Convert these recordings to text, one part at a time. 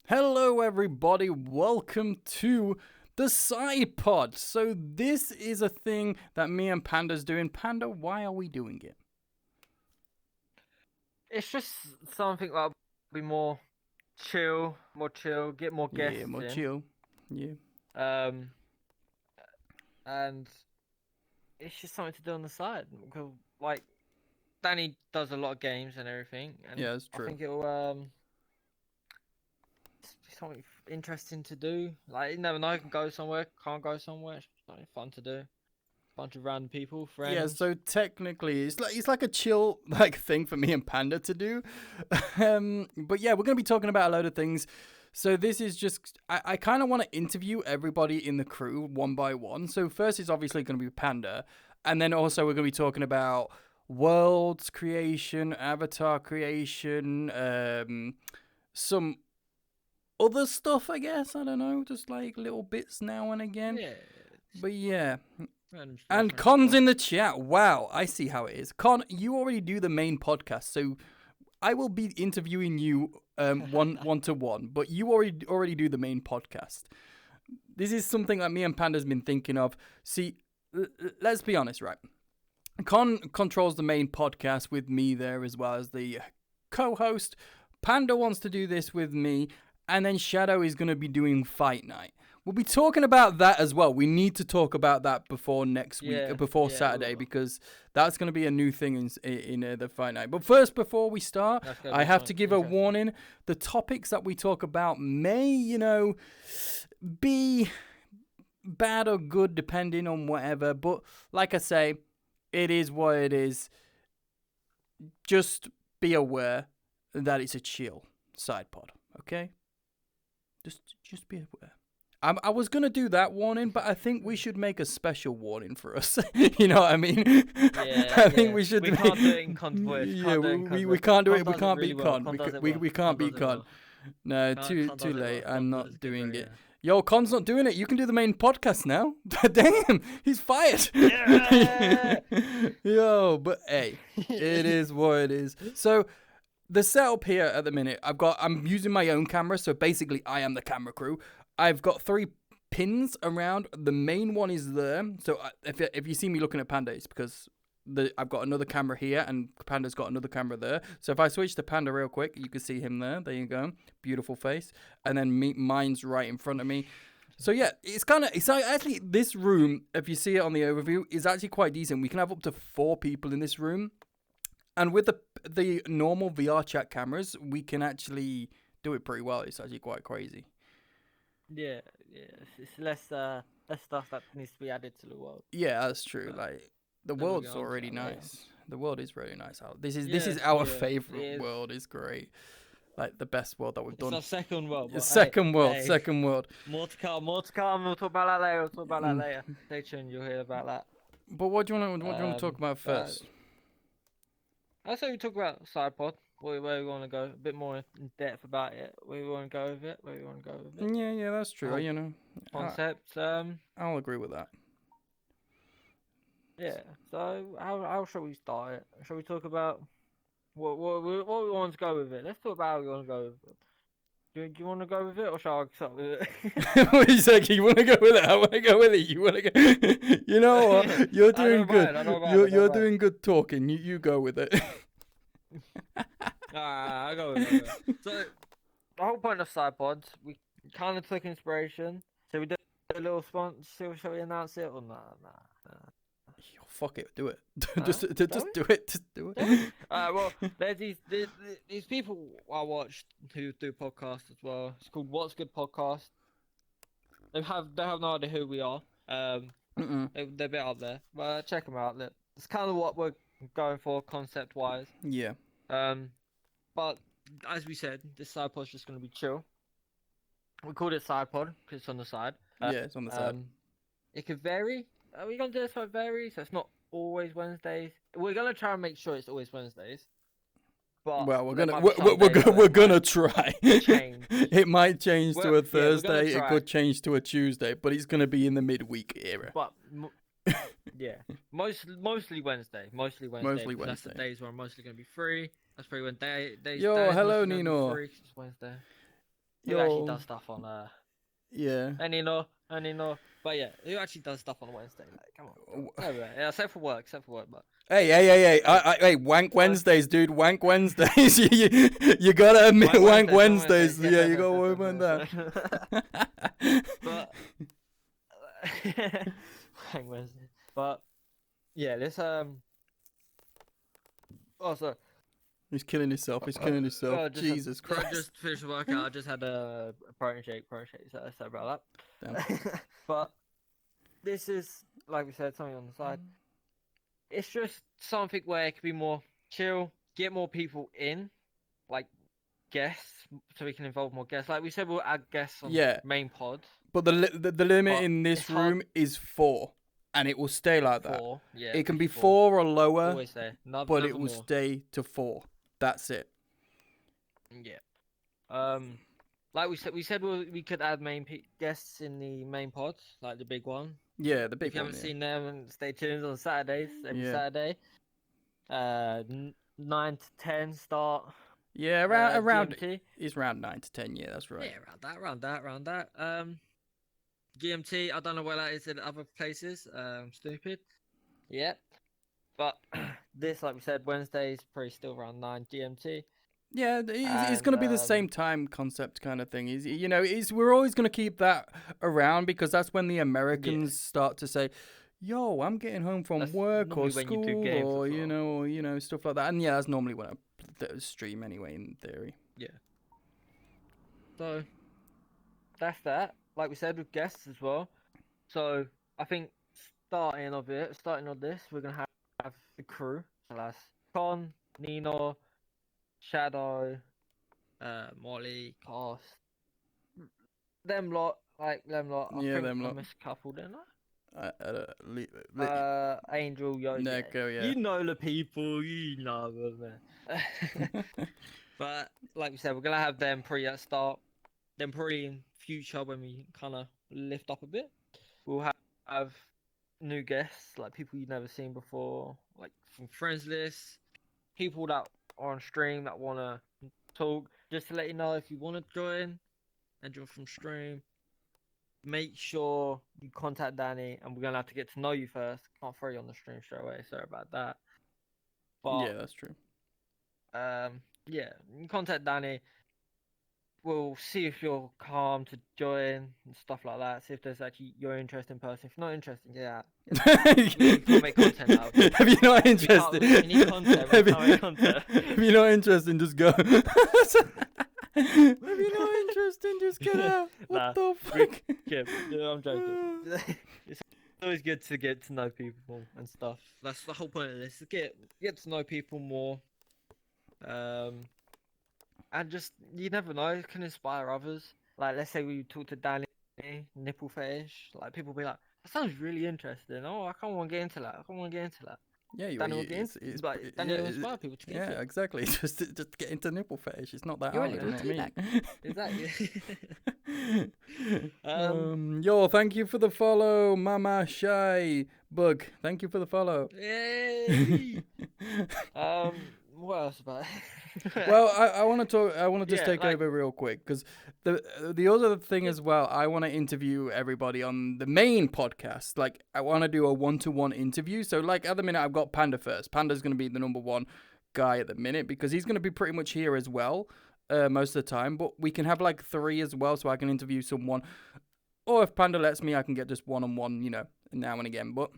Hello everybody, welcome to the Sidepod. So this is a thing that me and Panda's doing. Panda, why are we doing it? It's just something that'll be more chill, get more guests Yeah, more in. chill. Yeah. And it's just something to do on the side. Like, Danny does a lot of games and everything, and Yeah, that's true. I think it'll just be something interesting to do. Like, you never know, can go somewhere, can't go somewhere. It's something fun to do. Bunch of random people, friends. Yeah, so technically it's like a chill thing for me and Panda to do. But yeah, we're gonna be talking about a load of things. So this is just I kind of want to interview everybody in the crew one by one. So first is obviously going to be Panda, and then also we're going to be talking about worlds creation, avatar creation, some other stuff, I guess. I don't know, just like little bits now and again. Yeah. But yeah. And Con's in the chat. Wow, I see how it is. Con, you already do the main podcast, so I will be interviewing you one to one, but you already do the main podcast. This is something that me and Panda's been thinking of. See, let's be honest, right? Con controls the main podcast with me there as well as the co-host. Panda wants to do this with me, and then Shadow is going to be doing Fight Night. We'll be talking about that as well. We need to talk about that before next week, before Saturday, because that's going to be a new thing in the Fight Night. But first, before we start, I have to give a warning. The topics that we talk about may, be bad or good depending on whatever. But like I say, it is what it is. Just be aware that it's a chill side pod, okay? Just be aware. I was going to do that warning, but I think we should make a special warning for us. You know what I mean? Yeah, I think we should. We can't do it in Con's voice. Yeah, we can't do it. We can't beat Con. We can't beat Con. No, too late. I'm not doing it. Yo, Con's not doing it. You can do the main podcast now. Damn, he's fired. Yeah. Yo, but hey, it is what it is. So the setup here at the minute, I'm using my own camera, so basically I am the camera crew. I've got 3 pins around. The main one is there. So if you see me looking at Panda, it's because I've got another camera here and Panda's got another camera there. So if I switch to Panda real quick, you can see him there. There you go. Beautiful face. And then mine's right in front of me. So yeah, it's actually, this room, if you see it on the overview, is actually quite decent. We can have up to 4 people in this room. And with the normal VRChat cameras, we can actually do it pretty well. It's actually quite crazy. Yeah, it's less stuff that needs to be added to the world. Yeah, that's true. Like the world's already nice. The world is really nice. This is our favorite world. It's great. Like the best world that we've done. It's our second world. Second world. More to come. We'll talk about that later. Stay tuned. You'll hear about that. But what do you want to talk about first? I say we talk about Sidepod. Where we want to go a bit more in depth about it. Where we want to go with it. Yeah, that's true. Concepts. I'll agree with that. Yeah. So how shall we start it? Shall we talk about what we want to go with it? Let's talk about how we want to go with it. Do you want to go with it, or shall I start with it? He's like, you want to go with it? I want to go with it. You want to go? You know what? You're doing good. You're doing good talking. You go with it. I go with it. So the whole point of Sidepods, we kind of took inspiration. So we did a little sponsor. Shall we announce it or nah? Oh, fuck it, do it. Huh? just do it. Just do it. Well, there's these people I watched who do podcasts as well. It's called What's Good Podcast. They have no idea who we are. They're a bit up there, but check them out. It's kind of what we're going for concept wise. Yeah. But as we said, this side pod's just going to be chill. We called it side pod because it's on the side. Yeah, it's on the side. It could vary. Are we going to do this like vary? So it's not always Wednesdays. We're going to try and make sure it's always Wednesdays. But well, we're gonna try. Change. It might change to a Thursday. Yeah, it could change to a Tuesday, but it's gonna be in the midweek era. But yeah, mostly Wednesday. Mostly Wednesday. That's the days where I'm mostly gonna be free. That's probably when days. Yo, hello Nino. Free, it's Wednesday. Who actually does stuff on Yeah. And Nino. But yeah, who actually does stuff on a Wednesday? Like, come on. Yeah, except for work. But. Hey, Wank Wednesdays, dude. Wank Wednesdays. you gotta admit Wank Wednesdays. Yeah, you gotta worry about that. But Wank Wednesdays. But yeah, let's also. He's killing himself. Jesus Christ. I just finished the workout. I just had a protein shake. So sorry about that. Damn. But this is, like we said, something on the side. It's just something where it could be more chill, get more people in, like guests, so we can involve more guests. Like we said, we'll add guests on main pod. But the limit in this room is 4. And it will stay like that. 4, yeah. It can be 4 or lower, always there. but it will stay to 4. That's it. Yeah. Like we said we could add guests in the main pods, like the big one. Yeah, the big one. If you haven't seen them, and stay tuned on Saturdays, every Saturday. 9 to 10 start. Yeah, around GMT. It's around 9 to 10. Yeah, that's right. Yeah, around that. GMT. I don't know where that is in other places. Stupid. Yep. But this, like we said, Wednesdays probably still around 9 GMT. Yeah, it's going to be the same time concept kind of thing. We're always going to keep that around because that's when the Americans start to say, "Yo, I'm getting home from work or school or stuff like that." And yeah, that's normally when I stream anyway, in theory. Yeah. So that's that. Like we said, with guests as well. So I think starting on this, we're gonna have the crew. So that's Con, Nino, Shadow, Molly, Cost, them lot. I them lot. I missed a couple, didn't I? Angel, Yo. Neko, yeah. You know the people. You know them. But like we said, we're gonna have them pre at start. Then probably in future when we kind of lift up a bit, we'll have new guests, like people you've never seen before, like from friends list, people that are on stream that want to talk. Just to let you know, if you want to join from stream, make sure you contact Danny, and we're gonna have to get to know you first. Can't throw you on the stream straight away. Sorry about that. But yeah, that's true. Yeah, you contact Danny. We'll see if you're calm to join and stuff like that. See if there's actually you're interested in person. If you're not interested, we can't make content out of it. If you're not interested, we need content. If you're not interested, just go. If you're not interested, just get out. What the fuck? I'm joking. It's always good to get to know people and stuff. That's the whole point of this. Get to know people more. And just, you never know, it can inspire others. Like, let's say we talk to Danny, nipple fetish. Like, people be like, that sounds really interesting. Oh, I can't want to get into that. Yeah, Danny will get into it. But Danny will inspire people to get into it. Yeah, exactly. Just get into nipple fetish. It's not that hard. You know what I mean? Exactly. Yo, thank you for the follow, Mama Shy Bug. Thank you for the follow. Yay! What else about it? Well, I want to talk. I want to just Yeah, take like- over real quick because the other thing as well. I want to interview everybody on the main podcast. Like, I want to do a 1-to-1 interview. So, like, at the minute, I've got Panda first. Panda's going to be the number one guy at the minute because he's going to be pretty much here as well most of the time. But we can have like 3 as well, so I can interview someone. Or if Panda lets me, I can get just one-on-one, now and again. But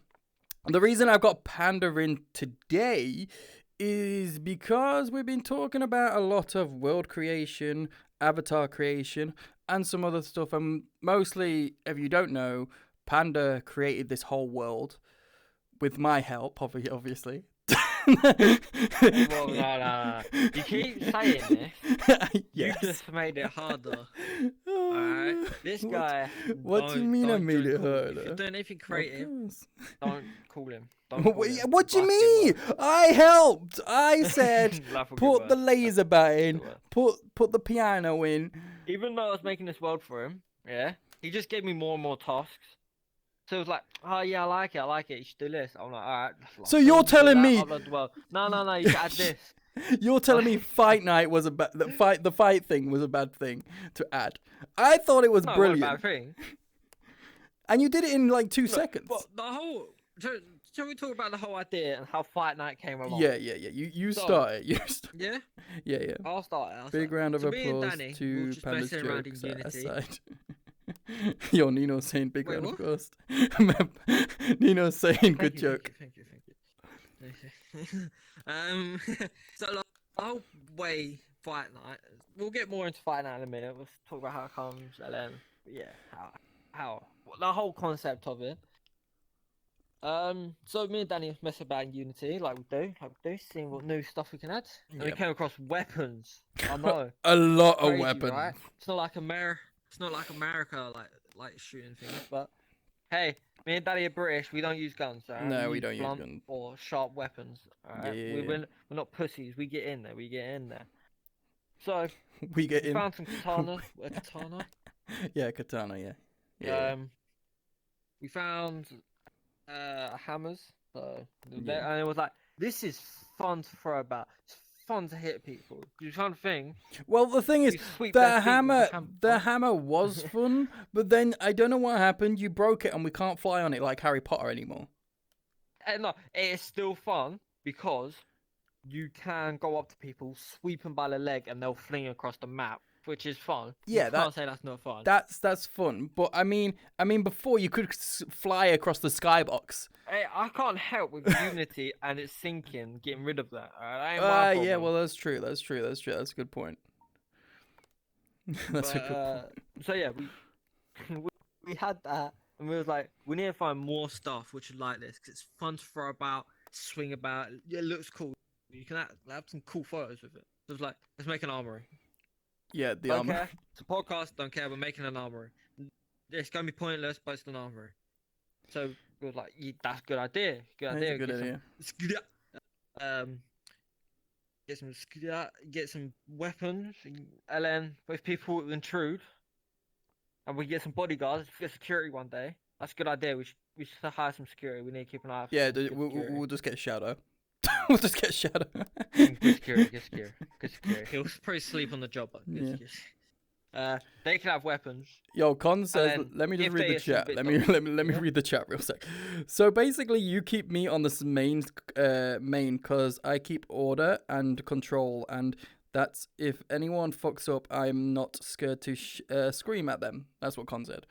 the reason I've got Panda in today is because we've been talking about a lot of world creation, avatar creation, and some other stuff. And mostly, if you don't know, Panda created this whole world with my help, obviously. Well, no. You keep saying this. Yes. You just made it harder. Alright? This guy. What do you mean I made it If you're harder? doing anything creative, don't call him. What do you mean? I helped. I said put the laser bat in, put the piano in. Even though I was making this world for him, yeah, he just gave me more and more tasks. So it was like, oh yeah, I like it. You should do this. I'm like, all right. So you're telling me? No, you should add this. You're telling me fight night was the fight thing was a bad thing to add. I thought it was brilliant. Not a bad thing. And you did it in like 2 seconds. But the whole. Shall we talk about the whole idea and how fight night came along? Yeah. You started. Yeah. Yeah. I'll start. Big round of applause to Panda's jokes aside. Yo, Nino's saying big round of applause. Nino's saying good joke. Thank you. So like, the whole way fight night. We'll get more into fight night in a minute. We'll talk about how it comes, and then how the whole concept of it. So me and Danny mess about in Unity, like we do, seeing what new stuff we can add. And we came across weapons. I know. A lot of Crazy, weapons. Right? It's not like America, like shooting things. But hey, me and Danny are British. We don't use guns. Right? No, we don't use guns or sharp weapons. Right? Yeah. We're not pussies. We get in there. So we found some katana. A katana. Yeah, katana. Yeah. We found hammers. So and it was like, this is fun to throw about. It's fun to hit people. You found a thing. Well, the thing is, the hammer was fun, but then I don't know what happened. You broke it, and we can't fly on it like Harry Potter anymore. No, it is still fun because you can go up to people, sweep them by the leg, and they'll fling across the map, which is fun. Yeah, you can't say that's not fun. That's fun, but I mean, before you could fly across the skybox. Hey, I can't help with Unity and it's sinking, getting rid of that. That ain't yeah, well, that's true. That's a good point. That's a good point. So yeah, we had that, and we was like, we need to find more stuff which is like this because it's fun to throw about, swing about. It looks cool. You can have some cool photos with it. So it was like, let's make an armory. Yeah, the armory. armor. It's a podcast. Don't care. We're making an armory. It's gonna be pointless, but it's an armory. So we was like, that's a good idea. That's a good idea. Get some weapons, and then if people intrude, and we get some bodyguards, get security one day. That's a good idea. We should hire some security. We need to keep an eye out. Yeah, we'll just get Shadow. We'll just get Shadow. Good security. He'll probably sleep on the job. But good security. They can have weapons. Yo, Con says, let me just read the chat. Let me read the chat real sec. So basically, you keep me on this main because I keep order and control, and that's if anyone fucks up, I'm not scared to scream at them. That's what Con said.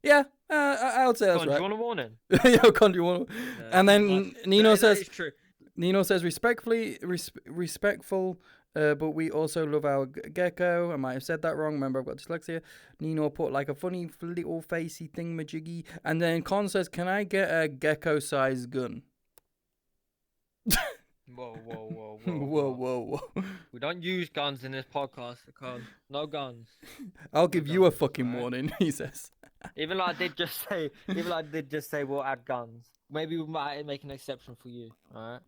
Yeah, I would say that's right. Do you want a warning? Yo, Con, do you want? And then Nino says, true. Nino says respectful. But we also love our gecko. I might have said that wrong. Remember, I've got dyslexia. Nino put like a funny little facey thingamajiggy. And then Con says, can I get a gecko-sized gun? Whoa. We don't use guns in this podcast, Con. No guns. I'll give you a fucking warning, he says. Even though I did just say we'll add guns. Maybe we might make an exception for you, alright?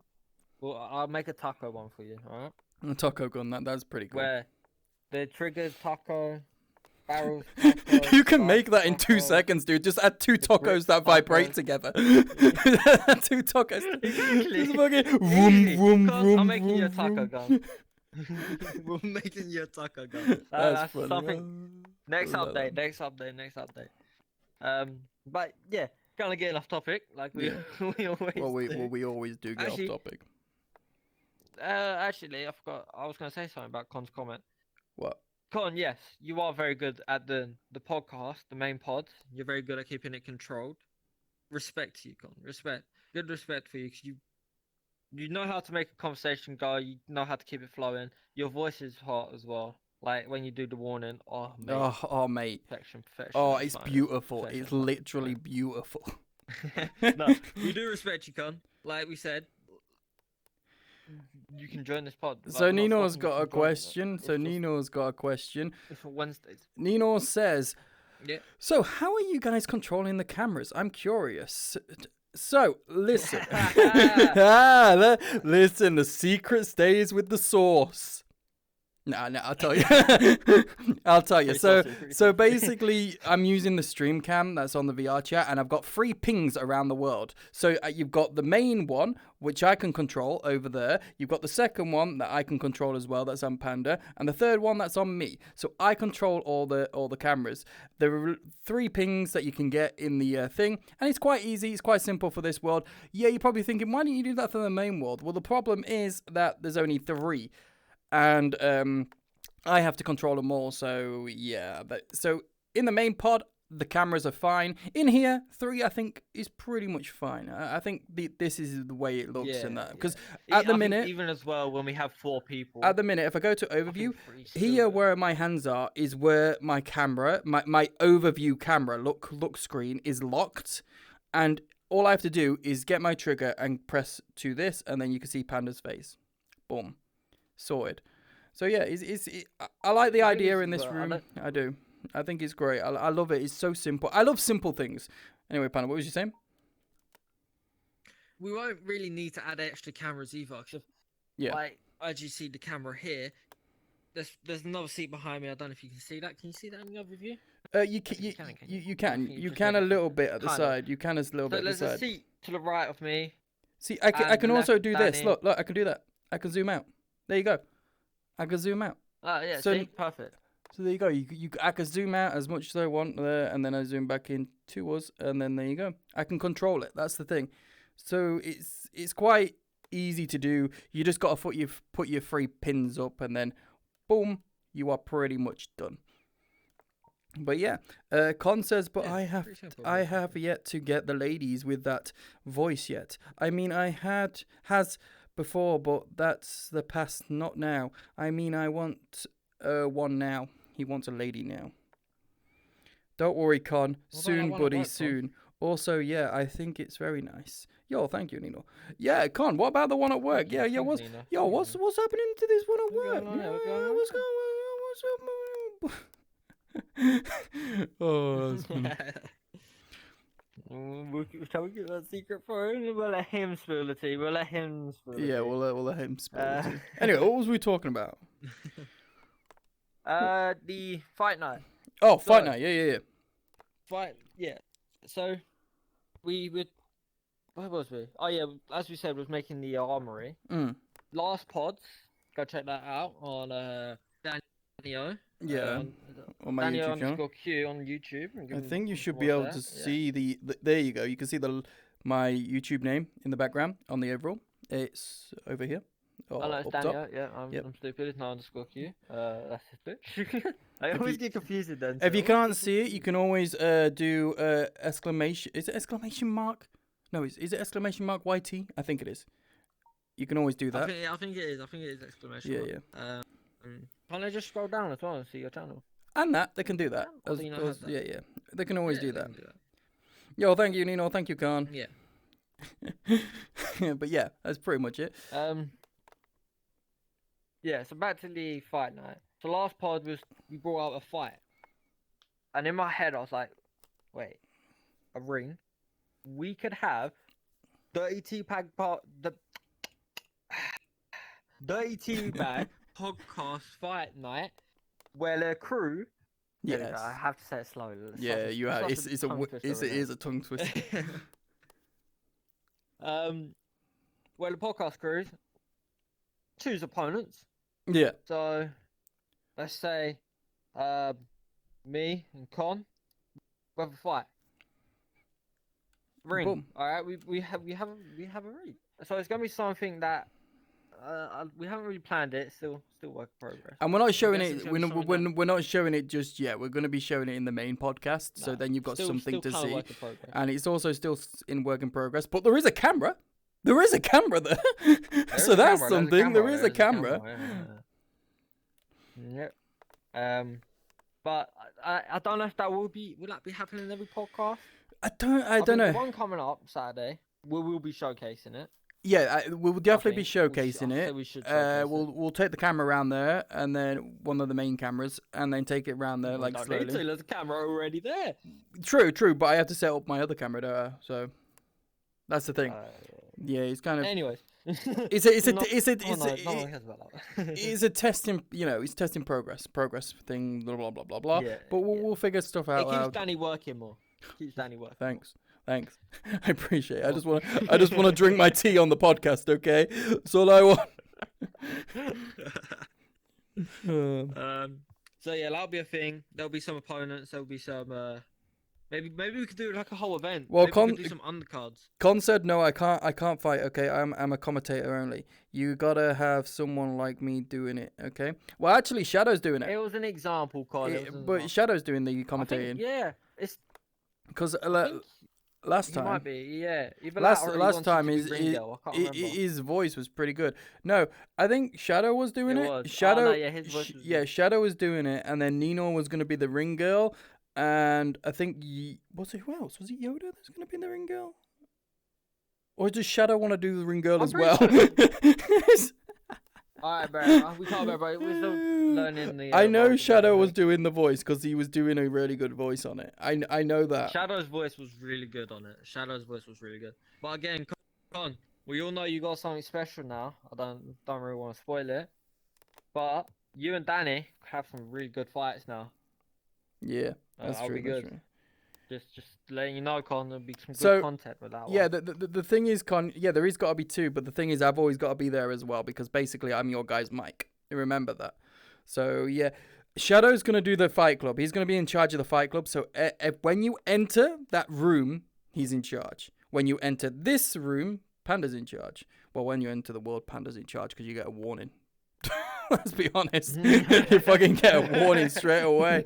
Well, I'll make a taco one for you, alright? A taco gun, that's pretty cool. Where the trigger's taco, barrels, tacos, You can stuffed make that in 2 tacos, seconds, dude. Just add 2 the tacos grits that vibrate tacos. together. 2 tacos. Exactly. Just fucking Easy. vroom, vroom, Cuz, vroom, I'm making you a vroom, taco vroom. gun. We're making you a taco gun. That's That's funny. something. Next I love update. that. Next update. Next update. But yeah, kind of getting off topic, like we Yeah. we always do. We always do get Actually, off topic. actually, I forgot. I was gonna say something about Con's comment. What? Con, yes, you are very good at the podcast, the main pod. You're very good at keeping it controlled. Respect to you, Con. Respect. Good respect for you, 'cause you know how to make a conversation go. You know how to keep it flowing. Your voice is hot as well. Like when you do the warning. Oh, mate. Oh, mate. Perfection. Oh, That's it's fine. beautiful. Perfection, It's fine. literally beautiful. No, we do respect you, Con. Like we said, you can join this pod. Like, So we're not Nino's stopping you got a from joining it. question. It's So just- Nino's got a question. It's for Wednesdays. Nino says, Yeah. so how are you guys controlling the cameras? I'm curious. So listen. Listen, the secret stays with the source. No, I'll tell you. I'll tell you. So basically, I'm using the stream cam that's on the VRChat, and I've got 3 pings around the world. So you've got the main one, which I can control over there. You've got the second one that I can control as well, that's on Panda, and the third one that's on me. So I control all the cameras. There are 3 pings that you can get in the thing, and it's quite easy. It's quite simple for this world. Yeah, you're probably thinking, why don't you do that for the main world? Well, the problem is that there's only 3. And I have to control them all, so yeah. So in the main pod, the cameras are fine. In here, 3 I think is pretty much fine. I think this is the way it looks in that. Because at the minute, even as well when we have 4 people. at the minute, if I go to overview, three's here still where my hands are is where my camera, my overview camera look screen is locked, and all I have to do is get my trigger and press to this, and then you can see Panda's face. Boom. Sorted. So yeah, I like the idea in this room. I do. I think it's great. I love it. It's so simple. I love simple things. Anyway, Panda, what was you saying? We won't really need to add extra cameras either. 'Cause Yeah. Like, as you see the camera here, there's another seat behind me. I don't know if you can see that. Can you see that in the other view? You can just a make it little bit at the kind of. side. You can a little bit at the There's a side. seat to the right of me. See, I and can also left do this. Danny. Look, I can do that. I can zoom out. There you go. I can zoom out. Oh yeah, So- see, perfect. So there you go. I can zoom out as much as I want there, and then I zoom back in to us, and then there you go. I can control it. That's the thing. So it's quite easy to do. You just got to put your 3 pins up, and then boom, you are pretty much done. But yeah, Con says, but Yeah, pretty simple, I very have yet to get the ladies with that voice yet. I mean, has before, but that's the past, not now. I mean, I want one now. He wants a lady now. Don't worry, Con. What about Soon, that one at buddy, work, Con? soon. Also, yeah, I think it's very nice. Yo, thank you, Nino. Yeah, Con, what about the one at work? Yeah, Thanks, what's Nina. yo, what's happening to this one at What's work? going on there? What's Yeah, going on? what's going on? Oh, that's funny. Shall we get that secret for him? We'll let him spill the tea. We'll let him spill the tea. Yeah, we'll let him spill it. Uh, too. Anyway, what was we talking about? The fight night. Oh, fight So- night. Yeah. Yeah. So, we would. Where was we? Oh yeah, as we said, was making the armory. Mm. Last pods. Go check that out on Danio. Yeah. On my Danio YouTube channel. underscore Q on YouTube. and give I him think you a should watch be able there, to yeah. see the there you go. You can see my YouTube name in the background on the overall. It's over here. Or Oh no, it's up top. Daniel. Yeah, Yep. I'm stupid. It's no underscore Q. That's his bitch. I always get confused then. If you so- can't see it, you can always do exclamation. Is it exclamation mark? No, is it exclamation mark YT? I think it is. You can always do I that. think it is. I think it is exclamation. Yeah, mark. Can I just scroll down as well and see your channel? And that they can do that. Or do you not have that? Yeah. They can always Yeah, do they that. can do that. Yo, thank you, Nino. Thank you, Khan. Yeah. But yeah, that's pretty much it. Yeah, so back to the fight night. So last pod was we brought out a fight. And in my head I was like, wait, a ring? We could have Dirty Teabag Dirty Teabag podcast fight night where the crew There we go. Yes. I have to say it slowly. Yeah, you have. It is a tongue twister. Well, the podcast crews choose opponents. Yeah. So, let's say, me and Con, we have a fight. Ring. Boom. All right, we have a ring. So it's gonna be something that we haven't really planned it. Still work in progress. And we're not showing guessing it. it's gonna be We're not showing it just yet. We're going to be showing it in the main podcast. So No, then you've got something to kinda see. work in progress. And it's also still in work in progress. But there is a camera. There is a camera there. So that's something. There is a camera. Yep. But I don't know if that will that be happening in every podcast? I don't think know. The one coming up Saturday, we will be showcasing it. Yeah, we'll definitely be think showcasing it. we should showcase it. We'll take the camera around there, and then one of the main cameras, and then take it around there like slowly. There's a camera already there. True, but I have to set up my other camera there, so that's the thing. Yeah, it's kind of. Anyways, It's a testing, it's testing progress thing, blah blah blah blah blah. Yeah, but we'll figure stuff out. It keeps Danny working more. Thanks. I appreciate it. I just want to drink my tea on the podcast, okay? That's all I want. So yeah, that'll be a thing. There'll be some opponents. There'll be some. Maybe we could do like a whole event. Well, maybe we could do some undercards. Con said no. I can't fight. Okay, I'm a commentator only. You gotta have someone like me doing it. Okay. Well, actually, Shadow's doing it. It was an example, Con. But Shadow's doing the commentating. Yeah, it's because last time. He might be, yeah. Last time his voice was pretty good. No, I think Shadow was doing it. Shadow, his voice was Shadow was doing it, and then Nino was gonna be the ring girl, and I think who else? Was it Yoda that's gonna be the ring girl? Or does Shadow want to do the ring girl as well? Alright, bro. We can't go, bro. We're still learning the. I know Shadow was doing the voice because he was doing a really good voice on it. I know that. Shadow's voice was really good on it. But again, Con, we all know you got something special now. I don't really want to spoil it. But you and Danny have some really good fights now. Yeah, that's that'll true. Be good. True. Just letting you know, Con, there'll be some good content with that one. Yeah, the thing is, Con, there is got to be two, but the thing is, I've always got to be there as well, because basically I'm your guy's mic. Remember that. So, yeah, Shadow's going to do the fight club. He's going to be in charge of the fight club, so when you enter that room, he's in charge. When you enter this room, Panda's in charge. Well, when you enter the world, Panda's in charge, because you get a warning. Let's be honest. You fucking get a warning straight away.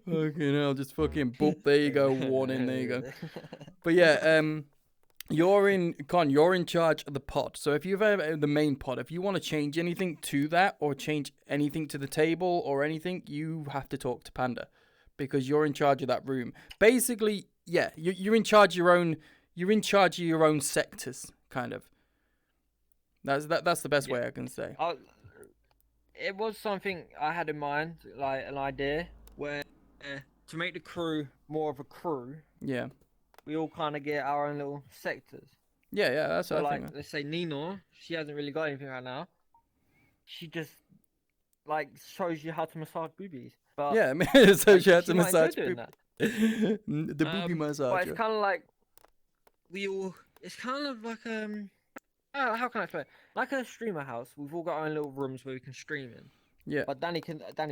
Fucking hell, just fucking boop. There you go, warning. There you go. But yeah, you're in charge of the pod. So if you've ever the main pod, if you want to change anything to that or change anything to the table or anything, you have to talk to Panda, because you're in charge of that room. Basically, yeah, you're in charge of your own. You're in charge of your own sectors, kind of. That's the best way I can say. It was something I had in mind, like an idea where to make the crew more of a crew. Yeah. We all kind of get our own little sectors. Yeah, that's what I think. Let's say Nino, she hasn't really got anything right now. She just shows you how to massage boobies. But yeah, so she had to massage doing that. The booby massage. But it's kind of like it's kind of like how can I explain? Like a streamer house, we've all got our own little rooms where we can stream in. Yeah. But Danny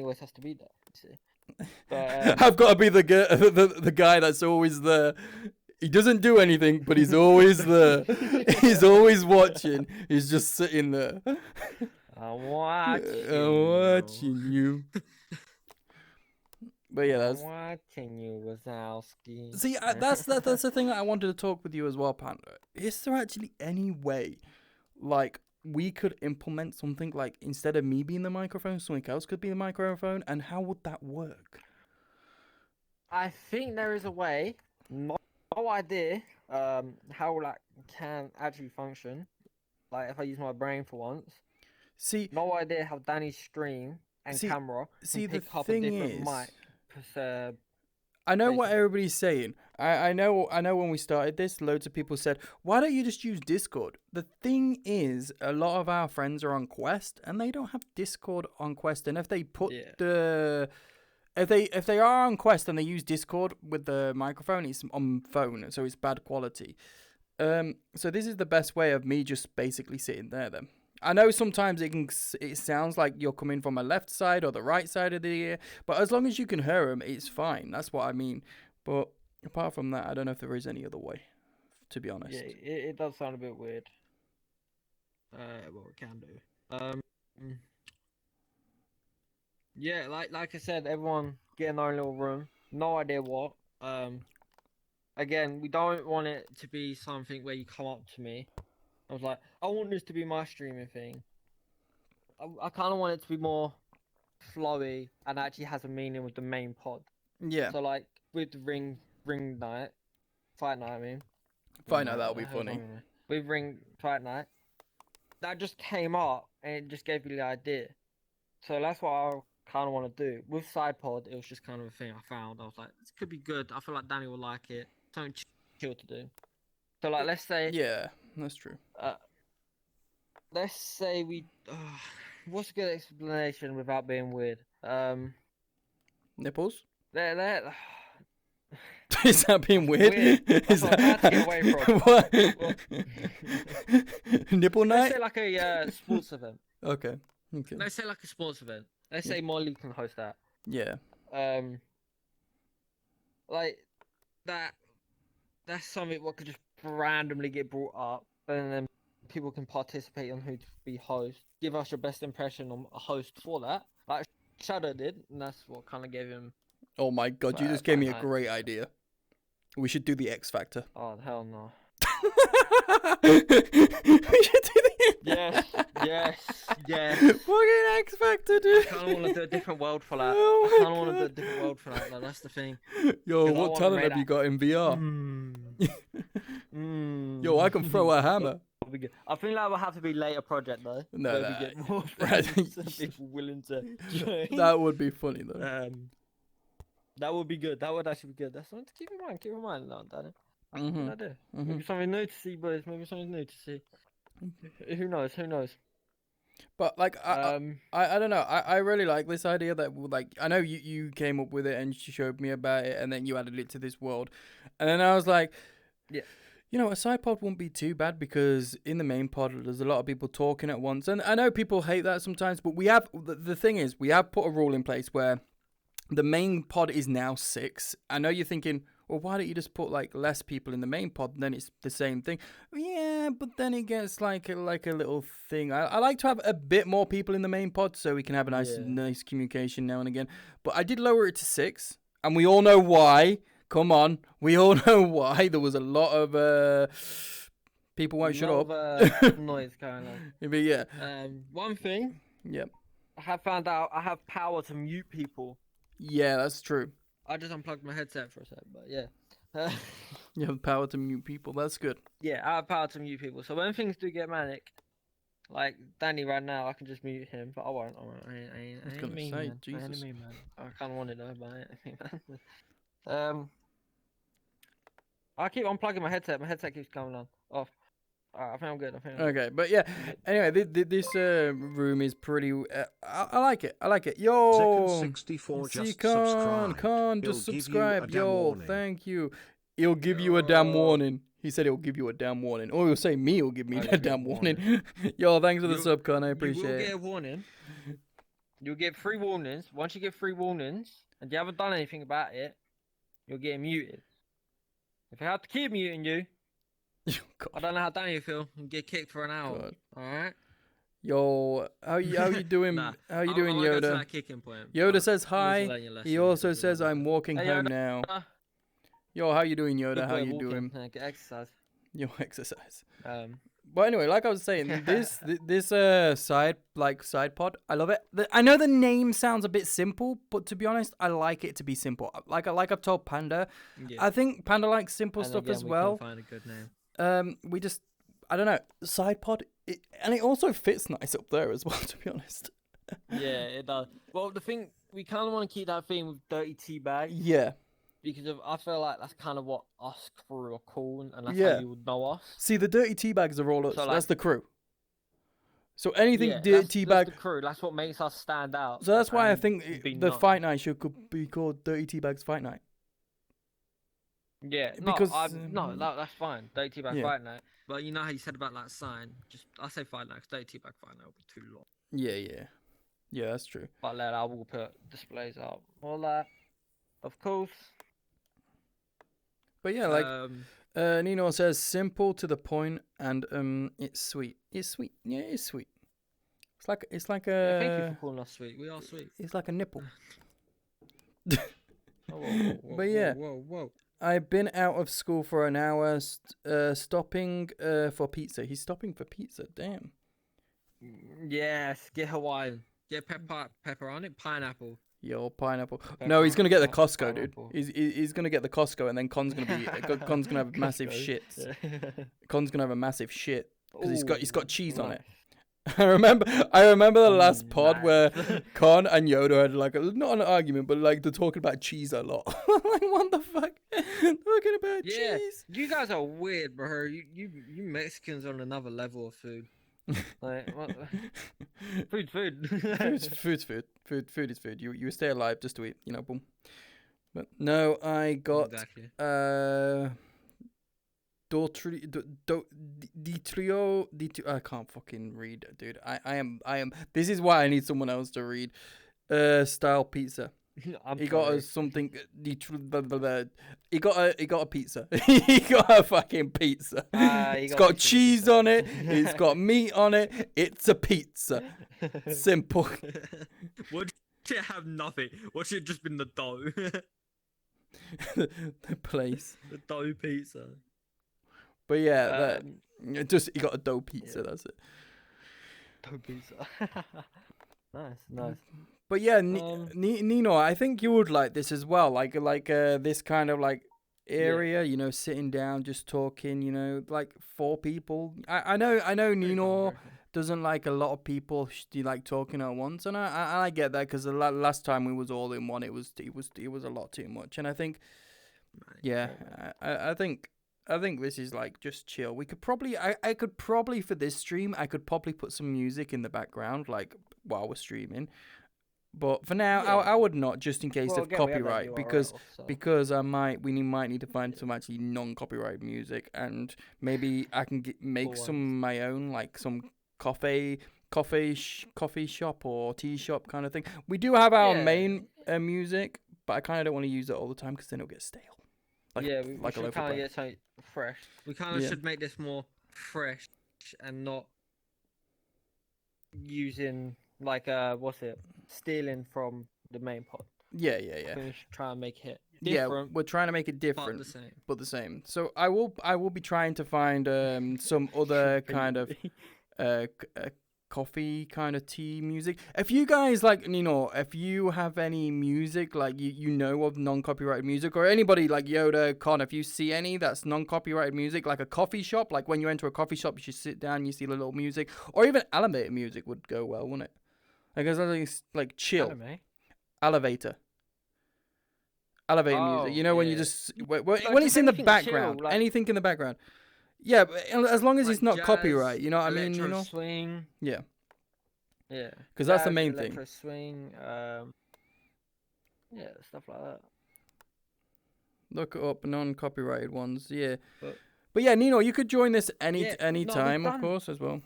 always has to be there. You see. But, I've got to be the guy that's always there. He doesn't do anything, but he's always there. He's always watching. He's just sitting there. I'm watching you. But yeah, that's watching you, Wazowski. See, that's the thing that I wanted to talk with you as well, Panda. Is there actually any way, like, we could implement something like, instead of me being the microphone, something else could be the microphone, and how would that work? I think there is a way. No idea how that can actually function. Like, if I use my brain for once. See, no idea how Danny's stream and camera can pick up a different mic. I know what everybody's saying. I know when we started this, loads of people said, why don't you just use Discord? The thing is, a lot of our friends are on Quest, and they don't have Discord on Quest. And if they put If they are on Quest and they use Discord with the microphone, it's on phone, so it's bad quality. So this is the best way of me just basically sitting there. Then I know sometimes it sounds like you're coming from a left side or the right side of the ear, but as long as you can hear them, it's fine. That's what I mean. But apart from that, I don't know if there is any other way, to be honest. Yeah, it does sound a bit weird. What we can do. Yeah, like I said, everyone get in their own little room. No idea what. Again, we don't want it to be something where you come up to me. I was like, I want this to be my streaming thing. I kind of want it to be more flowy and actually has a meaning with the main pod. Yeah. So like with ring night, fight night. I mean, Fight night, that'll be funny. With fight night, that just came up and it just gave me the idea. So that's what I kind of want to do. With Sidepod, it was just kind of a thing I found. I was like, this could be good. I feel like Danny will like it. Something chill to do. So like, let's say. Yeah, that's true. Let's say we. What's a good explanation without being weird? Nipples? They're Is that being weird? Is that... I'm trying to get away from. What? Nipple night? Let's say like a sports event. Okay. Let's say like a sports event. Let's say Molly can host that. Yeah. Like that. That's something what could just randomly get brought up, and then people can participate on who to be host. Give us your best impression on a host for that. Like Shadow did, and that's what kind of gave him. Oh my god, you just gave me a great idea. We should do the X Factor. Oh hell no. We should do the Yes. Fucking X Factor, dude. I kind of want to do a different world for that. Oh I kind of want to do a different world for that. Like, that's the thing. Yo, what talent have you got in VR? Yo, I can throw a hammer. I think that will have to be later project though. No, where we get more friends and people willing to join. That would be funny though. That would be good. That would actually be good. That's something to keep in mind. Keep in mind, Danny. Mm-hmm. Maybe something new to see, boys. Maybe something new to see. Who knows? But like, I don't know. I really like this idea that like I know you came up with it and you showed me about it and then you added it to this world, and then I was like, yeah. You know, a side pod won't be too bad because in the main pod there's a lot of people talking at once, and I know people hate that sometimes. But we have the thing is we have put a rule in place where the main pod is now 6. I know you're thinking, well, why don't you just put like less people in the main pod and then it's the same thing? Yeah, but then it gets like a little thing. I like to have a bit more people in the main pod so we can have a nice communication now and again. But I did lower it to 6, and we all know why. Come on, we all know why. There was a lot of people won't shut up. Noise going on. But yeah. One thing. Yep. I have found out I have power to mute people. Yeah, that's true. I just unplugged my headset for a sec, but yeah. You have power to mute people. That's good. Yeah, I have power to mute people. So when things do get manic, like Danny right now, I can just mute him, but I won't. I ain't mean, man. Jesus. I ain't mean, man. I kind of wanted to, but I ain't mean, man. I keep unplugging my headset. My headset keeps coming on off. I think I'm good. Okay, but yeah. Anyway, this room is pretty. I like it. Yo, 64 just Con, just subscribe. Yo, thank you. He'll give you a damn warning. He said he'll give you a damn warning. Or he'll say me. He'll give me a damn warning. Yo, thanks for the sub, Con. I appreciate it. You will get a warning. You'll get 3 warnings. Once you get 3 warnings, and you haven't done anything about it, you'll get muted. If I have to keep muting you, I don't know how down you feel. You get kicked for an hour. Alright? Yo, how you doing? How you doing, Yoda? Yoda says hi. He also says I'm walking home now. Yo, how you doing, Yoda? How you doing? Get exercise. Yo, exercise. But anyway, like I was saying, this side pod, I love it. I know the name sounds a bit simple, but to be honest, I like it to be simple. Like I've told Panda, I think Panda likes simple stuff as well. Find a good name. I don't know, side pod, and it also fits nice up there as well. To be honest. Yeah, it does. Well, the thing we kind of want to keep that theme with Dirty Teabags. Yeah. Because I feel like that's kind of what us crew are called, and that's how you would know us. See, the Dirty Teabags are all us. So that's the crew. So anything Yeah, Dirty that's Teabag. the crew. That's what makes us stand out. So that's why I and think be the known. fight night show could be called Dirty Teabags Fight Night. Yeah, Because that's fine. Dirty Teabag yeah, Fight Night. But you know how you said about that sign? I say Fight Night 'cause Dirty Teabag Fight Night will be too long. yeah, that's true. But then I will put displays up, all that, of course. But yeah, like Nino says, simple to the point, and it's sweet. It's sweet. Yeah, it's sweet. It's like a. Yeah, thank you for calling us sweet. We are sweet. It's like a nipple. Whoa, But yeah. Whoa. I've been out of school for an hour, stopping for pizza. He's stopping for pizza. Damn. Yes, get Hawaiian. Get pepper on it, pineapple. Yo, pineapple. No, he's gonna get the Costco, dude. pineapple. He's gonna get the Costco, and then Con's gonna be Con's gonna have massive Costco. shits. Con's gonna have a massive shit because he's got cheese on it. Nice. I remember the last pod nice. where Con and Yoda had like not an argument, but like they're talking about cheese a lot. Like what the fuck? Talking about cheese. You guys are weird, bro. You Mexicans are on another level of food. Like what? Food. Food's food. Food is food. You stay alive just to eat, boom. But no, I got Exactly. I can't fucking read, dude. I am. This is why I need someone else to read. Style pizza. He got us something. He got a pizza. He got a fucking pizza. It's got cheese on it. It's got meat on it. It's a pizza. Simple. Would it have nothing? What should it just been the dough? The place. The dough pizza. But yeah, he got a dough pizza. Yeah. That's it. Dough pizza. Nice. But yeah, Nino, I think you would like this as well. Like this kind of like area, sitting down, just talking, like 4 people. I know Nino doesn't like a lot of people like talking at once, and I get that because the last time we was all in one, it was a lot too much, and I think, I think this is like just chill. We could probably, I could probably for this stream, I could probably put some music in the background like while we're streaming. But for now, I would not, just in case of copyright, because we might need to find some actually non-copyright music, and maybe I can make some of my own, like some coffee shop or tea shop kind of thing. We do have our main music, but I kind of don't want to use it all the time because then it'll get stale. We should kind of get something fresh. We kind of should make this more fresh and not using like stealing from the main pod. Yeah. I think we should try and make it different. Yeah, we're trying to make it different, but the same. So I will be trying to find some other kind of coffee kind of tea music. If you guys like, if you have any music like you know of non-copyrighted music, or anybody like Yoda, Con, if you see any that's non-copyrighted music, like a coffee shop, like when you enter a coffee shop, you should sit down, you see a little music, or even elevator music would go well, wouldn't it? Like it's like chill. Elevator music. When you just when it's in the background, chill, anything in the background. Yeah, but as long as it's not jazz, copyright, you know what I mean? Swing. Yeah. Yeah. Because that's the main thing. Electro swing. Stuff like that. Look up non-copyrighted ones. Yeah. But yeah, Nino, you could join this any time, of course, as well.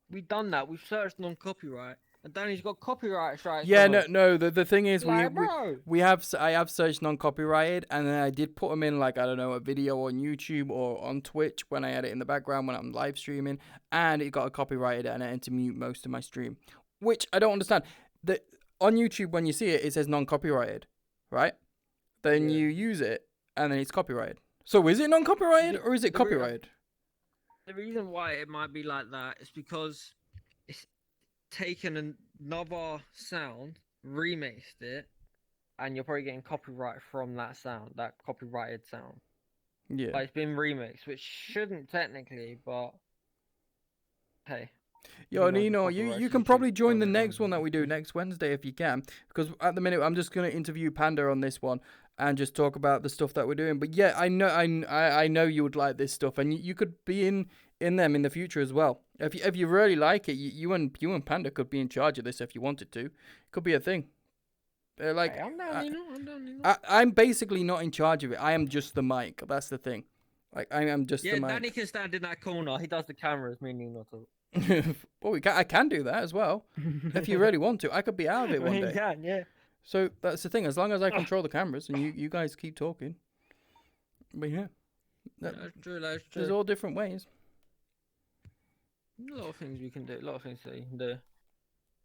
We've done that. We've searched non-copyright. And Danny's got copyright strikes. Yeah, no. The thing is, I have searched non-copyrighted, and then I did put them in like, I don't know, a video on YouTube or on Twitch when I had it in the background when I'm live streaming, and it got a copyrighted, and I had to mute most of my stream, which I don't understand. That on YouTube when you see it, it says non-copyrighted, right? Then you use it, and then it's copyrighted. So is it non-copyrighted or is it copyrighted? The reason why it might be like that is because it's taken another sound, remixed it, and you're probably getting copyright from that sound, that copyrighted sound. Yeah. Like it's been remixed, which shouldn't technically, but hey. Yo, Nino, you can probably join the next one that we do next Wednesday if you can, because at the minute I'm just gonna interview Panda on this one and just talk about the stuff that we're doing. But yeah, I know you would like this stuff, and you could be in them in the future as well. If you really like it, you and Panda could be in charge of this if you wanted to. It could be a thing. Like Hey, I'm down, Nino. I'm down, Nino. I'm basically not in charge of it. I am just the mic. That's the thing. Like I am just the Yeah, mic. Danny can stand in that corner. He does the cameras. Me and Nino talk. Well, I can do that as well. If you really want to, I could be out of it one You day. can, yeah. So that's the thing. As long as I control the cameras and you guys keep talking. But yeah, That's true. That's there's true. all different ways. A lot of things we can do. A lot of things that you can do.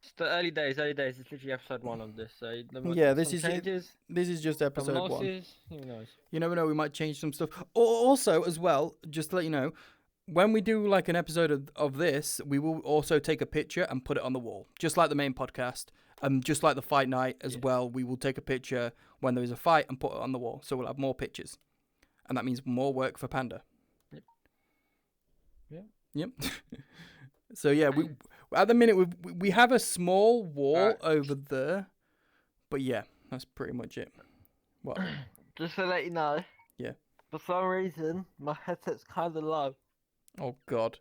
It's the early days. Early days. It's literally episode 1 of this. So Yeah, this some is changes, this is just some episode 1. losses. Who knows? You never know. We might change some stuff. Also, as well, just to let you know, when we do like an episode of this, we will also take a picture and put it on the wall, just like the main podcast. Just like the fight night as well, we will take a picture when there is a fight and put it on the wall. So we'll have more pictures, and that means more work for Panda. Yep. So yeah, we at the minute we have a small wall over there, but yeah, that's pretty much it. What? Just to let you know. Yeah. For some reason, my headset's kind of low. Oh God.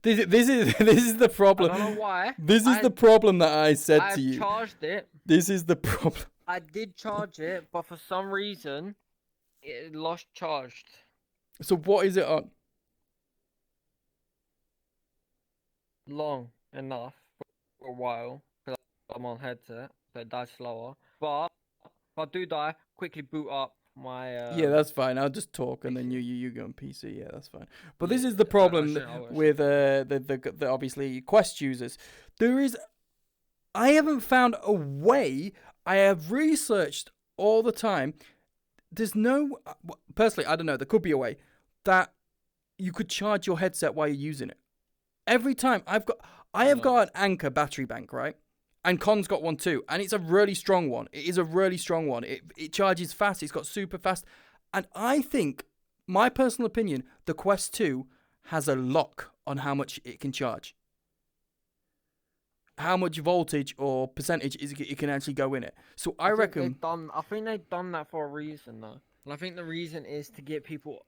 This is the problem. I don't know why. This is the problem that I said to you. I charged it. This is the problem. I did charge it, but for some reason, it lost charged. So what is it on? Long enough for a while because I'm on headset, so it dies slower. But if I do die, quickly boot up my. Yeah, that's fine. I'll just talk and then you go on PC. Yeah, that's fine. But this Yeah, is the problem I'll with the obviously Quest users. I haven't found a way. I have researched all the time. There's no personally. I don't know. There could be a way that you could charge your headset while you're using it. Every time I have got an Anker battery bank, right? And Con's got one too, and it's a really strong one. It is a really strong one. It charges fast. It's got super fast, and I think, my personal opinion, the Quest 2 has a lock on how much it can charge, how much voltage or percentage it can actually go in it. So I reckon I think they've done that for a reason, though. And I think the reason is to get people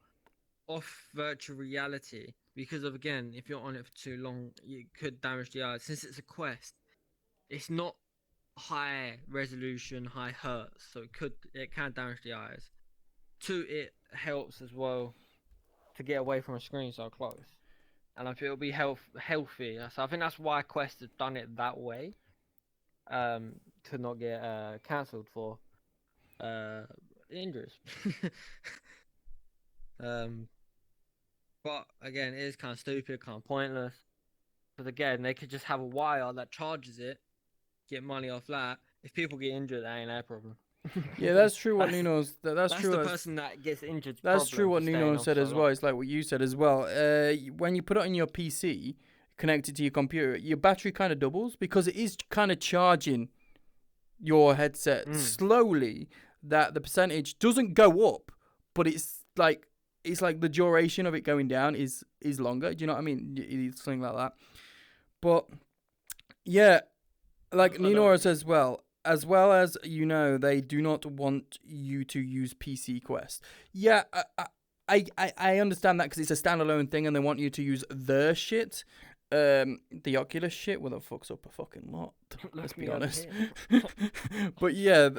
off virtual reality. Because of, again, if you're on it for too long, you could damage the eyes. Since it's a Quest, it's not high resolution, high hertz, so it can damage the eyes. 2, it helps as well to get away from a screen so close, and I feel it'll be healthy. So I think that's why Quest has done it that way, to not get cancelled for injuries. But again, it is kind of stupid, kind of pointless. Because again, they could just have a wire that charges it, get money off that. If people get injured, that ain't their problem. yeah, that's true. What Nino's that's true. The person that gets injured. That's true. What Nino said as well. It's like what you said as well. When you put it on your PC, connected to your computer, your battery kind of doubles because it is kind of charging your headset slowly. That the percentage doesn't go up, but it's like the duration of it going down is longer. Do you know what I mean? It's something like that. But yeah, like Nino says, as well as they do not want you to use PC Quest. Yeah, I understand that because it's a standalone thing and they want you to use the shit. The Oculus shit, well, that fucks up a fucking lot. Let's be honest. But yeah,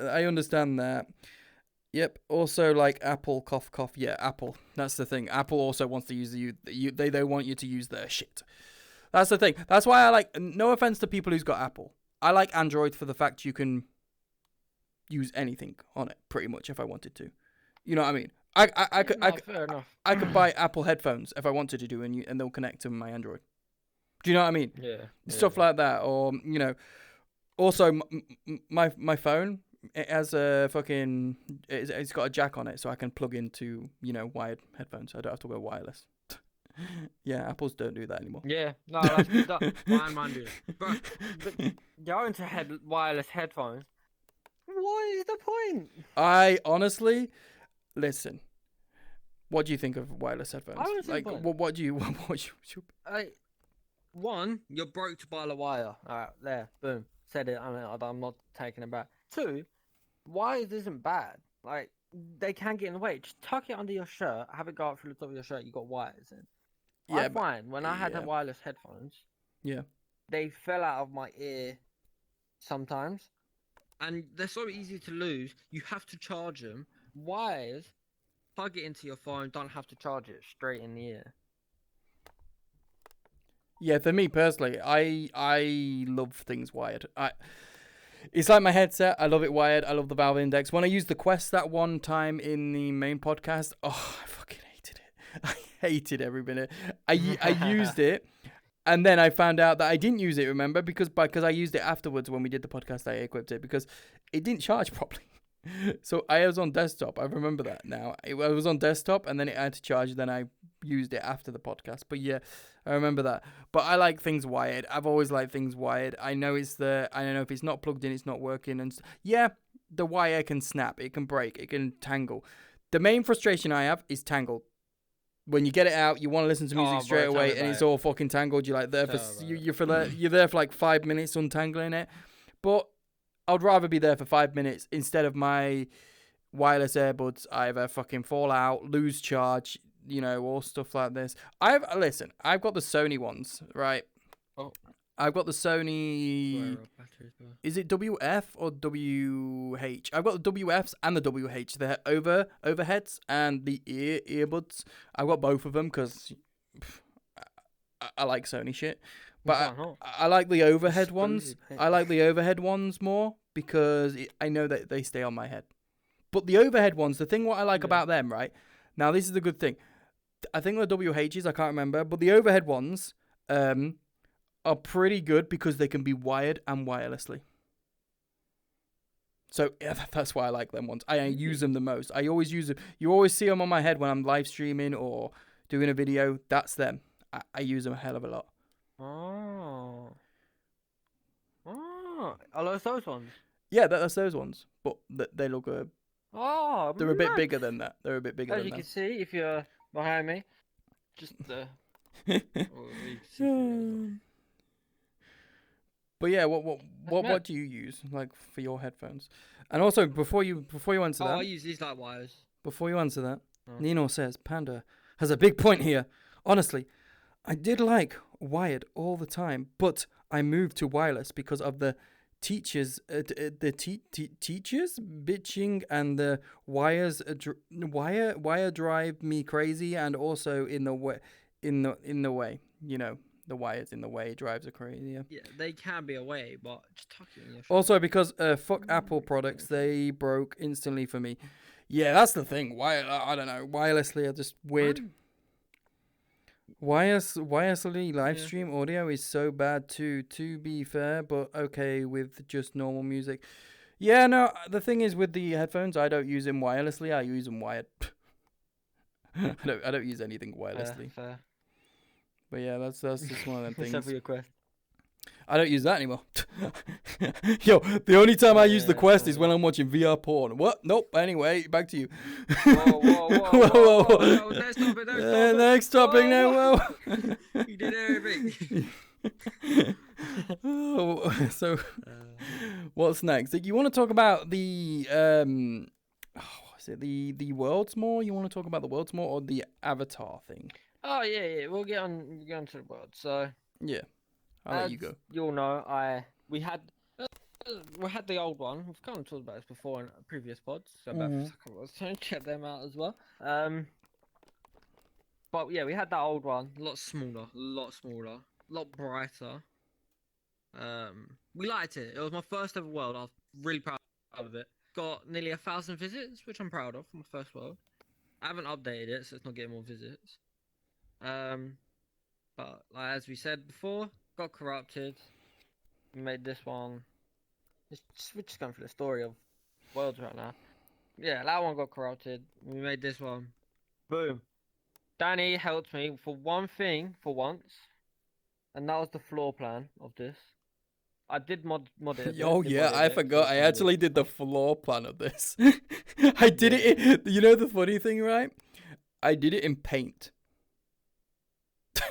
I understand that. Yep. Also, like Apple, cough, cough. Yeah, Apple. That's the thing. Apple also wants to use they want you to use their shit. That's the thing. That's why I like. No offense to people who's got Apple. I like Android for the fact you can use anything on it, pretty much, if I wanted to. You know what I mean? Fair enough. I could buy Apple headphones if I wanted to do, and they'll connect to my Android. Do you know what I mean? Yeah. Stuff like that, or also my phone. It has a fucking. It's got a jack on it, so I can plug into wired headphones. I don't have to go wireless. Yeah, Apples don't do that anymore. Yeah, no, that's mine do that. But going to wireless headphones. What is the point? I honestly, listen. What do you think of wireless headphones? What do you? One, you're broke to buy the wire. All right, there, boom, said it. I'm not taking it back. 2, wires isn't bad. Like, they can get in the way. Just tuck it under your shirt, have it go up through the top of your shirt. You got wires in. I find when I had the wireless headphones, yeah, they fell out of my ear sometimes, and they're so easy to lose. You have to charge them. Wires, plug it into your phone. Don't have to charge it straight in the ear. yeah. For me personally, I love things wired. It's like my headset. I love it wired. I love the Valve Index. When I used the Quest that one time in the main podcast, oh, I fucking hated it. I hated every minute. I used it, and then I found out that I didn't use it. Remember, because I used it afterwards when we did the podcast. I equipped it because it didn't charge properly. So I was on desktop. I remember that now. I was on desktop, and then it had to charge. Then I used it after the podcast. But yeah, I remember that. But I like things wired. I've always liked things wired. I know I don't know if it's not plugged in, it's not working. And yeah, the wire can snap. It can break. It can tangle. The main frustration I have is tangled. When you get it out, you want to listen to music straight away, and it's all fucking tangled. You're like there you're there for like 5 minutes untangling it. But I'd rather be there for 5 minutes instead of my wireless earbuds either fucking fall out, lose charge, all stuff like this. I've got the Sony ones, right? Oh. I've got the Sony. Is it WF or WH? I've got the WFs and the WH. They're overheads and the earbuds. I've got both of them because I like Sony shit. But I like the overhead ones. I like the overhead ones more because I know that they stay on my head. But the overhead ones, the thing what I like about them, right? Now, this is the good thing. I think the WHs, I can't remember. But the overhead ones are pretty good because they can be wired and wirelessly. So yeah, that's why I like them ones. I use them the most. I always use them. You always see them on my head when I'm live streaming or doing a video. That's them. I use them a hell of a lot. Oh. Are those ones? Yeah, that's those ones. But they look they're a bit nice. bigger than that. They're a bit bigger As than you that. can see, if you're behind me, just But yeah, what do you use like for your headphones? And also before you answer that, I use these like wires. Before you answer that, Nino says Panda has a big point here. Honestly, I did like wired all the time, but I moved to wireless because of the teachers, teachers bitching, and the wires wire drive me crazy, and also in the way, the wires in the way drives her crazy. Yeah, they can be away, but just tuck it in your shoulder. Also because fuck Apple products, they broke instantly for me. Yeah, that's the thing. I don't know. Wirelessly are just weird. Wirelessly live stream audio is so bad too, to be fair, but okay with just normal music. Yeah, no, the thing is with the headphones, I don't use them wirelessly, I use them wired. I don't use anything wirelessly. Fair. But yeah, that's just one of them things. Except for your Quest. I don't use that anymore. Yo, the only time I use the Quest is when I'm watching VR porn. What? Nope. Anyway, back to you. Whoa. Next topic now. You did everything. So, what's next? You want to talk about the the worlds more? You want to talk about the worlds more or the Avatar thing? Oh yeah. We'll get on to the world. So yeah. I'll let you go. You'll know, we had the old one. We've kind of talked about this before in previous pods. So check them out as well. But yeah, we had that old one. A lot smaller, a lot brighter. We liked it. It was my first ever world. I was really proud of it. Got nearly 1,000 visits, which I'm proud of for my first world. I haven't updated it, so it's not getting more visits. But as we said before, got corrupted. We made this one. We're just going through the story of worlds right now. Yeah, that one got corrupted. We made this one. Boom. Danny helped me for one thing for once, and that was the floor plan of this. I did mod it. Oh yeah, I forgot. I actually did the floor plan of this. I did it. You know the funny thing, right? I did it in Paint.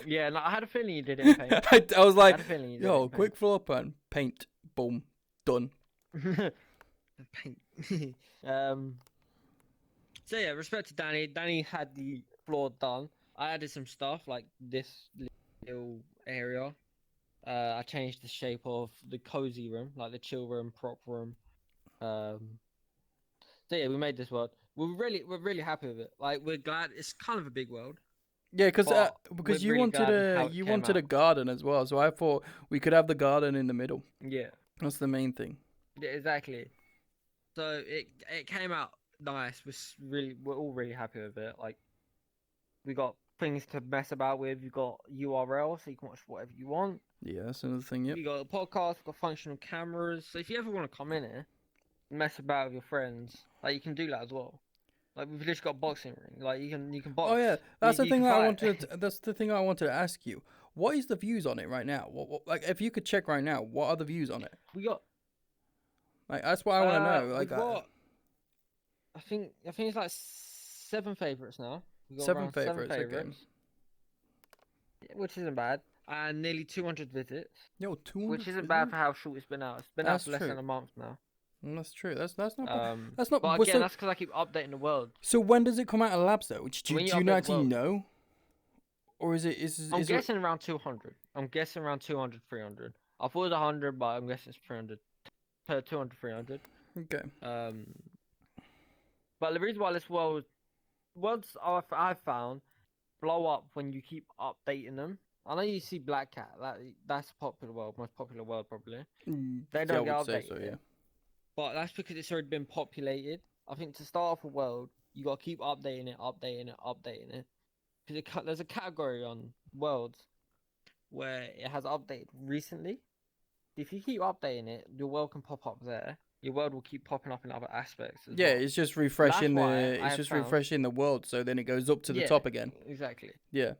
Yeah, no, I had a feeling you did it in Paint. I was like, yo, quick floor plan, Paint, boom, done. Paint. So yeah, respect to Danny. Danny had the floor done. I added some stuff like this little area. I changed the shape of the cozy room, like the chill room, prop room. Um, so yeah, we made this world. We're really happy with it. Like we're glad it's kind of a big world, Yeah, but we're because really glad with how it you came wanted a out. garden as well, so I thought we could have the garden in the middle. Yeah, That's the main thing. yeah, exactly. So it came out nice. We're all really happy with it. Like we got things to mess about with. You got URL, so you can watch whatever you want. Yeah, that's another thing. Yep. We got a podcast. We got functional cameras. So if you ever want to come in here, mess about with your friends, like you can do that as well. Like we've just got boxing ring. Like you can Oh box. yeah, that's the You thing can that I fight. wanted. That's the thing I wanted to ask you. What is the views on it right now? Like, if you could check right now, what are the views on it? We got Like, that's what I want to know. we've Like, got I think it's like 7 favorites now. We got 7 around seven favorites. Okay. favorites, which isn't bad, and nearly 200 visits, Yo, 200. which isn't bad for how short it's been out. It's been out That's for less true. than a month now. That's true. That's not. That's not. But But again, that's because I keep updating the world. so when does it come out of labs though? Do When you you update the actually world, know, or is it is I'm is guessing around 200. I'm guessing around 200, 300. I thought it was 100, but I'm guessing it's 300, 200, 300. okay? But the reason why this worlds I've found blow up when you keep updating them. I know you see Black Cat, that's a popular world, most popular world probably. They Yeah, I don't get would say updated, so. Yeah. but that's because it's already been populated. I think to start off a world, you gotta keep updating it, updating it, updating it. Because there's a category on worlds where it has updated recently. If you keep updating it, your world can pop up there. Your world will keep popping up in other aspects as Yeah, well. it's just refreshing That's why the I have found refreshing the world, so then it goes up to the top again. exactly. Yeah.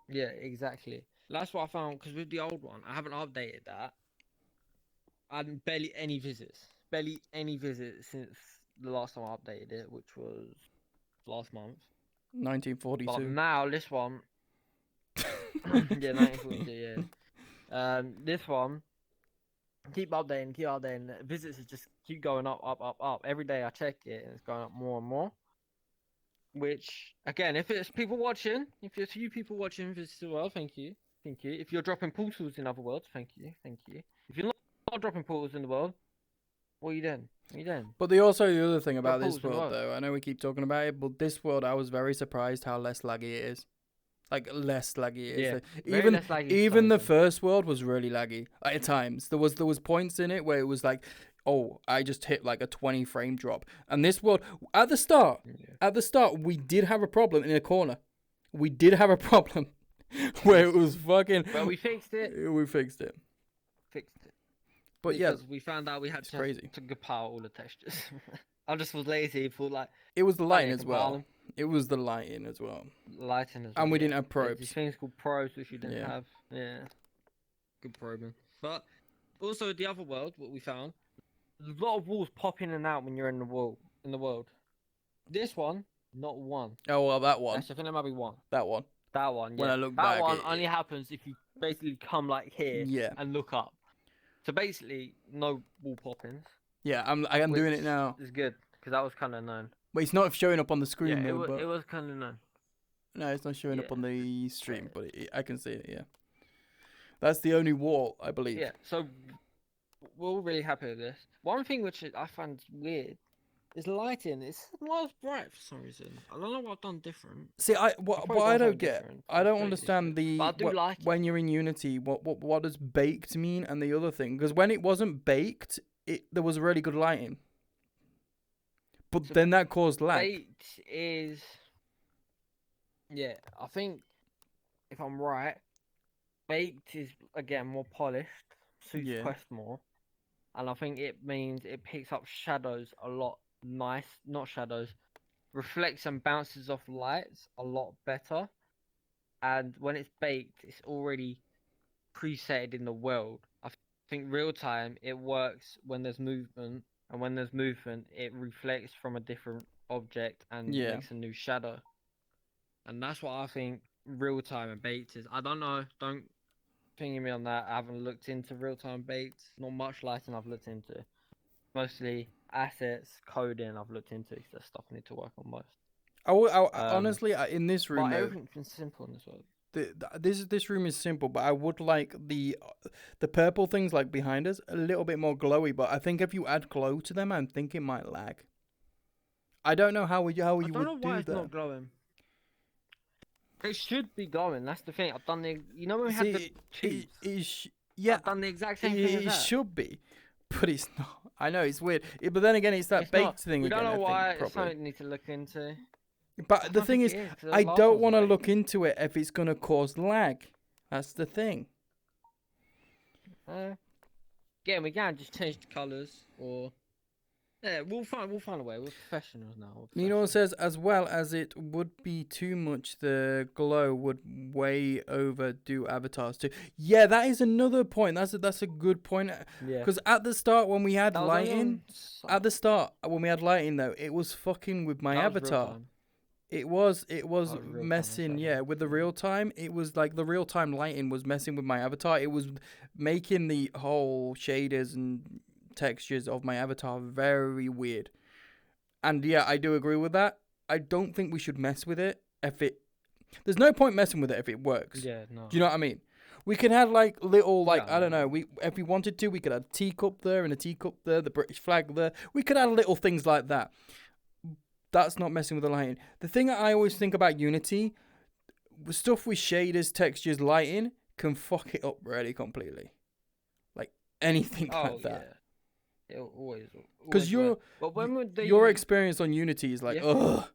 Yeah, exactly. That's what I found because with the old one, I haven't updated that. I had barely any visits. Barely any visits since the last time I updated it, which was last month. But 1942. now this one, yeah, 1942. Yeah. This one, keep updating. Visits just keep going up, up, up, up. Every day I check it, and it's going up more and more. Which, again, if it's people watching, if it's you people watching this as well, thank you. Thank you. If you're dropping portals in other worlds, thank you. Thank you. If you're not dropping portals in the world, what are you doing? What are you doing? But the other thing about Drop this portals in the world, world. though, I know we keep talking about it, but this world, I was very surprised how less laggy it is. Like, less laggy it is. Yeah, Like, very less laggy for even some the reason. first world was really laggy at times. There was points in it where it was like, oh, I just hit like a 20 frame drop. And this world, at the start, we did have a problem in a corner. We did have a problem where it was fucking. But we fixed it. We fixed it. But Because yeah, we found out we had it's crazy. to compile all the textures. I just was lazy for like It was the lighting as compile well. them. It was the lighting as well. Lighting as well. And we yeah. didn't have There's probes. things called probes which you didn't Yeah. have. Yeah. Good probing. But also the other world, what we found, a lot of walls pop in and out when you're in the world. This one, not one. Oh well, that one. Actually, I think there might be one. That one. That one, yeah. When I look that back, one only happens if you basically come like here Yeah. and look up. So basically, no wall poppings. Yeah, I'm doing it now. It's good because that was kind of known. But it's not showing up on the screen Yeah, though. it was kind of known. No, it's not showing up Yeah. on the stream, but I can see it. Yeah. That's the only wall, I believe. Yeah, so we're all really happy with this. One thing which I find weird is lighting. It's not as bright for some reason. I don't know what I've done different. See, probably what I done don't something get, different. I don't It's understand very different. But I do like it. when you're in Unity, what does baked mean and the other thing? Because when it wasn't baked, there was really good lighting. But So then that caused lag. Baked is, yeah, I think if I'm right, baked is again more polished, suits Yeah. Quest more, and I think it means it picks up shadows a lot not shadows, reflects and bounces off lights a lot better. And when it's baked, it's already presetted in the world. I think real time it works when there's movement, and when there's movement, it reflects from a different object and Yeah. makes a new shadow. And that's what I think real time and baked is. I don't know, don't ping me on that. I haven't looked into real time baked. Not much lighting I've looked into. Mostly assets, coding I've looked into because there's stuff I need to work on most. Honestly, in this room, But though, everything's been simple in this world. this room is simple, but I would like the purple things like behind us a little bit more glowy. But I think if you add glow to them, I think it might lag. I don't know how you I would don't know why do it's that. not glowing. It should be glowing. That's the thing. I've done the. You know when we had the tubes. Yeah, I've done the exact same thing as it that. should be, but it's not. I know it's weird, but then again, it's that It's baked not. thing We again. don't know why. I think, It's something we need to look into. But the thing is, I don't want to look into it if it's gonna cause lag. That's the thing. Yeah, we can just change the colours, or yeah, we'll find a way. We're professionals now. You know, it says as well as it would be too much. The glow would way overdo avatars too. Yeah, that is another point. That's a good point. Yeah. Because at the start when we had lighting, though, it was fucking with my avatar. It was messing, with the real time. It was like the real time lighting was messing with my avatar. It was making the whole shaders and textures of my avatar very weird. And yeah, I do agree with that. I don't think we should mess with it there's no point messing with it if it works. Yeah, no. Do you know what I mean? We can have like little I don't know, if we wanted to, we could add a teacup there and a teacup there, the British flag there. We could add little things like that. That's not messing with the lighting. The thing I always think about Unity, stuff with shaders, textures, lighting can fuck it up really completely. Like anything like that. Yeah. It always. Because your experience on Unity is like, ugh.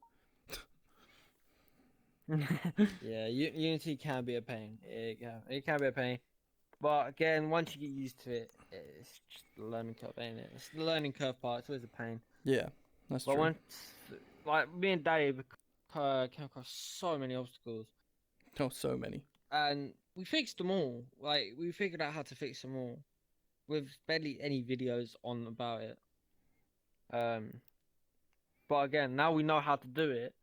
Yeah, Unity can be a pain. It can be a pain. But again, once you get used to it, it's just the learning curve, ain't it? It's the learning curve part. It's always a pain. Yeah, that's true. But once, like me and Daddy came across so many obstacles. Oh, so many. And we fixed them all. Like we figured out how to fix them all, with barely any videos on about it. But again, now we know how to do it.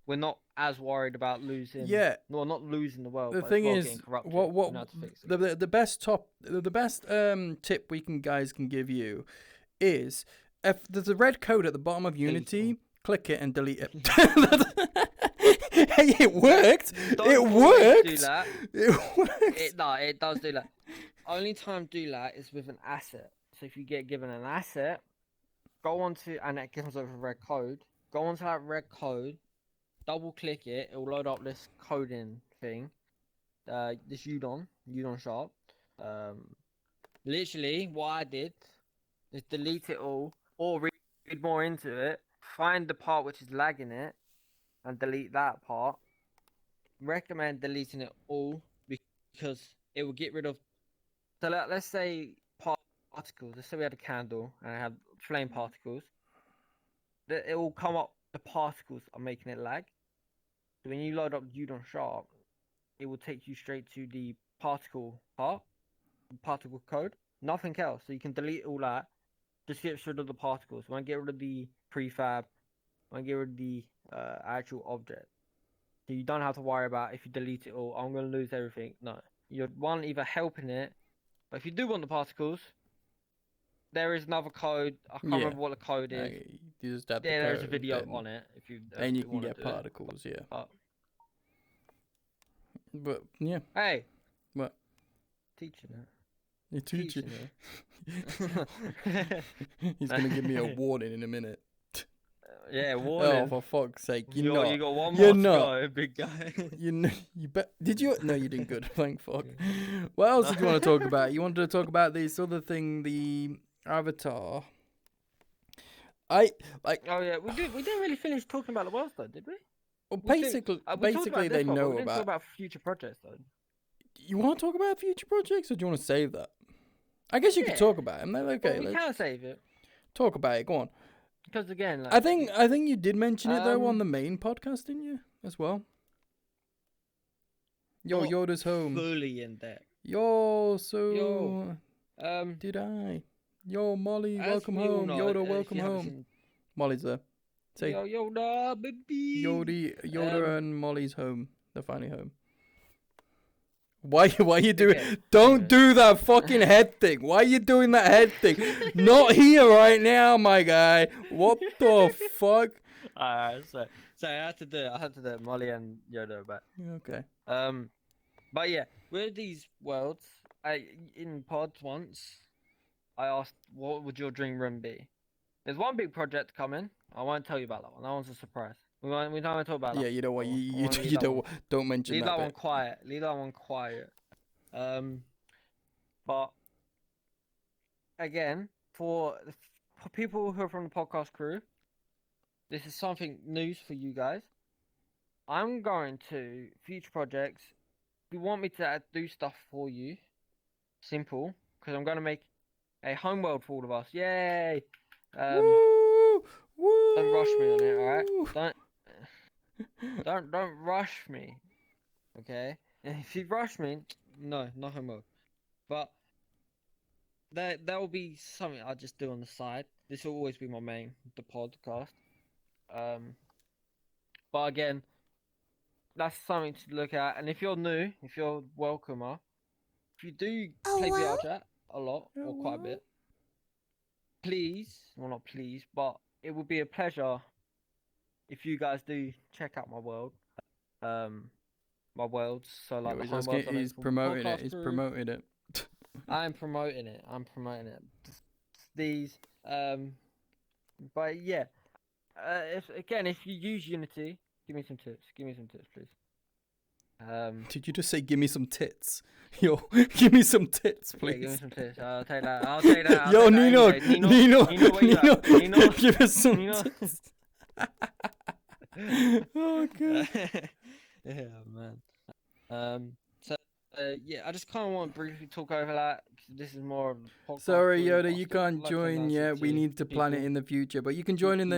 We're not as worried about losing. Yeah. No, not losing the world. The thing is, the best tip guys can give you is if there's a red code at the bottom of Unity, click it and delete it. Hey, it worked. It worked. Do that. It worked. It does do that. Only time do that is with an asset. So if you get given an asset, go onto, and it comes over a red code. Go onto that red code. Double click it, it will load up this coding thing. This Udon shop. Literally, what I did is delete it all, or read more into it. Find the part which is lagging it, and delete that part. Recommend deleting it all because it will get rid of. So let's say particles. Let's say we had a candle and it had flame particles. It will come up. The particles are making it lag. So when you load up Udon Sharp, it will take you straight to the particle part, particle code, nothing else. So you can delete all that. Just get rid of the particles. When I get rid of the prefab, when I get rid of the actual object. So you don't have to worry about if you delete it all, I'm going to lose everything. No. You're either helping it, but if you do want the particles, there is another code. I can't remember what the code is. You just add there's a video on it. If you then you can get particles. But yeah. Hey. What? Teaching it. You're teaching it. He's gonna give me a warning in a minute. Yeah, warning. Oh, for fuck's sake! You got one more to go, big guy. You bet. Did you? No, you did good. Thank fuck. What else did you want to talk about? You wanted to talk about this other thing, the Avatar. Oh yeah, we didn't really finish talking about the world though, did we? Well, basically they know we didn't talk about future projects though. You want to talk about future projects, or do you want to save that? I guess you could talk about them. They're okay. Well, we can save it. Talk about it. Go on. Because again, I think you did mention it though on the main podcast, didn't you? As well. Yoda's home. Fully in depth. Did I? Yo, Molly, welcome home. Yoda, welcome home. Molly's there. Say, Yoda, baby. Yoda and Molly's home. They're finally home. Why you doing? Don't do that fucking head thing. Why are you doing that head thing? Not here right now, my guy. What the fuck? Alright, so I had to do it. I had to do it. Molly and Yoda, but Okay. but yeah, with these worlds, in pods once, I asked, "What would your dream room be?" There's one big project coming. I won't tell you about that one. That one's a surprise. We don't want to talk about that. Yeah, you know what? One. I You wanna leave you that one. don't mention Leave that that one bit. quiet. Leave that one quiet. But again, for people who are from the podcast crew, this is something news for you guys. I'm going to future projects. If you want me to do stuff for you, simple, because I'm going to make a homeworld for all of us. Yay! Woo! Woo! Don't rush me on it, all right? Don't rush me, okay? And if you rush me, no homeworld. But there will be something I just do on the side. This will always be my main, the podcast. But again, that's something to look at. And if you're new, if you're welcomer, if you do play VRChat a lot or quite a bit, please, well not please, but it would be a pleasure if you guys do check out my world. My worlds. So like the He's home asking, worlds I make he's for promoting it. podcast He's crew. promoting it. I'm promoting it. These but yeah. If you use Unity, give me some tips. Please. Did you just say give me some tits? Yo, give me some tits, please. Yeah, give me some tips. I'll take that. Yo, Nino, Nino, where you at? Nino, give us some Nino. tits. Oh god. Yeah, man. Yeah, I just kind of want to briefly talk over that. 'Cause this is more of a podcast. Sorry, group. Yoda, I you still can't like to join announce it yet. We to need to plan it people. in the future, but you can join in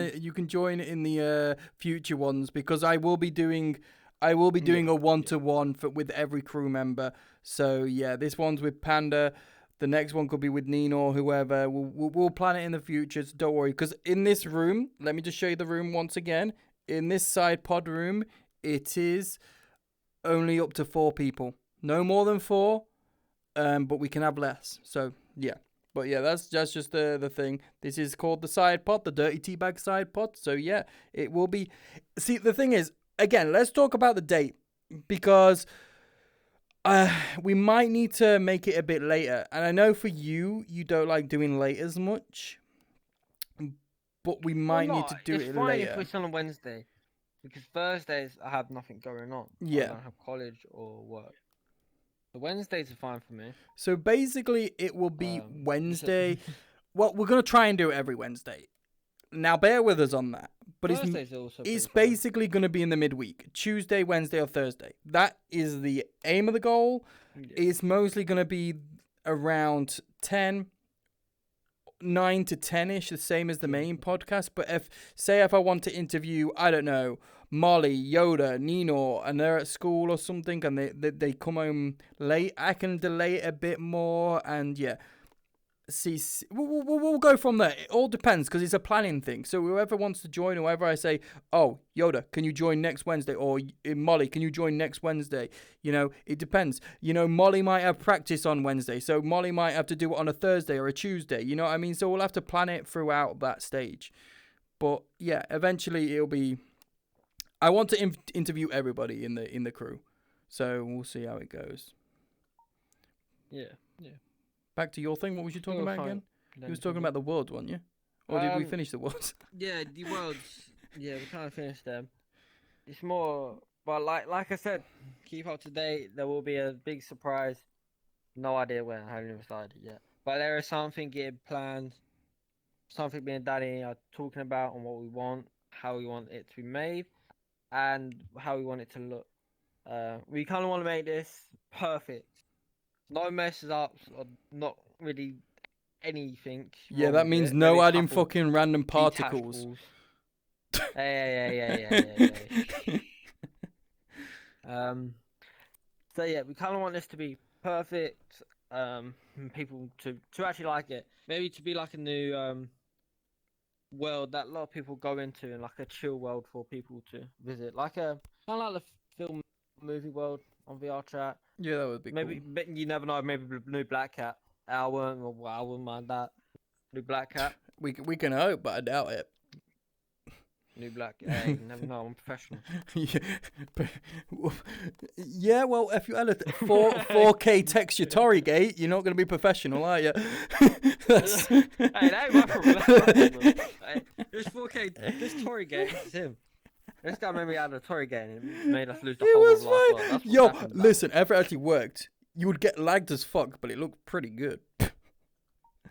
the future ones because I will be doing a one-to-one with every crew member. So yeah, this one's with Panda. The next one could be with Nino or whoever. We'll plan it in the future. So don't worry, because in this room, let me just show you the room once again. In this side pod room, it is only up to 4 people. No more than 4. But we can have less. So yeah. But yeah, that's just the thing. This is called the side pod, the Dirty Teabag Sidepod. So yeah, it will be. See, the thing is, again, let's talk about the date because we might need to make it a bit later. And I know for you don't like doing late as much, but we might need to do it It's fine later. if it's on a Wednesday, because Thursdays I have nothing going on. Yeah. I don't have college or work. The Wednesdays are fine for me. So basically, it will be Wednesday. Well, we're going to try and do it every Wednesday. Now, bear with us on that. But it's basically going to be in the midweek. Tuesday, Wednesday, or Thursday. That is the aim of the goal. Yeah. It's mostly going to be around 9 to 10-ish, the same as the main podcast. But if I want to interview, I don't know, Molly, Yoda, Nino, and they're at school or something, and they come home late, I can delay it a bit more, and yeah. See, we'll go from there. It all depends, because it's a planning thing. So whoever wants to join, whoever I say, oh, Yoda, can you join next Wednesday? Or Molly, can you join next Wednesday? You know, it depends. You know, Molly might have practice on Wednesday, so Molly might have to do it on a Thursday or a Tuesday. You know what I mean? So we'll have to plan it throughout that stage. But yeah, eventually it'll be. I want to interview everybody in the crew, so we'll see how it goes. Yeah. Back to your thing. What was you talking about again? You was talking about the world, weren't you? Or did we finish the worlds? Yeah, the worlds. Yeah, we kind of finished them. It's more, but like I said, keep up to date. There will be a big surprise. No idea when. I haven't even started it yet. But there is something getting planned. Something me and Danny are talking about on what we want, how we want it to be made, and how we want it to look. We kind of want to make this perfect. No messes up, or not really anything. Yeah, that means no adding fucking random particles. Yeah. So yeah, we kind of want this to be perfect. People to actually like it. Maybe to be like a new world that a lot of people go into, and like a chill world for people to visit, like a kind of like the film movie world on VRChat. Yeah, that would be maybe cool. You never know. Maybe new Black Cat. I wouldn't mind that. New Black Cat. We can hope, but I doubt it. New black. Hey, you never know. I'm professional. Yeah, well, if you had a 4K texture Torrygate, you're not going to be professional, are you? Hey, that ain't my problem. That's my problem. Hey, this 4K, this Torrygate is him. This guy made me out of the Torrygate and made us lose the It whole was of last fine. one. That's Yo, what's happened, listen, if it actually worked, you would get lagged as fuck, but it looked pretty good.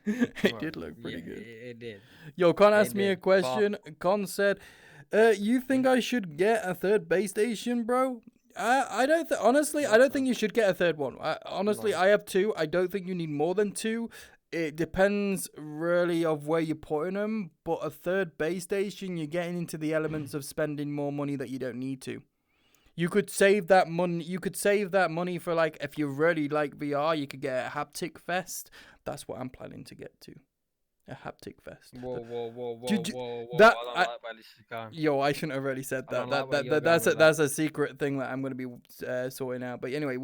It did look pretty good. It did. Yo, Con asked me a did, question. Con said, you think I should get a third base station, bro? I don't honestly, I don't think you should get a third one. Honestly, I have 2. I don't think you need more than 2. It depends really of where you're putting them, but a third base station, you're getting into the elements of spending more money that you don't need to. You could save that money. You could save that money for, like, if you really like VR, you could get a haptic vest. That's what I'm planning to get to. A haptic vest. Whoa. That, I don't like where this is going. Yo, I shouldn't have really said I that. don't like where you're That's going with that's a secret thing that I'm going to be sorting out. But anyway,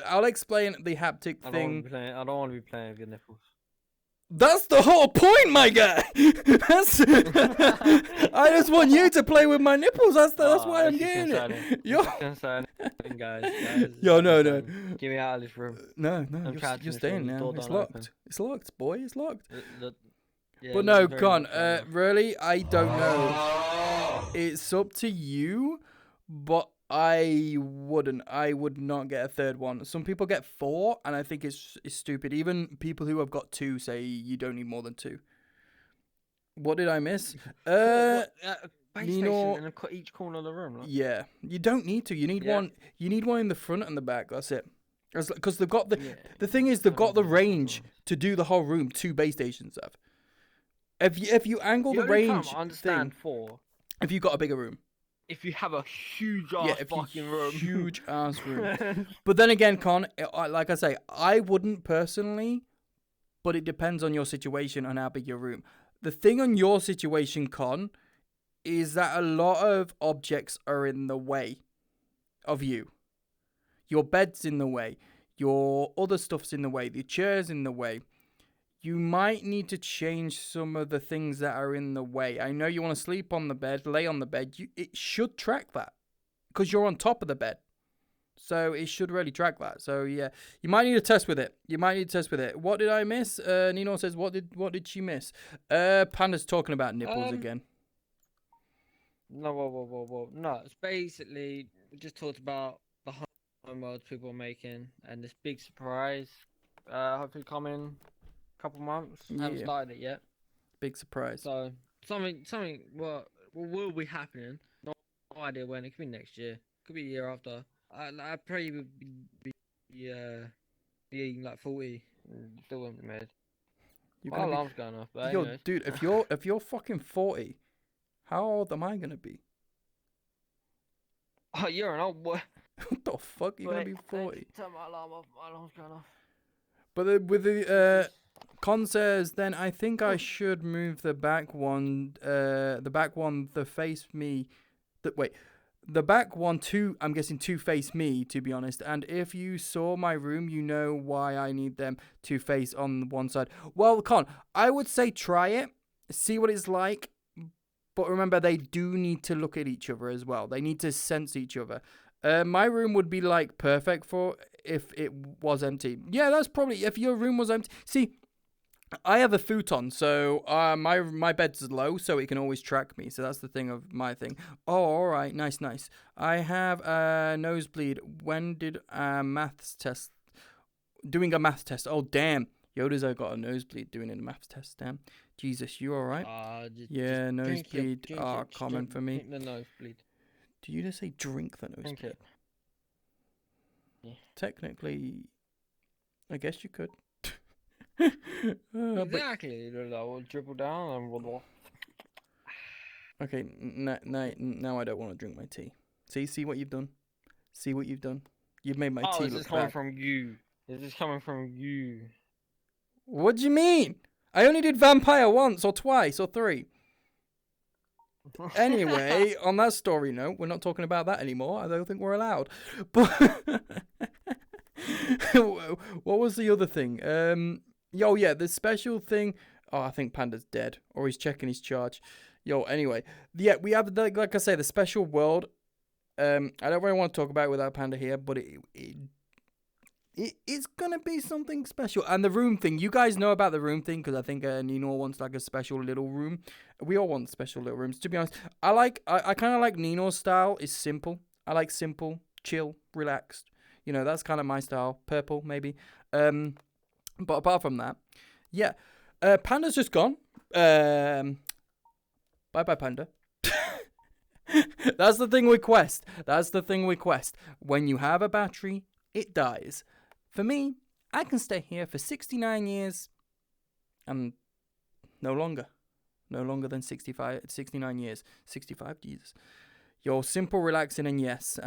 I'll explain the haptic thing. I don't want to be playing with your nipples. That's the whole point, my guy. I just want you to play with my nipples. That's why I'm getting it. Yo, guys. Yo, no. Get me out of this room. No, you're staying now. It's locked. Open. It's locked, boy. It's locked. Yeah, but no, Con. Really, I don't know. It's up to you, but I wouldn't. I would not get a third one. Some people get 4, and I think it's stupid. Even people who have got 2 say you don't need more than 2. What did I miss? Base Nino, station in each corner of the room. Like? Yeah, you don't need to. You need one. You need one in the front and the back. That's it. Because they've got the thing is they've got the range to do the whole room. 2 base stations have. If you angle the range, I understand thing, 4. If you got a bigger room. If you have a huge ass fucking room. Huge ass room. But then again, Con, like I say, I wouldn't personally, but it depends on your situation and how big your room. The thing on your situation, Con, is that a lot of objects are in the way of you. Your bed's in the way. Your other stuff's in the way. The chair's in the way. You might need to change some of the things that are in the way. I know you want to sleep on the bed, lay on the bed. It should track that because you're on top of the bed. So it should really track that. So yeah, you might need to test with it. What did I miss? Nino says, what did she miss? Panda's talking about nipples again. No, whoa. No, it's basically, we just talked about the home modes people are making and this big surprise. Hopefully coming. Couple months. I haven't started it yet. Big surprise. So something what will be happening. No idea when. It could be next year. Could be a year after. I probably would be like 40. Still won't be made. My alarm's going off. But yo, dude, if you're fucking 40, how old am I gonna be? Oh, you're an old boy. What the fuck? You're gonna be 40. Turn my alarm off. My alarm's going off. But with the Con says, then I think I should move the back one, the face me, the back one to, I'm guessing to face me, to be honest. And if you saw my room, you know why I need them to face on one side. Well, Con, I would say try it, see what it's like. But remember, they do need to look at each other as well. They need to sense each other. My room would be like perfect for if it was empty. Yeah, that's probably if your room was empty. See, I have a futon, so my bed's low, so it can always track me. So that's the thing of my thing. Oh, all right, nice. I have a nosebleed. When did maths test? Doing a maths test. Oh, damn. Yoda's got a nosebleed doing a maths test. Damn. Jesus, you all right? Yeah, nosebleed are common for me. Drink the nosebleed. Do you just say drink the nosebleed? Drink it. Yeah. Technically, I guess you could. Exactly. I will dribble down and roll off. Okay, now I don't want to drink my tea. See what you've done? You've made my tea look bad. This is coming from you. This is coming from you. What do you mean? I only did vampire once or twice or 3. Anyway, on that story note, we're not talking about that anymore. I don't think we're allowed. But what was the other thing? The special thing. Oh, I think Panda's dead, or he's checking his charge. Yo, anyway, yeah, we have like I say, the special world. I don't really want to talk about it without Panda here, but it's gonna be something special. And the room thing, you guys know about the room thing because I think Nino wants like a special little room. We all want special little rooms. To be honest, I kind of like Nino's style. It's simple. I like simple, chill, relaxed. That's kind of my style. Purple maybe. But apart from that, yeah, Panda's just gone. Bye bye, Panda. That's the thing with Quest. When you have a battery, it dies. For me, I can stay here for 69 years and no longer. No longer than 69 years. 65, Jesus. You're simple, relaxing, and yes.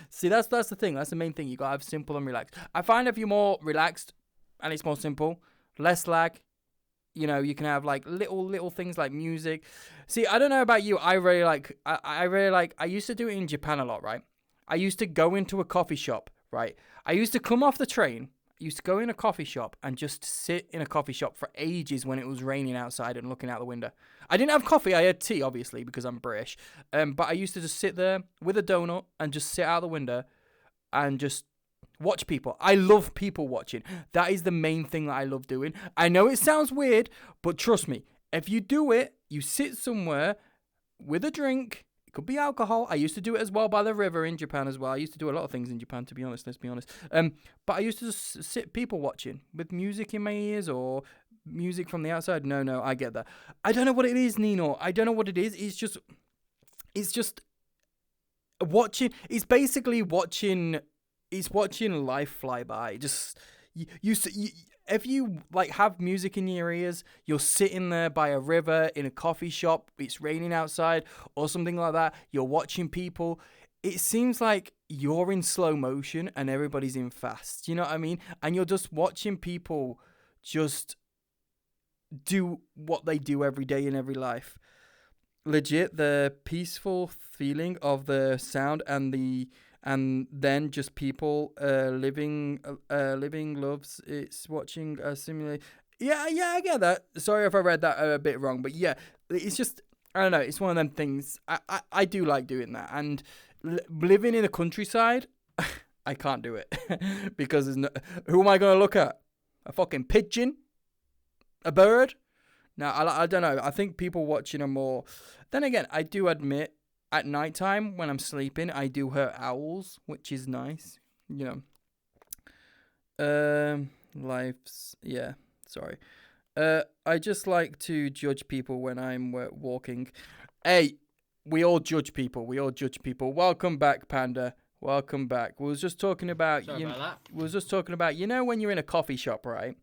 See, that's the thing. That's the main thing. You got to have simple and relaxed. I find if you're more relaxed and it's more simple, less lag, you can have like little things like music. See, I don't know about you. I really like, I used to do it in Japan a lot, right? I used to go into a coffee shop, right? I used to come off the train. I used to go in a coffee shop and just sit in a coffee shop for ages when it was raining outside and looking out the window. I didn't have coffee. I had tea, obviously, because I'm British. But I used to just sit there with a donut and just sit out the window and just watch people. I love people watching. That is the main thing that I love doing. I know it sounds weird, but trust me, if you do it, you sit somewhere with a drink. It could be alcohol. I used to do it as well by the river in Japan as well. I used to do a lot of things in Japan, to be honest. Let's be honest. But I used to just sit people watching with music in my ears or music from the outside. No, I get that. I don't know what it is, Nino. I don't know what it is. It's just watching. It's basically watching. It's watching life fly by. Just you if you like have music in your ears, you're sitting there by a river in a coffee shop, it's raining outside or something like that, you're watching people, it seems like you're in slow motion and everybody's in fast, you know what I mean? And you're just watching people just do what they do every day in every life. Legit, the peaceful feeling of the sound and then just people living loves. It's watching a simulate. Yeah, I get that. Sorry if I read that a bit wrong, but yeah, it's just, I don't know. It's one of them things. I do like doing that, and living in the countryside, I can't do it because there's no. Who am I gonna look at? A fucking pigeon? A bird? No, I don't know. I think people watching are more. Then again, I do admit, at nighttime, when I'm sleeping, I do hear owls, which is nice, yeah, sorry. I just like to judge people when I'm walking. Hey, we all judge people. Welcome back, Panda. Welcome back. We was just talking about, when you're in a coffee shop, right?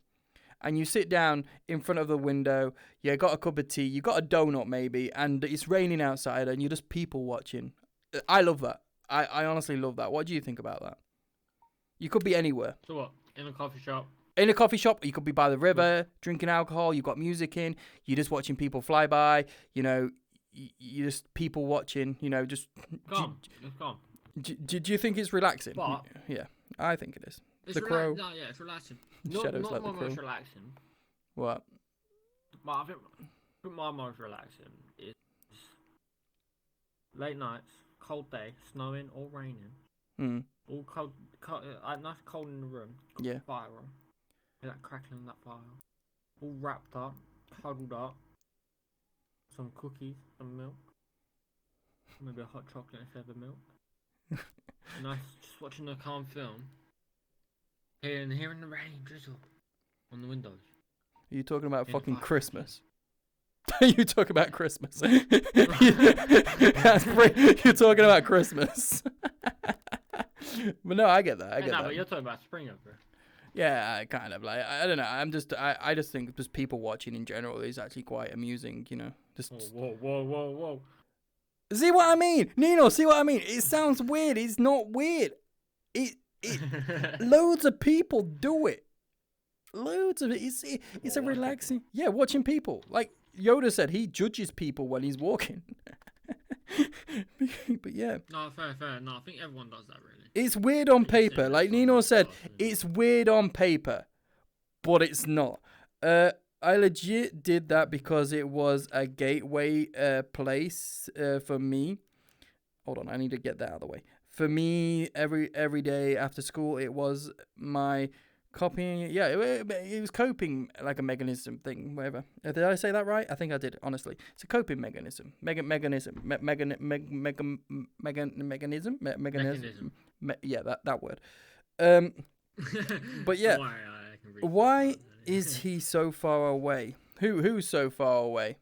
And you sit down in front of the window, you got a cup of tea, you got a donut maybe, and it's raining outside and you're just people watching. I love that. I honestly love that. What do you think about that? You could be anywhere. So what? In a coffee shop? In a coffee shop, you could be by the river, drinking alcohol, you've got music in, you're just watching people fly by, you're just people watching, just... Calm. Do you think it's relaxing? But, yeah, I think it is. It's the crow. No, yeah, it's relaxing. Shadows not like the my crow. most relaxing. What? But I think my most relaxing is late nights, cold day, snowing or raining. All cold, nice cold in the room. Got Yeah. fire on. Hear that crackling in that fire. All wrapped up, huddled up. Some cookies, some milk. Maybe a hot chocolate instead of milk. Nice, just watching a calm film. Hearing the rain drizzle on the windows. Are you talking about In fucking 5 Christmas? You talk about Christmas. That's great. You're talking about Christmas. But no, I get that. I get that. But you're talking about spring over here. Yeah, I kind of like. I don't know. I just think just people watching in general is actually quite amusing. Just. Whoa. See what I mean, Nino? See what I mean? It sounds weird. It's not weird. Loads of people do it. Loads of it. It's a relaxing. Yeah, watching people. Like Yoda said, he judges people when he's walking. But yeah. No, fair. No, I think everyone does that really. It's weird on paper. Like Nino said, it's weird on paper, but it's not. I legit did that because it was a gateway place for me. Hold on, I need to get that out of the way. For me, every day after school, it was my copying. Yeah, it was coping, like a mechanism thing, whatever. Did I say that right? I think I did, honestly. It's a coping mechanism. Mechanism. Yeah, that word. But yeah, why is he so far away? Who's so far away?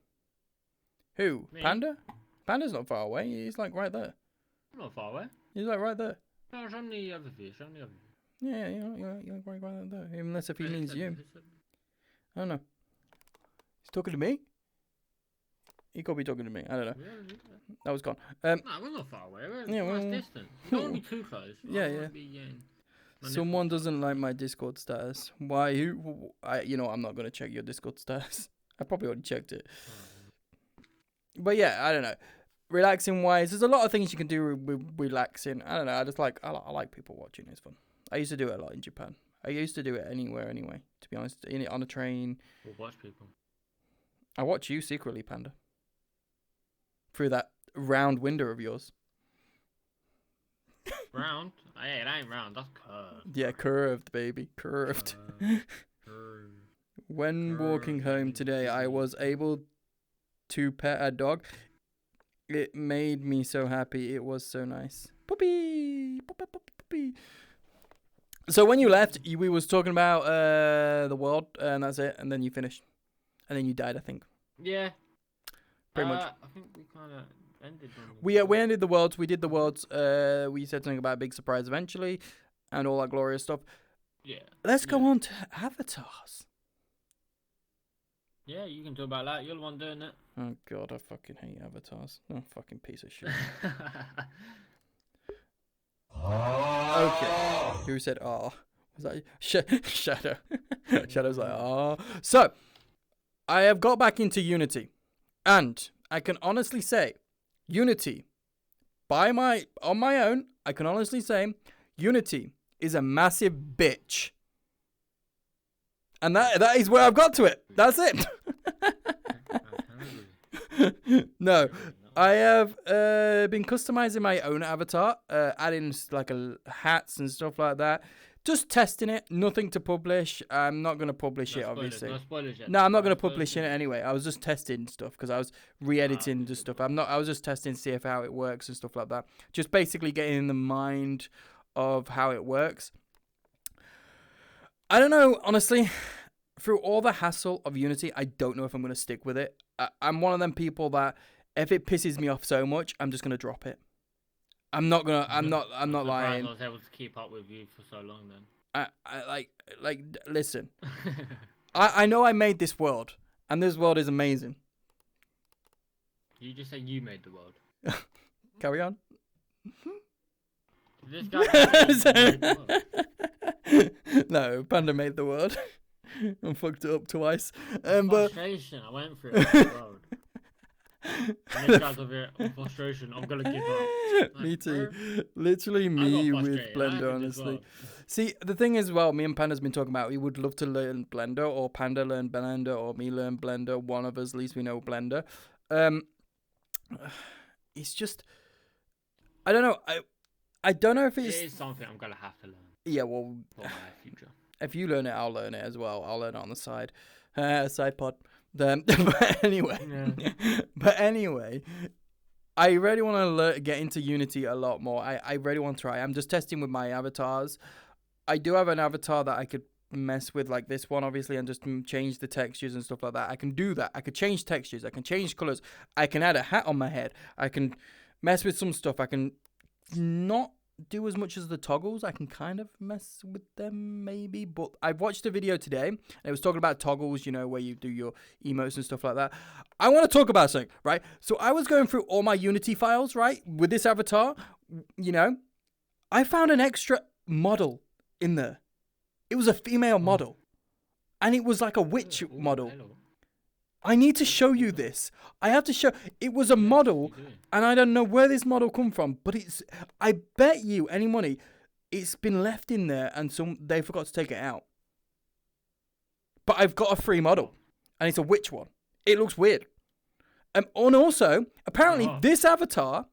Who? Me? Panda? Panda's not far away. He's like right there. I'm not far away. He's like right there. No, show me the other view. Show me the other view. Yeah, you're like right there. Unless if he means you. I don't know. He's talking to me? He could be talking to me. I don't know. That was gone. No, we're not far away. We're nice distance. You don't want to be too close. Yeah. Someone doesn't like my Discord status. Why? I'm not gonna check your Discord status. I probably already checked it. But yeah, I don't know. Relaxing wise, there's a lot of things you can do with relaxing. I don't know. I like people watching. It's fun. I used to do it a lot in Japan. I used to do it anywhere anyway. To be honest, on a train. We'll watch people. I watch you secretly, Panda. Through that round window of yours. Round? Hey, it ain't round. That's curved. Yeah, curved, baby. Curved. When walking home today, I was able to pet a dog. It made me so happy. It was so nice. Puppy. Puppy. So when you left, we was talking about the world, and that's it. And then you finished. And then you died, I think. Yeah. Pretty much. I think we kind of ended on We ended the worlds. We did the worlds. We said something about a big surprise eventually, and all that glorious stuff. Yeah. Let's go on to avatars. Yeah, you can talk about that. You're the one doing it. Oh god, I fucking hate avatars. Oh, fucking piece of shit. Okay. Who said ah? Was that Shadow? Shadow's like ah. So, I have got back into Unity, and I can honestly say, Unity, on my own, I can honestly say, Unity is a massive bitch. And that is where I've got to it. That's it. No, I have been customizing my own avatar, adding like hats and stuff like that. Just testing it. Nothing to publish. I'm not going to publish it, obviously. No spoilers yet. No, I'm not going to publish it anyway. I was just testing stuff because I was re-editing the stuff. I was just testing to see how it works and stuff like that. Just basically getting in the mind of how it works. I don't know, honestly. Through all the hassle of Unity, I don't know if I'm going to stick with it. I'm one of them people that if it pisses me off so much, I'm just going to drop it. I'm not lying. I was able to keep up with you for so long then. I listen. I know I made this world, and this world is amazing. You just say you made the world. Carry on. This guy made the world. No, Panda made the world. I fucked it up twice. Frustration. I went through it. The road. And this guy's over here, frustration. I'm gonna give up. Me too. Literally me with Blender, honestly. See, the thing is, me and Panda's been talking about. We would love to learn Blender, or Panda learn Blender, or me learn Blender. One of us, at least we know Blender. It's just, I don't know. I don't know if it is something I'm gonna have to learn. Yeah, well, for my future. If you learn it, I'll learn it as well. I'll learn it on the side. Sidepod. But anyway, I really want to get into Unity a lot more. I really want to try. I'm just testing with my avatars. I do have an avatar that I could mess with, like this one, obviously, and just change the textures and stuff like that. I can do that. I could change textures. I can change colors. I can add a hat on my head. I can mess with some stuff. I can not do as much as the toggles. I can kind of mess with them maybe, but I've watched a video today and it was talking about toggles, where you do your emotes and stuff like that. I want to talk about something, right? So I was going through all my Unity files, right, with this avatar. I found an extra model in there. It was a female model, and it was like a witch model. Hello. I need to show you this. I have to show. It was a model, and I don't know where this model come from, but I bet you any money, it's been left in there, and they forgot to take it out. But I've got a free model. and it's a witch one. It looks weird. And also, apparently, this avatar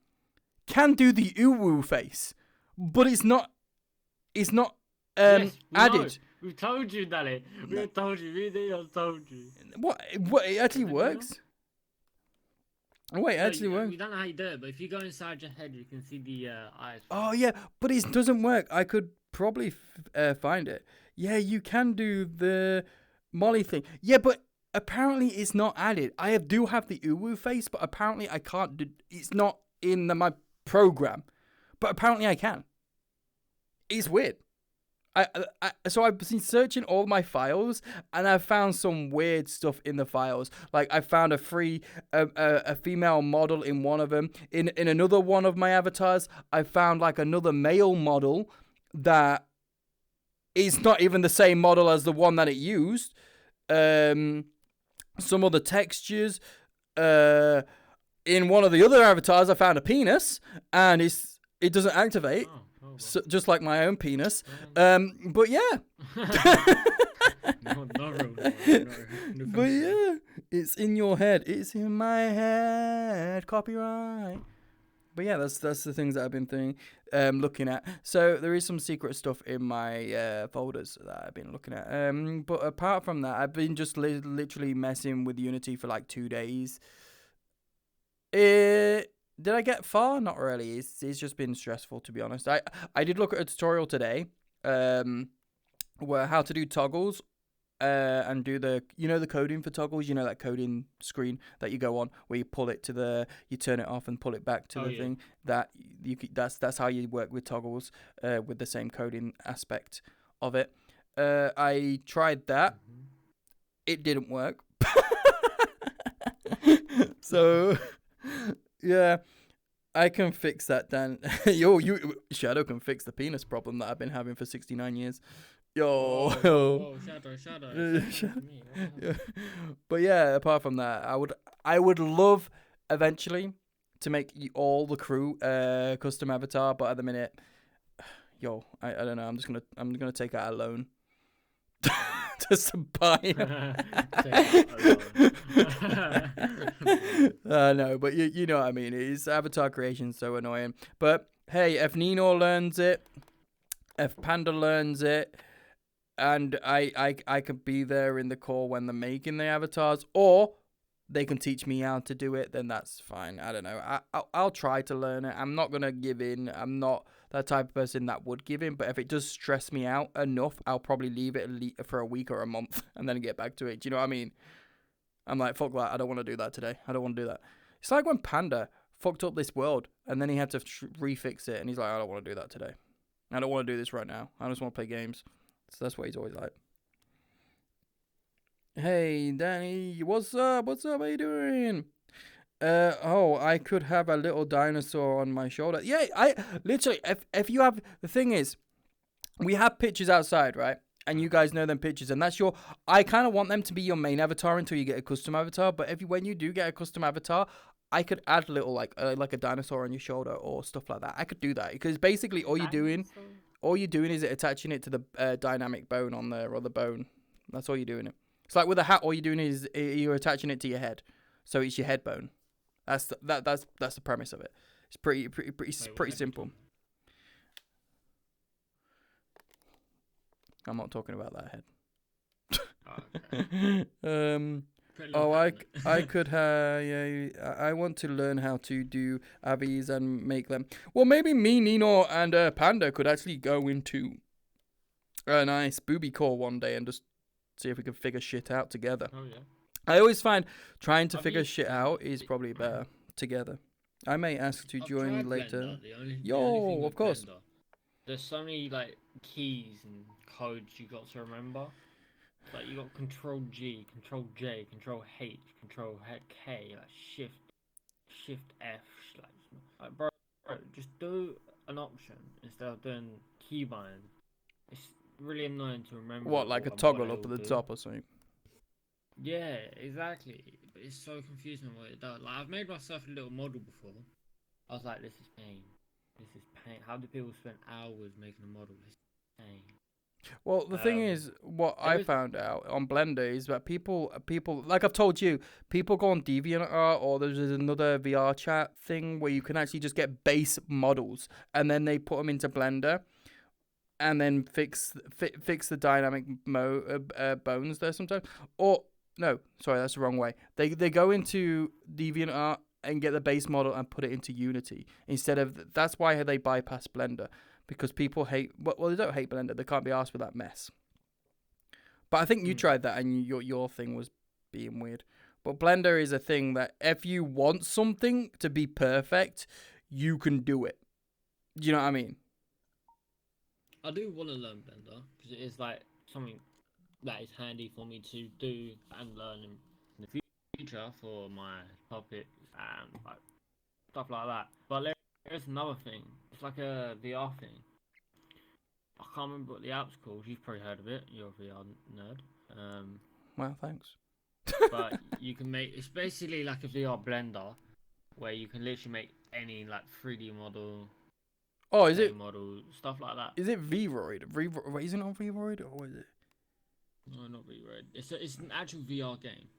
can do the uwu face, but it's not. It's not Yes, added. We've told you, Danny. We've told you. We told you. What? It actually Don't you works. Oh, wait, it actually works. We don't know how you do it, but if you go inside your head, you can see the eyes. Oh yeah, but it doesn't work. I could probably find it. Yeah, you can do the Molly thing. Yeah, but apparently it's not added. I do have the uwu face, but apparently I can't do. It's not in my program, but apparently I can. It's weird. So I've been searching all my files, and I found some weird stuff in the files. Like I found a female model in one of them. In another one of my avatars, I found like another male model that is not even the same model as the one that it used. Some other textures. In one of the other avatars, I found a penis, and it doesn't activate. So, just like my own penis. But yeah. No, but yeah, it's in your head. It's in my head. Copyright. But yeah, that's the things that I've been looking at. So there is some secret stuff in my folders that I've been looking at. But apart from that, I've been just literally messing with Unity for like 2 days. Did I get far? Not really. It's just been stressful, to be honest. I did look at a tutorial today, where how to do toggles, and do the coding for toggles. You know that coding screen that you go on where you pull it you turn it off and pull it back to the thing. That's how you work with toggles, with the same coding aspect of it. I tried that. It didn't work. So. Yeah, I can fix that, Dan. Shadow can fix the penis problem that I've been having for 69 years. Shadow. Yeah. But yeah, apart from that, I would love eventually to make all the crew custom avatar, but at the minute, I don't know. I'm gonna take out a loan. Just to buy no, but you know what I mean. It's avatar creation, so annoying. But hey, if Nino learns it, if Panda learns it, and I could be there in the call when they're making the avatars, or they can teach me how to do it, then that's fine. I don't know. I'll try to learn it. I'm not gonna give in. I'm not that type of person that would give in, but if it does stress me out enough, I'll probably leave it for a week or a month and then get back to it. Do you know what I mean? I'm like, fuck that. I don't want to do that today. I don't want to do that. It's like when Panda fucked up this world and then he had to refix it, and he's like, I don't want to do that today. I don't want to do this right now. I just want to play games. So that's what he's always like. Hey, Danny, what's up? What's up? How you doing? I could have a little dinosaur on my shoulder. Yeah, I literally, if you have, the thing is, we have pictures outside, right? And you guys know them pictures, and that's I kind of want them to be your main avatar until you get a custom avatar. But when you do get a custom avatar, I could add little like a dinosaur on your shoulder or stuff like that. I could do that because basically all you're doing is attaching it to the dynamic bone on there, or the bone. That's all you're doing. It's like with a hat, all you're doing is you're attaching it to your head, so it's your head bone. That's the premise of it. It's pretty simple. I'm not talking about that head. I could I want to learn how to do avies and make them. Well, maybe me, Nino, and Panda could actually go into a nice booby call one day and just see if we can figure shit out together. Oh yeah. I always find trying to figure shit out is probably better together. I may ask to join later. Of course. Blender, there's so many like keys and codes you got to remember. Like you got Control G, Control J, Control H, Control K, like Shift F. Like bro, just do an option instead of doing keybind. It's really annoying to remember. What, like a toggle up at the top or something? Yeah, exactly. But it's so confusing what it does. Like I've made myself a little model before. I was like, this is pain. This is pain. How do people spend hours making a model? This is pain. Well, the thing is, what I found out on Blender is that people, like I've told you, people go on DeviantArt or there's another VRChat thing where you can actually just get base models and then they put them into Blender and then fix the dynamic bones there sometimes. Or no, sorry, that's the wrong way. They go into DeviantArt and get the base model and put it into Unity instead of. That's why they bypass Blender. Because people hate, well, they don't hate Blender. They can't be asked with that mess. But I think you tried that, and your thing was being weird. But Blender is a thing that if you want something to be perfect, you can do it. Do you know what I mean? I do want to learn Blender because it is like something that is handy for me to do and learn in the future for my topics and like stuff like that. But there's another thing. It's like a VR thing. I can't remember what the app's called. You've probably heard of it. You're a VR nerd. Well, thanks. But you can make. It's basically like a VR blender, where you can literally make any like 3D model. Oh, is it model stuff like that? Is it Vroid? Isn't it on Vroid or is it? No, not Vroid. It's an actual VR game.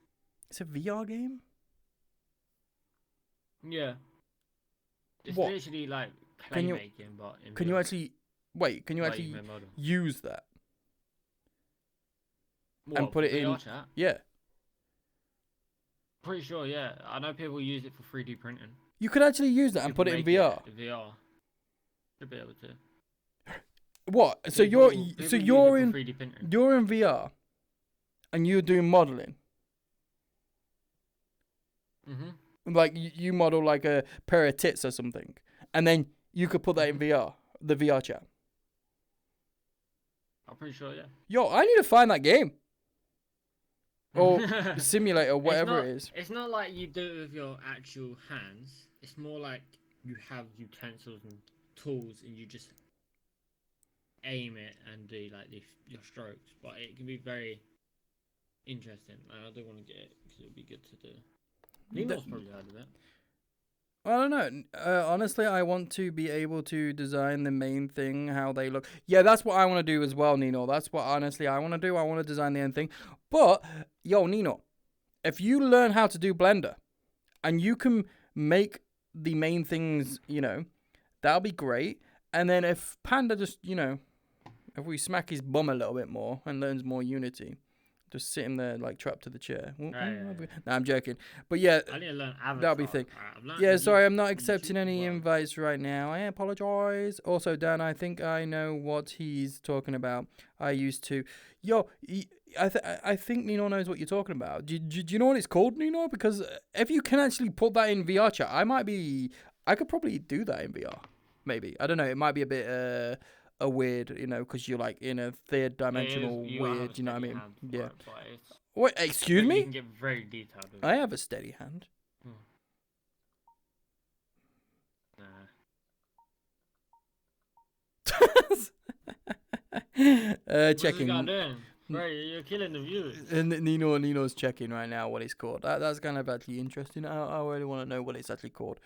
It's a VR game. Yeah. It's what? literally like playmaking, but in can VR. you actually wait? Can you Like, actually use that and What, put it in? VRChat? Yeah. Pretty sure, yeah. I know people use it for 3D printing. You could actually use that and put it in VR. VR. Should be able to. What? So People you're use it in for 3D printing. you're in VR, and you're doing modeling. Mhm. Like you model like a pair of tits or something, and then you could put that in VR, the VR chat. I'm pretty sure, yeah. Yo, I need to find that game or simulator, whatever it is. It's not like you do it with your actual hands. It's more like you have utensils and tools, and you just aim it and do like your strokes. But it can be very interesting, and I do want to get it because it would be good to do. Nino's probably heard of it. I don't know. Honestly, I want to be able to design the main thing, how they look. Yeah, that's what I want to do as well, Nino. That's what honestly I want to do. I want to design the end thing. But, yo, Nino, if you learn how to do Blender and you can make the main things, that'll be great. And then if Panda just, if we smack his bum a little bit more and learns more Unity, just sitting there like trapped to the chair. Yeah. No, I'm joking. But yeah, I need to learn Avatar. that'll be thing. Yeah, sorry, I'm not accepting any invites right now. I apologize. Also, Dan, I think I know what he's talking about. I used to. Yo, I think Nino knows what you're talking about. Do you know what it's called, Nino? Because if you can actually put that in VR chat, I could probably do that in VR. Maybe. I don't know. It might be a bit a weird, because you're like in a third dimensional weird, you know what I mean? Yeah. Wait, excuse me? You can get very detailed. I have a steady hand. Checking. What's doing? Bro, you're killing the viewers. And Nino's checking right now what it's called. That's kind of actually interesting. I really want to know what it's actually called.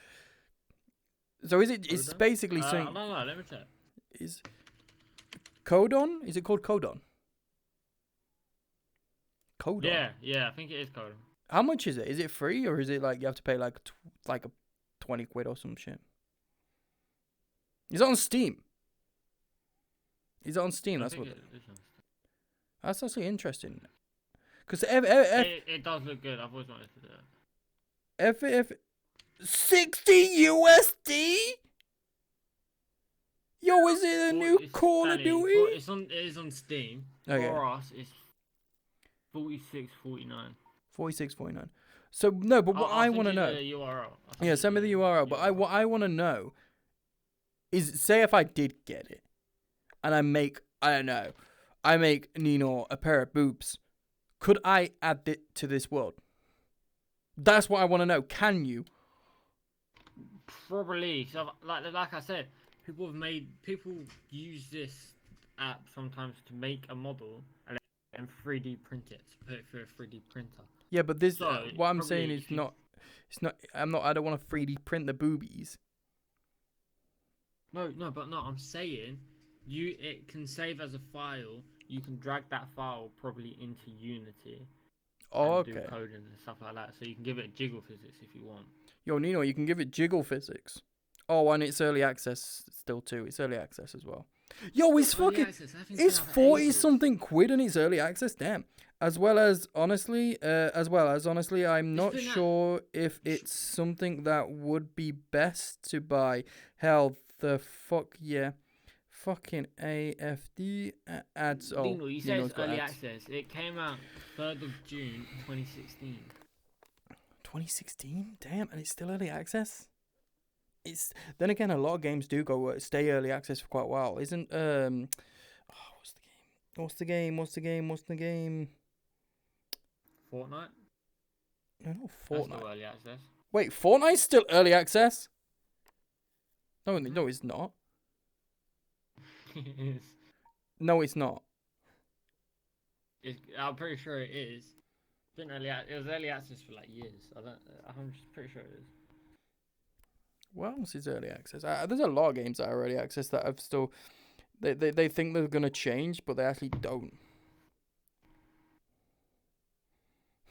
So it's basically saying. No, let me check. Is Codon? Is it called Codon? Codon. Yeah, I think it is Codon. How much is it? Is it free or is it like you have to pay like a 20 quid or some shit? Is it on Steam? Is it on Steam? That's actually interesting. Because it does look good. I've always wanted to do it. If 60 USD. Yo, is it a new Call of Duty? It is on Steam. Okay. For us, it's $46.49. $46.49. So no, but what I want to know. The URL. Yeah, send me the URL. But what I want to know is, say if I did get it, and I make Nino a pair of boobs, could I add it to this world? That's what I want to know. Can you? Probably. So, like I said, people use this app sometimes to make a model and 3D print it, to put it through a 3D printer. Yeah, but this what I'm saying is not. It's not. I don't want to 3D print the boobies. No. I'm saying it can save as a file. You can drag that file probably into Unity Oh, and do okay. coding and stuff like that. So you can give it jiggle physics if you want. Yo, Nino, you can give it jiggle physics. Oh, and it's early access still too. It's early access as well. Yo, it's Early fucking. access, that thing's been It's out for 40 ages. something quid and it's early access. Damn. As well as honestly, I'm not been out- sure if it's something that would be best to buy. Hell, the fuck yeah. Fucking AFD ads. Oh, Dingle, you say Nino's it's got early ads. access. It came out 3rd of June 2016. 2016? Damn, and it's still early access? It's then again a lot of games do go stay early access for quite a while. Isn't what's the game? Fortnite? No, not That's Fortnite. still early access. Wait, Fortnite's still early access? No, it's not. No, it's not. I'm pretty sure it is. It was early access for like years. I'm just pretty sure it is. What else is early access? There's a lot of games that are early access that have still they think they're gonna change, but they actually don't.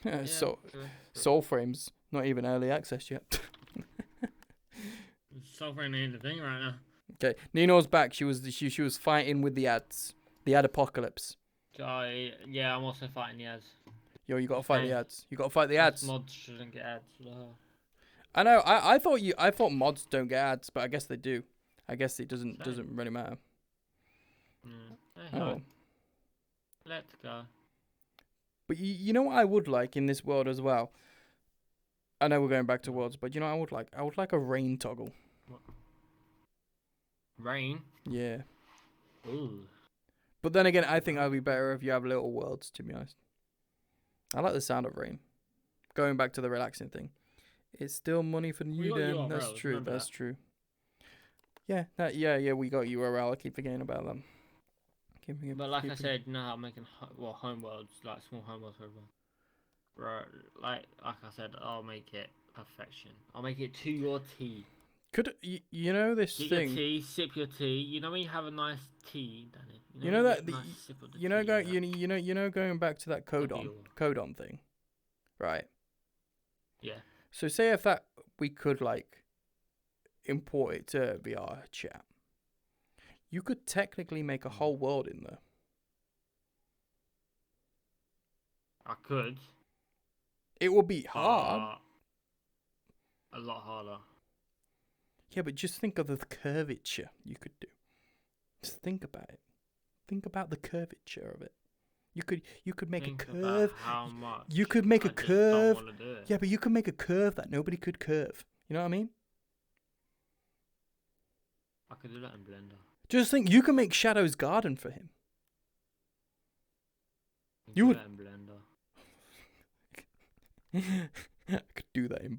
Yeah, So true. Soul Frame's not even early access yet. Sovereign ain't the thing right now. Okay, Nino's back. She was fighting with the ads, the ad apocalypse. Yeah, I'm also fighting the ads. Yo, you gotta fight the Okay. ads. You gotta fight the ads. Mods shouldn't get ads. I know. I thought mods don't get ads, but I guess they do. I guess it doesn't really matter. Hey, Oh. Let's go. But you know what I would like in this world as well. I know we're going back to worlds, but you know what I would like a rain toggle. Rain? Yeah. Ooh. But then again, I think I'd be better if you have little worlds, to be honest. I like the sound of rain. Going back to the relaxing thing. It's still money for We you, got Dan. URLs, That's true. remember That's that? true. Yeah, we got URL. I keep forgetting about them. But like I said, no, I'm making home worlds, like small home worlds for everyone. Right, like I said, I'll make it perfection. I'll make it to your tea. Could you know this Get thing? your tea, sip your tea. You know when you have a nice tea, Danny. You know when that get a nice sip of the you know tea, going back to that That'd be codon thing, right? Yeah. So say if that we could like import it to VRChat, you could technically make a whole world in there. I could. It would be hard. A lot harder. Yeah, but just think of the curvature you could do. Just think about it. Think about the curvature of it. You could make Think a curve. about how much You could make I a just curve. Don't wanna do it. Yeah, but you could make a curve that nobody could curve. You know what I mean? I could do that in Blender. Just think, you can make Shadow's garden for him. You do would- that in Blender. I could do that in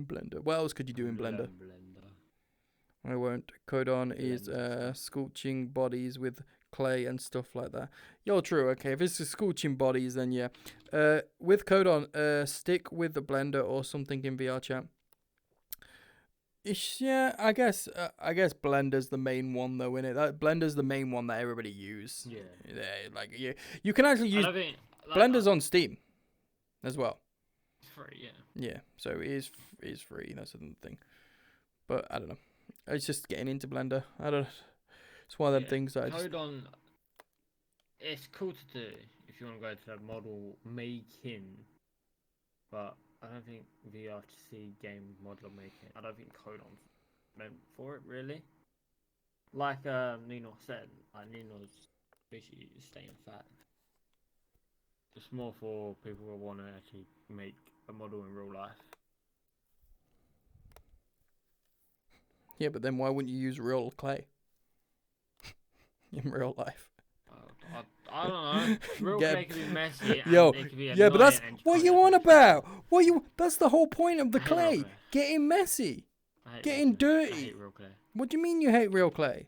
Blender. What else could you do in Do that Blender? Blender. I won't. Codon is Blender stuff. sculpting bodies with clay and stuff like that. You're true. Okay, if it's sculpting bodies, then yeah. With Codon, stick with the Blender or something in VRChat. Yeah, I guess Blender's the main one though, innit? Blender's the main one that everybody use. Yeah. Like you can actually use I don't think, Blender's on Steam as well. It's free, yeah. Yeah, so it is free. That's the thing. But I don't know. It's just getting into Blender. I don't. It's one of them things that I just. Codon, it's cool to do if you want to go to that model making, but I don't think VRC game model making. I don't think Codon's meant for it really. Like Nino said, Nino's basically staying fat. It's more for people who want to actually make a model in real life. Yeah, but then why wouldn't you use real clay in real life? I don't know. Real clay can be messy. And Yo, it can be yeah, but that's annoying and what can't you get on it. about. That's the whole point of the I hate real clay. clay. Getting messy. I hate Getting real clay. I dirty. hate real clay. What do you mean you hate real clay?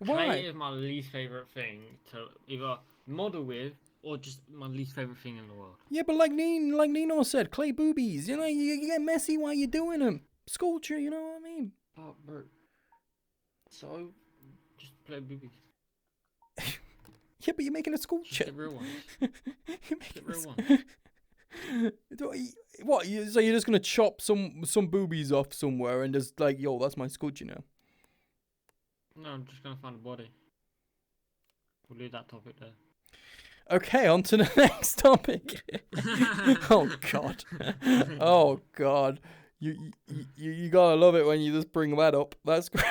Why? Clay is my least favorite thing to either model with or just my least favorite thing in the world. Yeah, but like Nino said, clay boobies. You know, you get messy while you're doing them. Sculpture, you know what I mean? Oh, bro. So, just play boobies. Yeah, but you're making a school Just chip. the real ones. You're The making real ones. What? So you're just gonna chop some boobies off somewhere and just like, yo, that's my scooch, you know? No, I'm just gonna find a body. We'll leave that topic there. Okay, on to the next topic. Oh God. Oh God. You gotta love it when you just bring that up. That's great.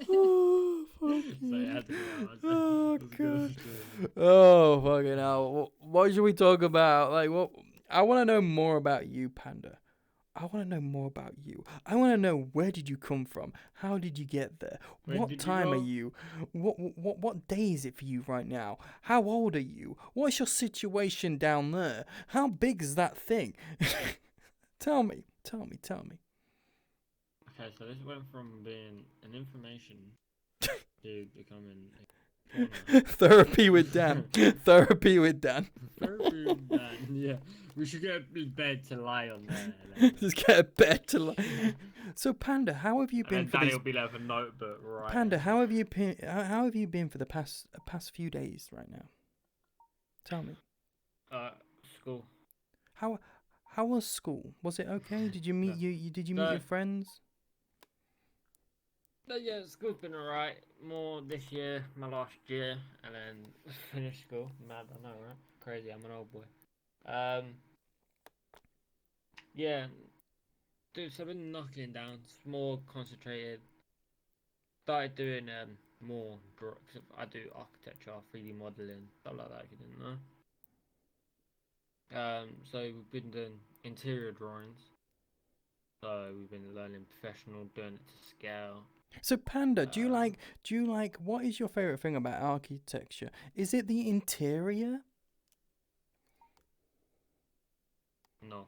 Oh, fucking. Oh God. Oh fucking hell. What should we talk about? Like, what? I want to know more about you, Panda. I want to know more about you. I want to know, where did you come from? How did you get there? What time are you? What day is it for you right now? How old are you? What's your situation down there? How big is that thing? Tell me. Okay, so this went from being an information to becoming a corner. Therapy with Dan. Therapy with Dan. Therapy with Dan, yeah. We should get a bed to lie on there. Just get a bed to lie. So Panda, how have you been And for Danny this? will be like a notebook, right? Panda, how have you been? How have you been for the past few days right now? Tell me. School. How was school? Was it okay? Did you meet Did you meet your friends? No, yeah, school's been alright. More this year, my last year, and then finish school. Mad, I know, right? Crazy, I'm an old boy. Yeah, dude, so I've been knuckling down, more concentrated. Started doing more cause I do architecture, 3D modeling, stuff like that. If you didn't know. So we've been doing interior drawings. So we've been learning professional, doing it to scale. So Panda, do you like what is your favorite thing about architecture? Is it the interior? No.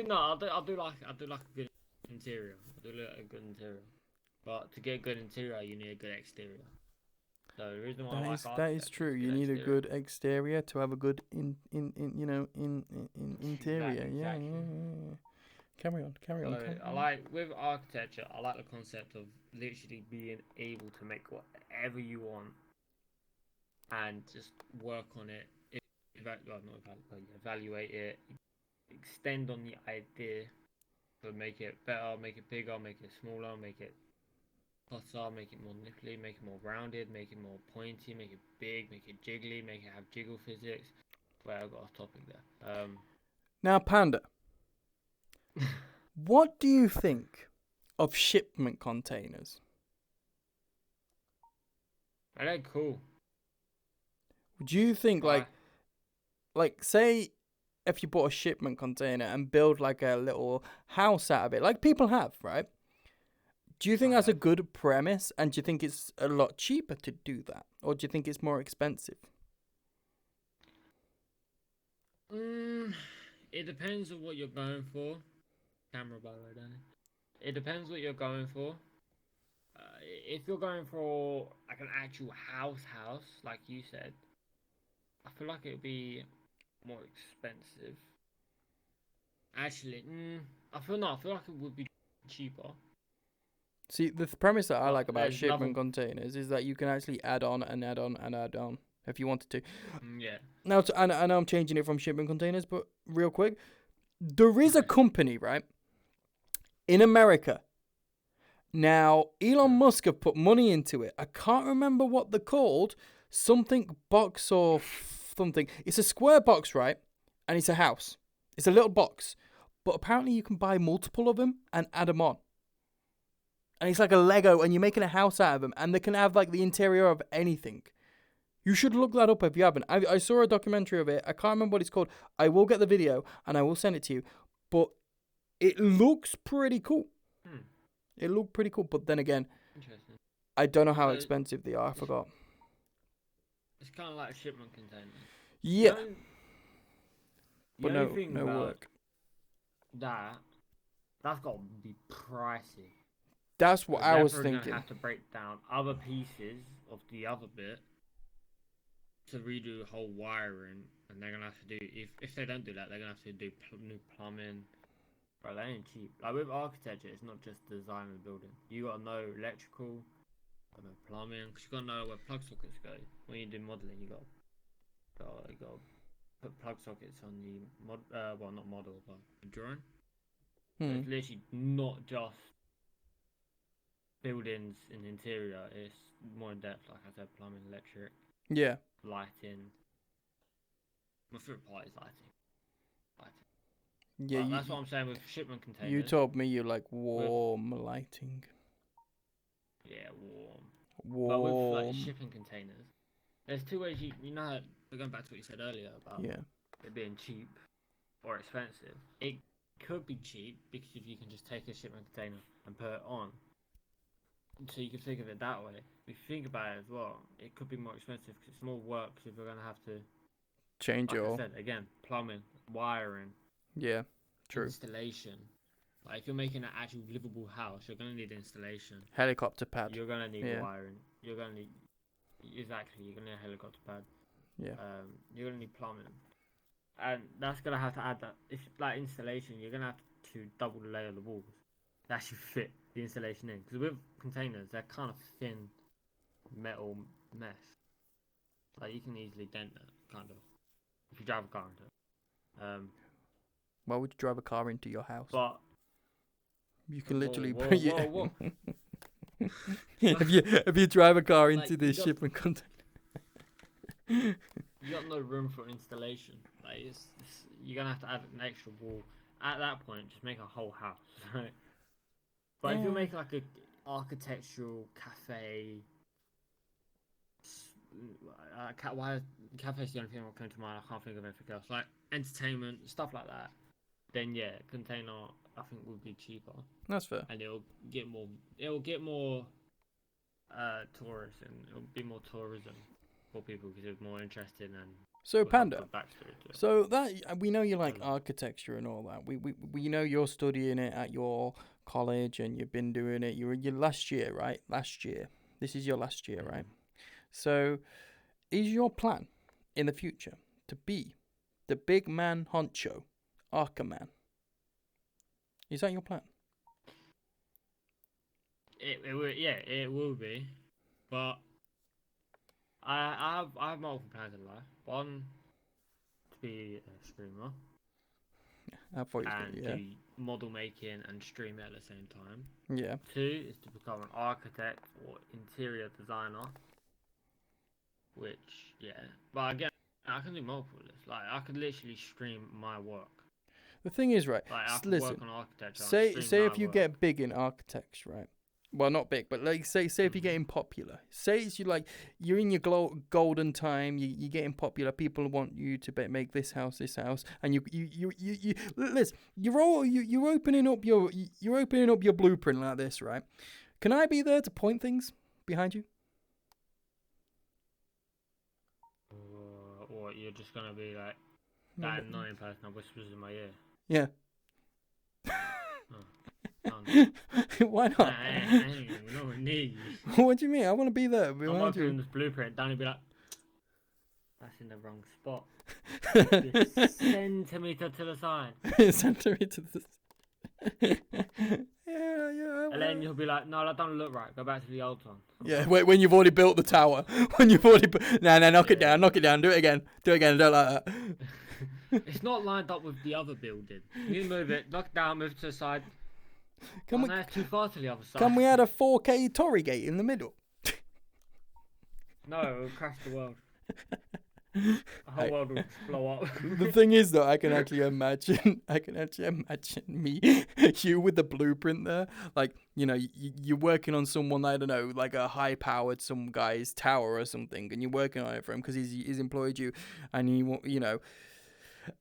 No, I do like a good interior. I do like a good interior, but to get a good interior, you need a good exterior. So the reason why that is true. You need a good exterior to have a good interior. Exactly. Yeah. Carry on. I like with architecture. I like the concept of literally being able to make whatever you want and just work on it. Evaluate it, extend on the idea, to make it better, make it bigger, make it smaller, make it hotter, make it more nipply, make it more rounded, make it more pointy, make it big, make it jiggly, make it have jiggle physics. Well, I got off topic there. Now, Panda, what do you think of shipment containers? They're cool. Do you think like say if you bought a shipment container and build like a little house out of it, like people have, right? Do you think that's a good premise, and do you think it's a lot cheaper to do that, or do you think it's more expensive? It depends on what you're going for. Camera, by the way, Danny. It depends what you're going for. If you're going for like an actual house, like you said, I feel like it would be more expensive. Actually, I feel like it would be cheaper. See, the premise that I like about there's shipment containers is that you can actually add on if you wanted to. Yeah. Now, I know I'm changing it from shipment containers, but real quick, there is a company, right, in America. Now, Elon Musk have put money into it. I can't remember what they're called. Something box or something. It's a square box, right? And it's a house. It's a little box. But apparently you can buy multiple of them and add them on. And it's like a Lego, and you're making a house out of them. And they can have like the interior of anything. You should look that up if you haven't. I saw a documentary of it. I can't remember what it's called. I will get the video and I will send it to you. But it looks pretty cool. It looked pretty cool. But then again, interesting. I don't know how expensive they are. I forgot. It's kind of like a shipment container. Yeah. The but only thing no about work. That's got to be pricey. That's what I was thinking. Gonna have to break down other pieces of the other bit to redo the whole wiring and they're gonna have to do if they don't do that, they're gonna have to do new plumbing. Bro, they ain't cheap. Like with architecture, it's not just design of the building. You gotta know electrical, gotta know plumbing, because you gotta know where plug sockets go. When you do modeling, you gotta put plug sockets on the not model, but the drawing. So it's literally not just buildings in the interior. It's more in depth, like I said, plumbing, electric, Yeah. lighting. My favorite part is lighting. Yeah, Well, that's what I'm saying with shipment containers. you told me you like warm lighting. Yeah, warm. Warm. But with like shipping containers, there's two ways you know how, we're going back to what you said earlier about it being cheap or expensive. It could be cheap because if you can just take a shipment container and put it on. So you can think of it that way. If you think about it as well, it could be more expensive because it's more work if you're going to have to change like it all. I said, again, plumbing, wiring. Yeah, true. Installation. Like if you're making an actual livable house, you're gonna need installation. Helicopter pad. You're gonna need wiring. You're gonna need You're gonna need a helicopter pad. Yeah. You're gonna need plumbing, and that's gonna have to add that. If like installation, you're gonna have to double the layer of the walls to actually fit the installation in. Because with containers, they're kind of thin metal mesh. Like you can easily dent that kind of if you drive a car into it. Why would you drive a car into your house? But you can literally whoa. if you drive a car into Like, this shipment container. You got no room for installation. Like you're gonna have to add an extra wall. At that point, just make a whole house, right? But if you make like a architectural cafe, cafe's the only thing that came to mind. I can't think of anything else. Like entertainment stuff like that. Then yeah, container I think would be cheaper. That's fair. And it'll get more tourists, and it'll be more tourism for people because it's more interesting and. So Panda, so that we know you like architecture and all that. We know you're studying it at your college and you've been doing it. You're last year, right? Last year. This is your last year, right? So, is your plan in the future to be the big man honcho, Arca-Man? Is that your plan? It will be, but I have multiple plans in life. One, to be a streamer. I thought and do model making and stream it at the same time. Yeah. 2 is to become an architect or interior designer. Which, but again, I can do multiple of this. Like, I could literally stream my work. The thing is, right, like, I can listen, work on architecture. say if you get big in architects, right? Well, not big, but like say if you're getting popular. Say it's you're in your golden time. You're getting popular. People want you to make this house, and you listen. You're opening up your blueprint like this, right? Can I be there to point things behind you? Or you're just gonna be like that annoying person that whispers in my ear. Yeah. Why not? I don't need you. What do you mean? I want to be there. I'm working on this blueprint. Danny be like, that's in the wrong spot. Centimetre to the side. Centimetre to the side. Yeah. And then you'll be like, no, that don't look right. Go back to the old one. Yeah, when you've already built the tower. When you've already... knock it down. Do it again. I don't like that. It's not lined up with the other building. You move it, knock it down, move it to the side. That's too far to the other side. Can we add a 4K Tory gate in the middle? No, it will crash the world. The whole world will just blow up. The thing is, though, I can actually imagine me, you with the blueprint there. Like, you're working on someone, I don't know, like a high-powered some guy's tower or something, and you're working on it for him because he's employed you, and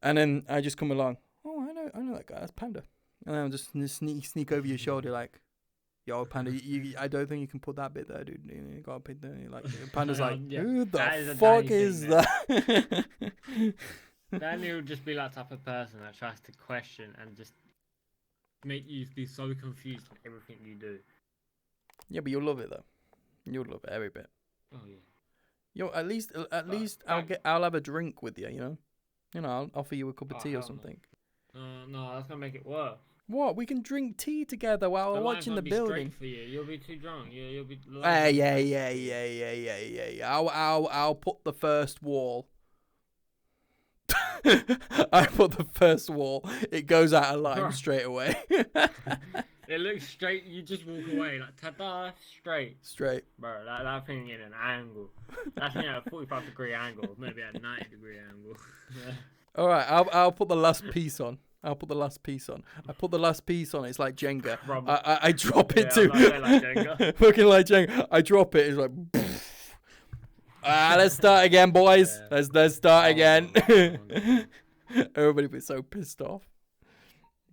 and then I just come along. Oh, I know that guy. That's Panda. And I'll just sneak over your shoulder like, yo, Panda, I don't think you can put that bit there, dude. You gotta put there. Like, Panda's like, who the fuck is that? Danny will just be that type of person that tries to question and just make you be so confused with everything you do. Yeah, but you'll love it though. You'll love it every bit. Oh yeah. Yo, at least I'll have a drink with you, You know, I'll offer you a cup of Oh, tea or hell no. something. No, that's gonna make it worse. What? We can drink tea together while we're The line's watching gonna the be building. straight for you. You'll be too drunk. You'll be. the line's Yeah, gonna be yeah, straight yeah, for you. yeah. I'll put the first wall. I put the first wall. It goes out of line straight away. It looks straight. You just walk away like ta-da, straight. Straight. Bro, that thing in an angle. That thing at a 45-degree angle, maybe at a 90-degree angle. All right, I'll put the last piece on. I put the last piece on. It's like Jenga. I drop it too. Like Jenga. Fucking like Jenga. I drop it. It's like. Let's start again, boys. Yeah. Let's start again. God. Everybody be so pissed off.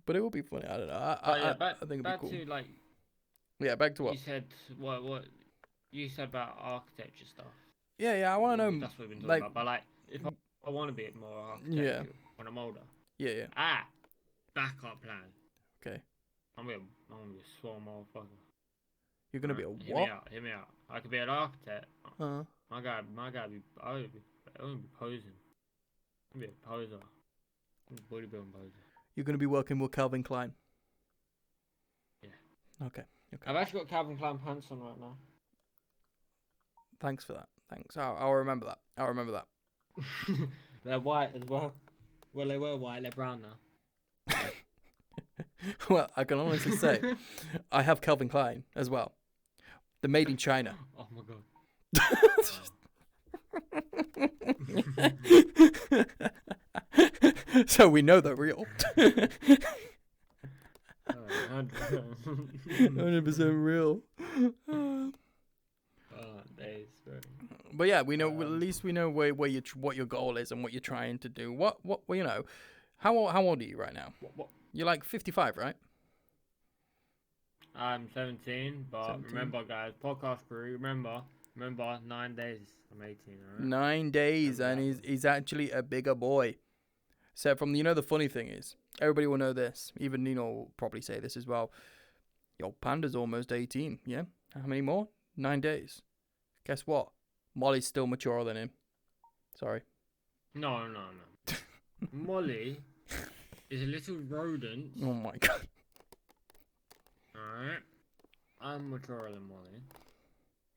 But it will be funny. I don't know. I think it'll be cool. To like. Yeah, back to what? You said what? You said about architecture stuff. Yeah. I want to know. That's what we've been talking like, about. But like, if I want to be more architectural when I'm older. Yeah. Backup plan. Okay. I'm gonna be a small motherfucker. You're gonna be a what? Hear me out. I could be an architect. Uh-huh. My guy, I would be posing. I'm gonna be a poser. I'm a bodybuilding poser. You're gonna be working with Calvin Klein. Yeah. Okay. I've actually got Calvin Klein pants on right now. Thanks for that. Thanks. I'll remember that. They're white as well. Well, they were white. They're brown now. Well, I can honestly say, I have Calvin Klein as well. They're made in China. Oh my god. So we know they're real. 100% real. But yeah, we know. At least we know where what your goal is and what you're trying to do. What you know? How old are you right now? What? You're like 55, right? I'm 17, but 17. Remember, guys, podcast crew. Remember, 9 days. I'm 18. All right? 9 days, and he's actually a bigger boy. So the funny thing is, everybody will know this. Even Nino will probably say this as well. Your panda's almost 18. Yeah. How many more? 9 days. Guess what? Molly's still maturer than him. Sorry. No. Molly is a little rodent. Oh my god. Alright. I'm maturer than Molly.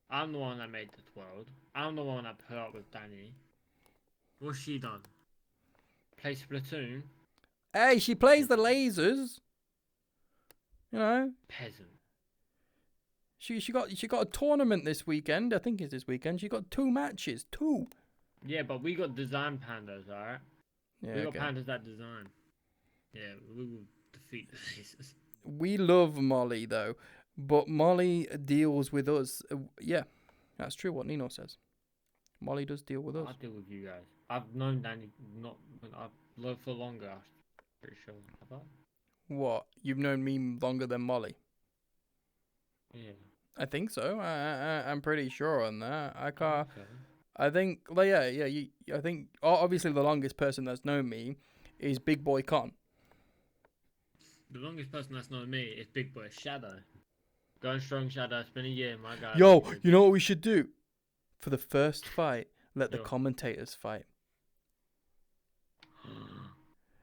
I'm the one that made the 12. I'm the one that put up with Danny. What's she done? Play Splatoon? Hey, she plays the lasers. You know. Peasant. She got a tournament this weekend. I think it's this weekend. She got 2 matches. 2. Yeah, but we got design pandas, alright? Yeah, we got pandas that design. Yeah, we will defeat the lasers. We love Molly though, but Molly deals with us. Yeah, that's true. What Nino says. Molly does deal with us. I deal with you guys. I've known Danny I've loved for longer. I'm pretty sure. Have I? What? You've known me longer than Molly? Yeah. I think so. I'm pretty sure on that. I can't. Okay. I think. Well, yeah. I think obviously the longest person that's known me is Big Boy Con. The longest person that's known me is Big Boy Shadow. Going strong, Shadow. It's been a year, my guy. Yo, you know what we should do? For the first fight, let the commentators fight.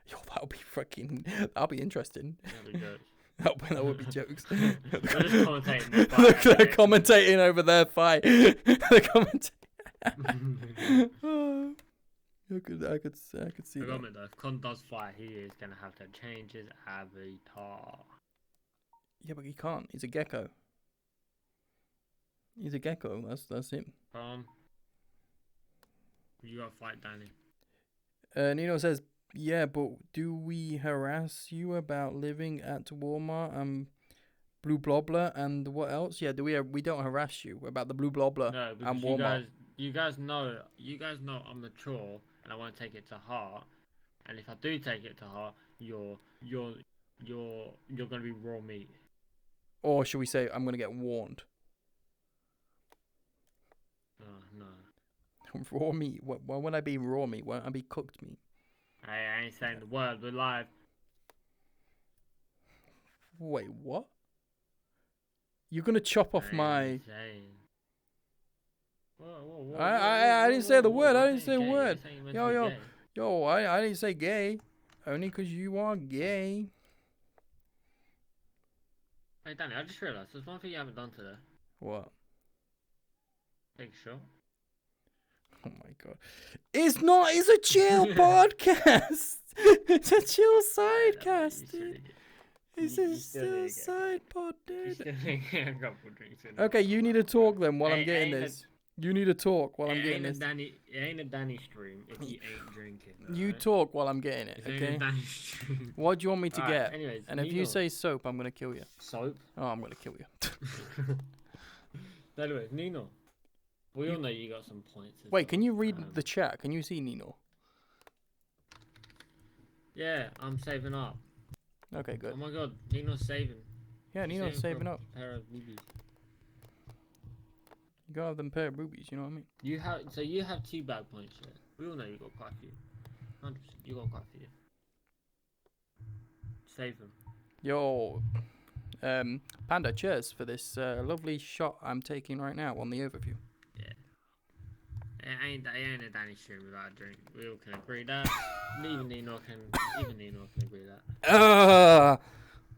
Yo, that'll be interesting. That'll be good. That would be jokes. They're just commentating their fight. They're commentating over their fight. They're commentating. I could see that. Though, if Con does fight, he is gonna have to change his avatar. Yeah, but he can't. He's a gecko. That's him. You gotta fight Danny. Nino says, yeah, but do we harass you about living at Walmart and Blue Blobler and what else? Yeah, we don't harass you about the Blue Blobler and Walmart. You guys know I'm mature and I won't take it to heart. And if I do take it to heart, you're gonna be raw meat. Or should we say I'm gonna get warned? No. Raw meat? When would I be raw meat? Won't I be cooked meat? I ain't saying the word. We're live. Wait, what? You're gonna chop off my? Whoa, I didn't say the word. I didn't say a word. Yo, I didn't say gay. Only 'cause you are gay. Hey, Danny, I just realised there's one thing you haven't done today. What? Take a shot. Oh my god. It's not. It's a chill podcast. It's a chill sidecast, dude. It's a still side pod, You dude. still need to get a couple drinks in. Okay, you need to talk then while I'm getting Ain't this. You need to talk while I'm It getting ain't this. it ain't a Danny stream if you ain't drinking. You alright? talk while I'm getting it, It ain't a okay? Danny stream. What do you want me to Alright, get? anyways, And if you Nino. say soap, I'm gonna kill you. Soap. Oh, I'm gonna kill you. Anyways, Nino. We all know you got some points. as Wait, well. can you read the chat? Can you see Nino? Yeah, I'm saving up. Okay, good. Oh my god, Nino's saving. Yeah, Nino's for saving a up. Pair of boobies. You gotta have them pair of boobies, you know what I mean? You have teabag points, yeah. We all know you got quite a few. 100%, you got quite a few. Save them. Yo, Panda, cheers for this lovely shot I'm taking right now on the overview. It ain't a Danny stream without a drink. We all can agree that. even Nino can agree that.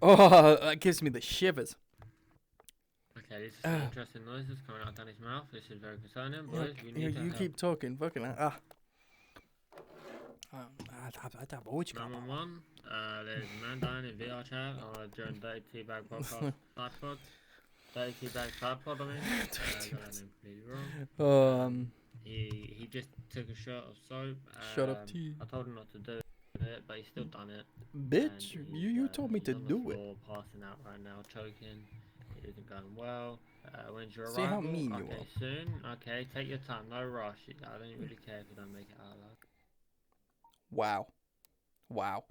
Oh, that gives me the shivers. Okay, this is some interesting noises coming out of Danny's mouth. This is very concerning, boys. We need to You help. keep talking, fucking hell. I'd have what you got. 911. There's a man down in VRChat during Dirty Teabag podcast Sidepod. Dirty Teabags Sidepod, I mean. I got that name completely wrong. He just took a shot of soap. Shut up, tea. I told him not to do it, but he's still done it. Bitch, And you he's, told me he's to on the do it. floor, passing out right now, choking. It isn't going well. When's your See arrival? how mean you okay, are. soon. Okay, take your time. No rush. I don't really care if you don't make it out alive. Wow.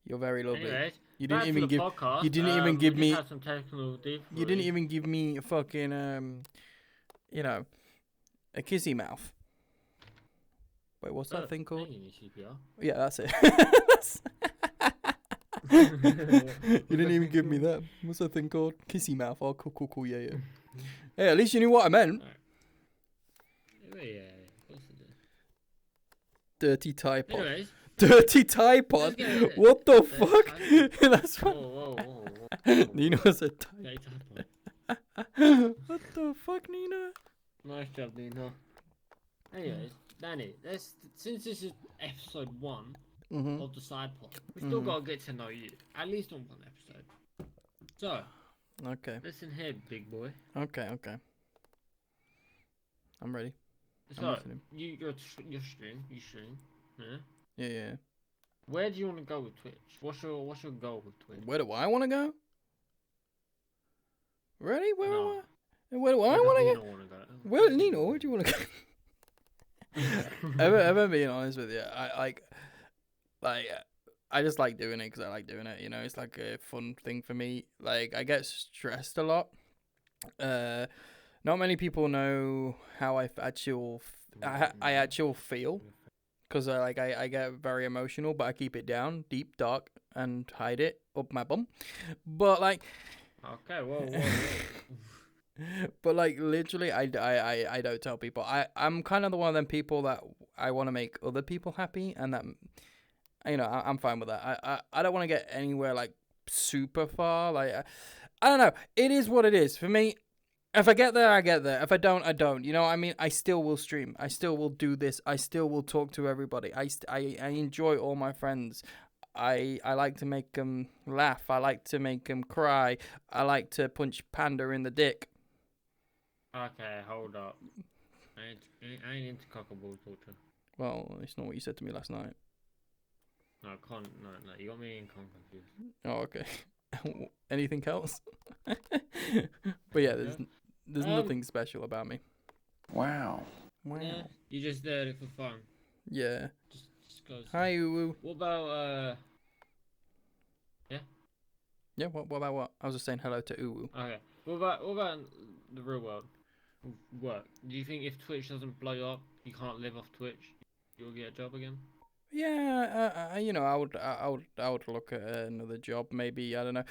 You're very lovely. Anyways, You back didn't to even the give. podcast. You didn't even we give just me. had some technical You didn't difficulties. even give me a fucking a kissy mouth. Wait, what's that thing called? You need CPR. Yeah, that's it. You didn't even give me that. What's that thing called? Kissy mouth. Oh, cool. Yeah. Hey, at least you knew what I meant. Yeah, of course it did. Dirty Teapod. Anyways, Dirty Teapod. let's get it. What the Dirty fuck? Teapod. That's what Whoa. Nino's a type. Dirty Teapod. What the fuck, Nino? Nice job, Nino. Anyways, Danny, since this is episode 1 Mm-hmm. of the side pod, we still gotta get to know you. At least on one episode. So, Okay. listen here, big boy. Okay. I'm ready. I'm So, listening. you stream, yeah? Yeah. Where do you want to go with Twitch? What's your goal with Twitch? Where do I want to go? Ready? Where No. do I Where want does to Nino go? wanna go? Where, Nino? Where do you want to go? If I'm being honest with you, I just like doing it because I like doing it. You know, it's like a fun thing for me. Like, I get stressed a lot. Not many people know how I actually feel, because I get very emotional, but I keep it down, deep, dark, and hide it up my bum. But like, Okay, whoa. but like literally, I don't tell people. I'm kind of the one of them people that I want to make other people happy, and that, you know, I'm fine with that. I don't want to get anywhere like super far. Like, I don't know. It is what it is for me. If I get there, I get there. If I don't, I don't. You know what I mean? I still will stream. I still will do this. I still will talk to everybody. I enjoy all my friends. I like to make them laugh. I like to make them cry. I like to punch Panda in the dick. Okay, hold up. I ain't into cockable torture. Well, it's not what you said to me last night. No, you got me in confused. Oh, okay. Anything else? But yeah, there's nothing special about me. Wow. Yeah, you just there for fun. Yeah. Just goes. Hi, Uwu. What about Yeah, what about what? I was just saying hello to Uwu. Okay. What about the real world? Work. Do you think if Twitch doesn't blow you up, you can't live off Twitch, you'll get a job again? Yeah, you know, I would look at another job, maybe. I don't know.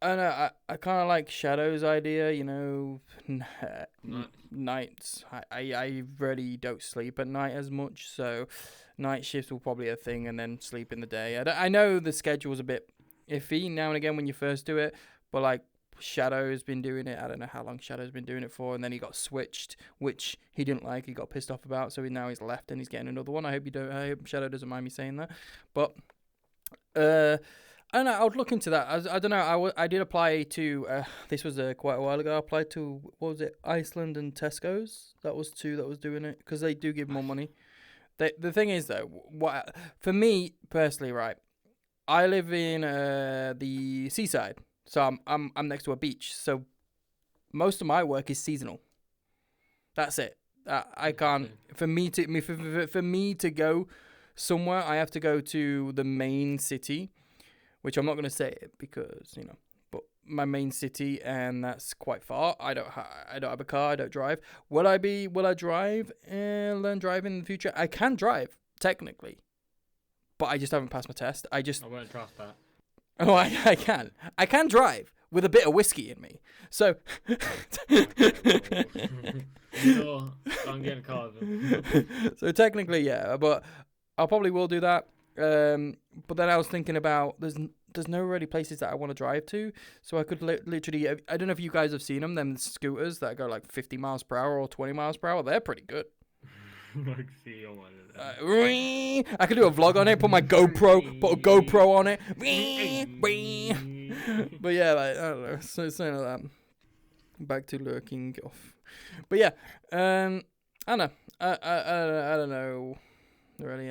I kind of like Shadow's idea, you know, nights. I really don't sleep at night as much, so night shifts will probably be a thing, and then sleep in the day. I know the schedule's a bit iffy now and again when you first do it, but like Shadow's been doing it. I don't know how long Shadow's been doing it for, and then he got switched, which he didn't like. He got pissed off about, so now he's left and he's getting another one. I hope Shadow doesn't mind me saying that, but I don't know. I would look into that. I don't know. I did apply to. This was quite a while ago. I applied to, what was it? Iceland and Tesco's. That was two that was doing it because they do give more money. The thing is though, what for me personally, right? I live in the seaside, so I'm next to a beach. So most of my work is seasonal. That's it. I can't. For me to go somewhere, I have to go to the main city. Which I'm not going to say it because, but my main city, and that's quite far. I don't have a car. I don't drive. Will I drive and learn driving in the future? I can drive, technically. But I just haven't passed my test. I won't trust that. Oh, I can. I can drive with a bit of whiskey in me. So. I'm getting cars. So technically, yeah. But I probably will do that. But then I was thinking about there's no really places that I want to drive to, so I could literally. I don't know if you guys have seen them scooters that go like 50 miles per hour or 20 miles per hour. They're pretty good. I could do a vlog on it. Put a GoPro on it. But yeah, like, I don't know, so something like that. Back to lurking off. But yeah, I don't know. I don't know. Really,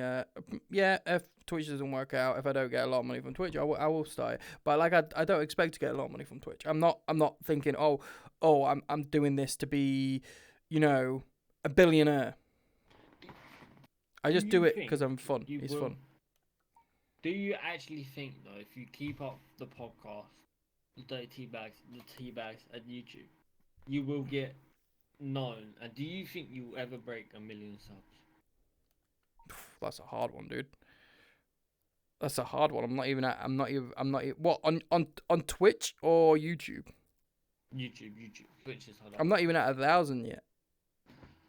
if Twitch doesn't work out, if I don't get a lot of money from Twitch, I will start it. But like, I don't expect to get a lot of money from Twitch. I'm not thinking, I'm doing this to be, a billionaire. I just do it because I'm fun. It's fun. Do you actually think though, if you keep up the podcast, the Dirty Teabags at YouTube, you will get known? And do you think you will ever break 1 million subs? That's a hard one, dude. That's a hard one. I'm not even. What, on Twitch or YouTube? YouTube. Twitch is hard. I'm not even at 1,000 yet.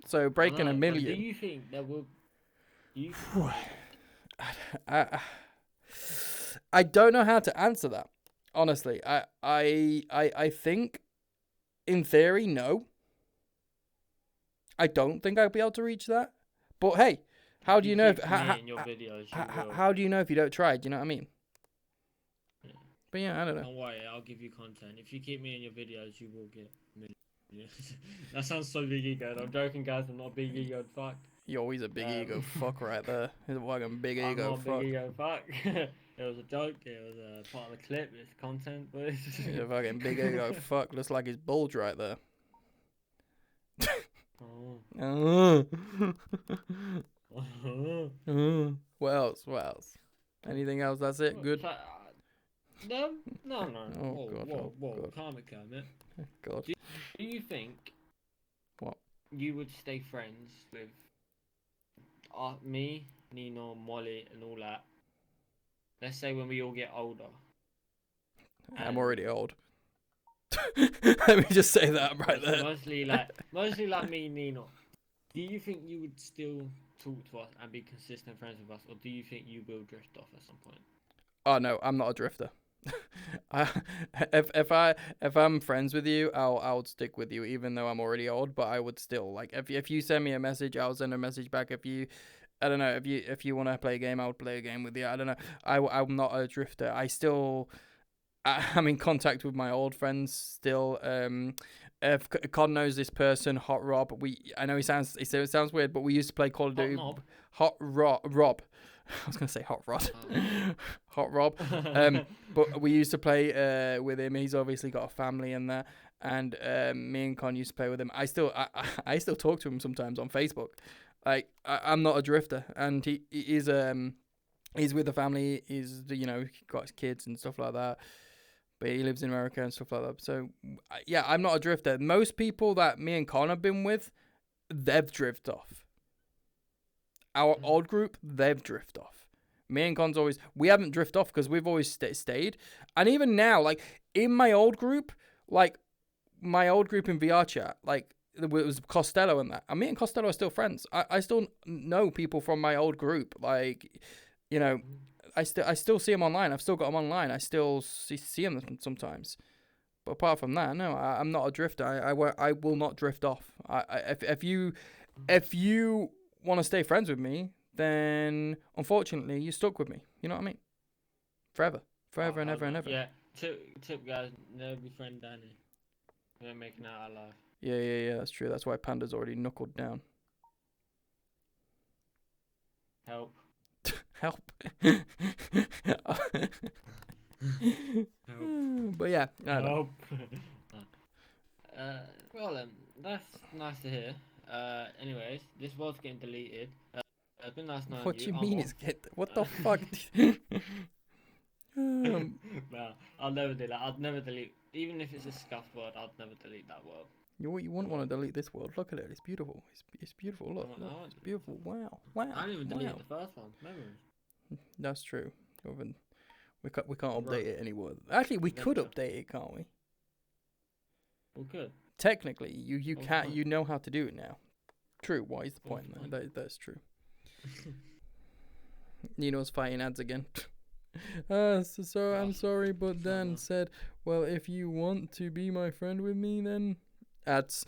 So breaking 1 million. Do you think there will? I don't know how to answer that. Honestly, I think, in theory, no. I don't think I'll be able to reach that. But hey. How do you know how do you know if you don't try? Do you know what I mean? Yeah. But yeah, I don't know. Don't worry, I'll give you content. If you keep me in your videos, you will get millions. That sounds so big ego. I'm joking, guys. I'm not a big ego fuck. You're always a big ego fuck right there. He's a fucking big I'm ego not fuck. Big ego fuck. It was a joke. It was a part of the clip. It's content, but He's a fucking big ego fuck. Looks like his bulge right there. Oh. What else? Anything else? That's it? Good? No. Oh, God, Whoa. Calm it, man. God. Do you think What? you would stay friends with me, Nino, Molly, and all that? Let's say when we all get older. I'm already old. Let me just say that right there. Mostly like me, Nino. Do you think you would still talk to us and be consistent friends with us, or do you think you will drift off at some point? Oh no, I'm not a drifter. If I'm friends with you, I'll stick with you, even though I'm already old. But I would still, like, if you send me a message, I'll send a message back. I don't know, if you want to play a game, I would play a game with you. I don't know. I'm not a drifter. I'm in contact with my old friends still. If Con knows this person, Hot Rob. I know it sounds weird, but we used to play Call of Duty. Hot Rob. I was gonna say Hot Rod. Hot Rob. But we used to play with him. He's obviously got a family in there, and me and Con used to play with him. I still talk to him sometimes on Facebook. Like, I'm not a drifter, and he's with a family. He's got his kids and stuff like that. But he lives in America and stuff like that. So, yeah, I'm not a drifter. Most people that me and Con have been with, they've drifted off. Our old group, they've drifted off. Me and Con's we haven't drifted off because we've always stayed. And even now, like, in my old group in VRChat, like, it was Costello and that. And me and Costello are still friends. I still know people from my old group. Like, you know, I still see them online. I've still got them online. I still see them sometimes. But apart from that, no, I'm not a drifter. I will not drift off. If you want to stay friends with me, then unfortunately you're stuck with me. You know what I mean? Forever and ever and ever. Yeah, tip guys, never befriend Danny. We're making out alive. Yeah, that's true. That's why Panda's already knuckled down. Help. Help. Help. But yeah, I don't know. Help. Well then, that's nice to hear. Anyways, this was getting deleted. It's been nice knowing What do you I'm mean off. it's get? What the fuck? No, I'll never do that. I'd never delete, even if it's a scuff word. I'd never delete that word. You wouldn't want to delete this world. Look at it. It's beautiful. It's beautiful. Look, it's beautiful. Wow. I didn't even delete the first one. Memories. That's true. We can't update it anymore. Actually, we could update it, can't we? We could. Technically, you can't. You know how to do it now. True. Why is the point? That's true. Nino's fighting ads again. So I'm sorry, but Dan said, well, if you want to be my friend with me, then ads.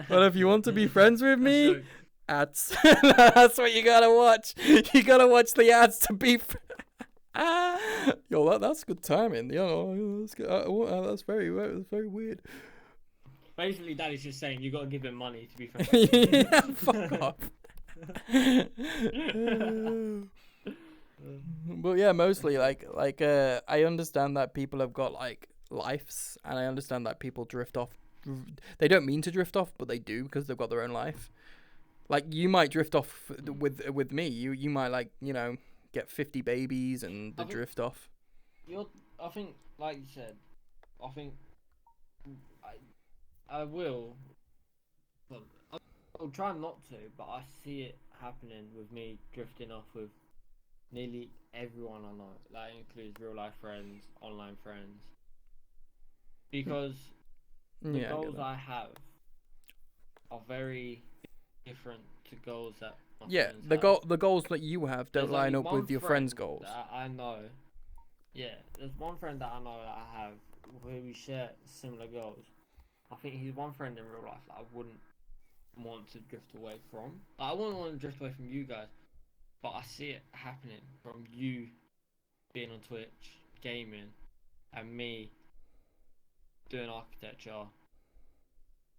Well, if you want to be friends with me, ads. That's what you gotta watch. You gotta watch the ads to be. Yo, that's good timing. You know, that's very weird. Basically, Daddy's just saying you gotta give him money to be friends. Yeah, fuck off. But yeah, mostly like I understand that people have got like lives, and I understand that people drift off. They don't mean to drift off, but they do because they've got their own life. Like you might drift off with me. You might like, you know, get 50 babies and drift off. I think, like you said, I think I will. Well, I'll try not to, but I see it happening with me drifting off with nearly everyone I know. That includes real life friends, online friends. Because the goals I have are very different to goals that my friends have. The goals that you have don't line up with your friends' goals. I know. Yeah, there's one friend that I know that I have where we share similar goals. I think he's one friend in real life that I wouldn't want to drift away from. I wouldn't want to drift away from you guys, but I see it happening from you being on Twitch, gaming, and me doing architecture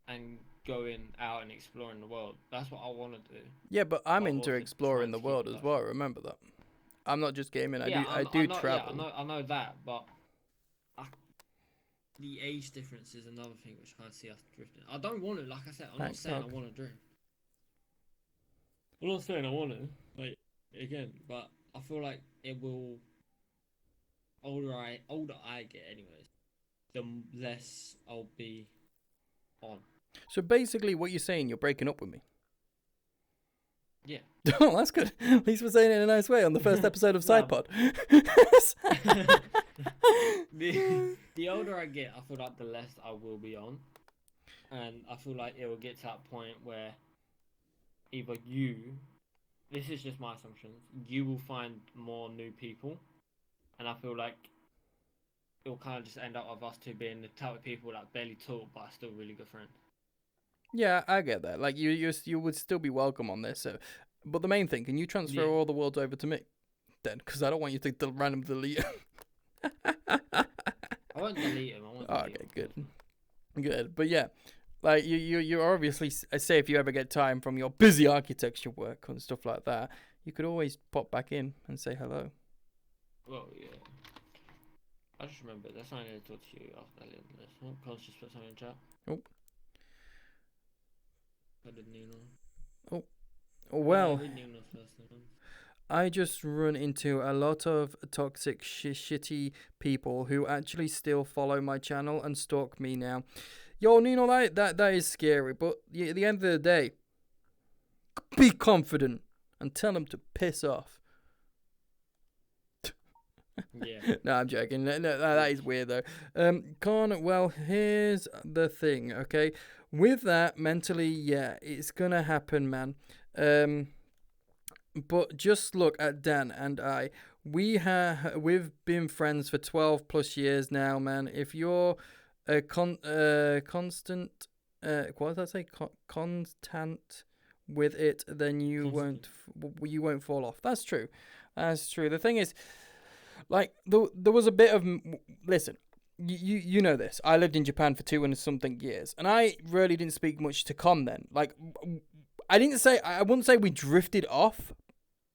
and going out and exploring the world. That's what I want to do. Yeah, but I'm into exploring the world as well. Remember that. I'm not just gaming. I do travel. Yeah, I know that, but the age difference is another thing which I see us drifting. I don't want to, like I said, I'm not saying I want to drift. I'm not saying I want to, like, again, but I feel like it will, older I get anyways, the less I'll be on. So basically what you're saying, you're breaking up with me. Yeah. Oh, that's good. At least we're saying it in a nice way on the first episode of Sidepod. The older I get, I feel like the less I will be on. And I feel like it will get to that point where either you, this is just my assumptions, you will find more new people. And I feel like it will kind of just end up with us two being the type of people that barely talk but are still really good friends. Yeah, I get that. Like you would still be welcome on this. So, but the main thing, can you transfer all the worlds over to me, then? Because I don't want you to randomly delete them. I won't delete them. Okay, good. But yeah, like you're obviously, say if you ever get time from your busy architecture work and stuff like that, you could always pop back in and say hello. Well, yeah. I just remember that's something I talk to you after I leave this. Can't just put something in chat. Oh. I didn't even Oh, know. well. I I just run into a lot of toxic, shitty people who actually still follow my channel and stalk me now. Yo, Nino, that is scary, but at the end of the day, be confident and tell them to piss off. Yeah. No, I'm joking. No, that is weird though. Con, well, here's the thing, okay? With that, mentally, yeah, it's gonna happen, man. But just look at Dan and I. We've been friends for 12 plus years now, man. If you're a constant, what did I say? Constant with it, then you won't fall off. That's true. That's true. The thing is, like, there was a bit of listen. You know this. I lived in Japan for 2 and something years, and I really didn't speak much to Con then. Like, I wouldn't say we drifted off,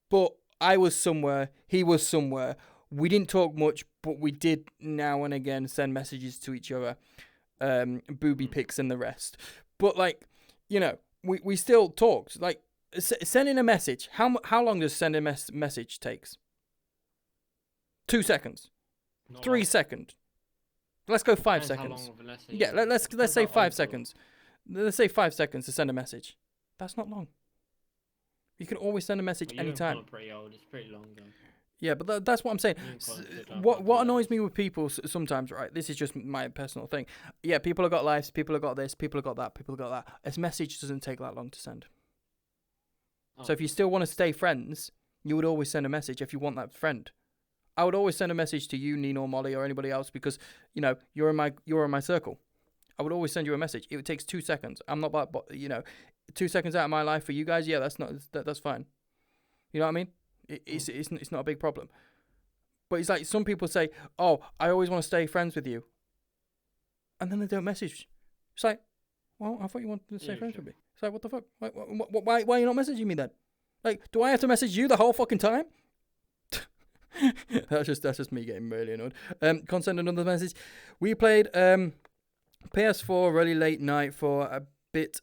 but I was somewhere, he was somewhere. We didn't talk much, but we did now and again send messages to each other, booby pics and the rest. But like, you know, we still talked. Like, sending a message. How long does sending a message takes? 2 seconds, Not 3 long. seconds. Let's go 5 Depends how seconds. long of a lesson Yeah, you- let's depends say how 5 old you are. seconds. Let's say 5 seconds to send a message. That's not long. You can always send a message But you and Con anytime. are pretty old. It's pretty long though. Yeah, but that's what I'm saying. You and Con sit down What and what do annoys that. me with people sometimes, right? This is just my personal thing. Yeah, people have got lives. People have got this. People have got that. People have got that. A message doesn't take that long to send. So Oh. if you still want to stay friends, you would always send a message if you want that friend. I would always send a message to you, Nino, Molly, or anybody else because you know you're in my circle. I would always send you a message. It takes 2 seconds. I'm not, but you know, 2 seconds out of my life for you guys. Yeah, that's fine. You know what I mean? It's not a big problem. But it's like some people say, "Oh, I always want to stay friends with you," and then they don't message. It's like, well, I thought you wanted to stay Yeah, friends sure. with me. It's like, what the fuck? Why are you not messaging me then? Like, do I have to message you the whole fucking time? that's just me getting really annoyed. Consent another message. We played PS4 really late night for a bit.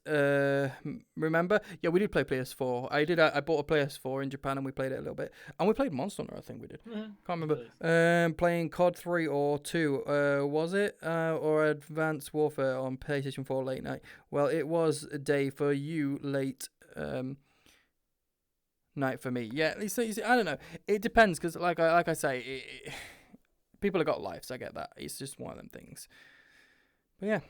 Remember? Yeah, we did play PS4. I bought a PS4 in Japan and we played it a little bit. And we played Monster Hunter, I think we did. Yeah, Can't remember. nice. Playing COD 3 or 2, was it? Or Advanced Warfare on PlayStation 4 late night. Well, it was a day for you late night for me. Yeah, you see, I don't know. It depends because, like I say, people have got lives. I get that. It's just one of them things. But yeah,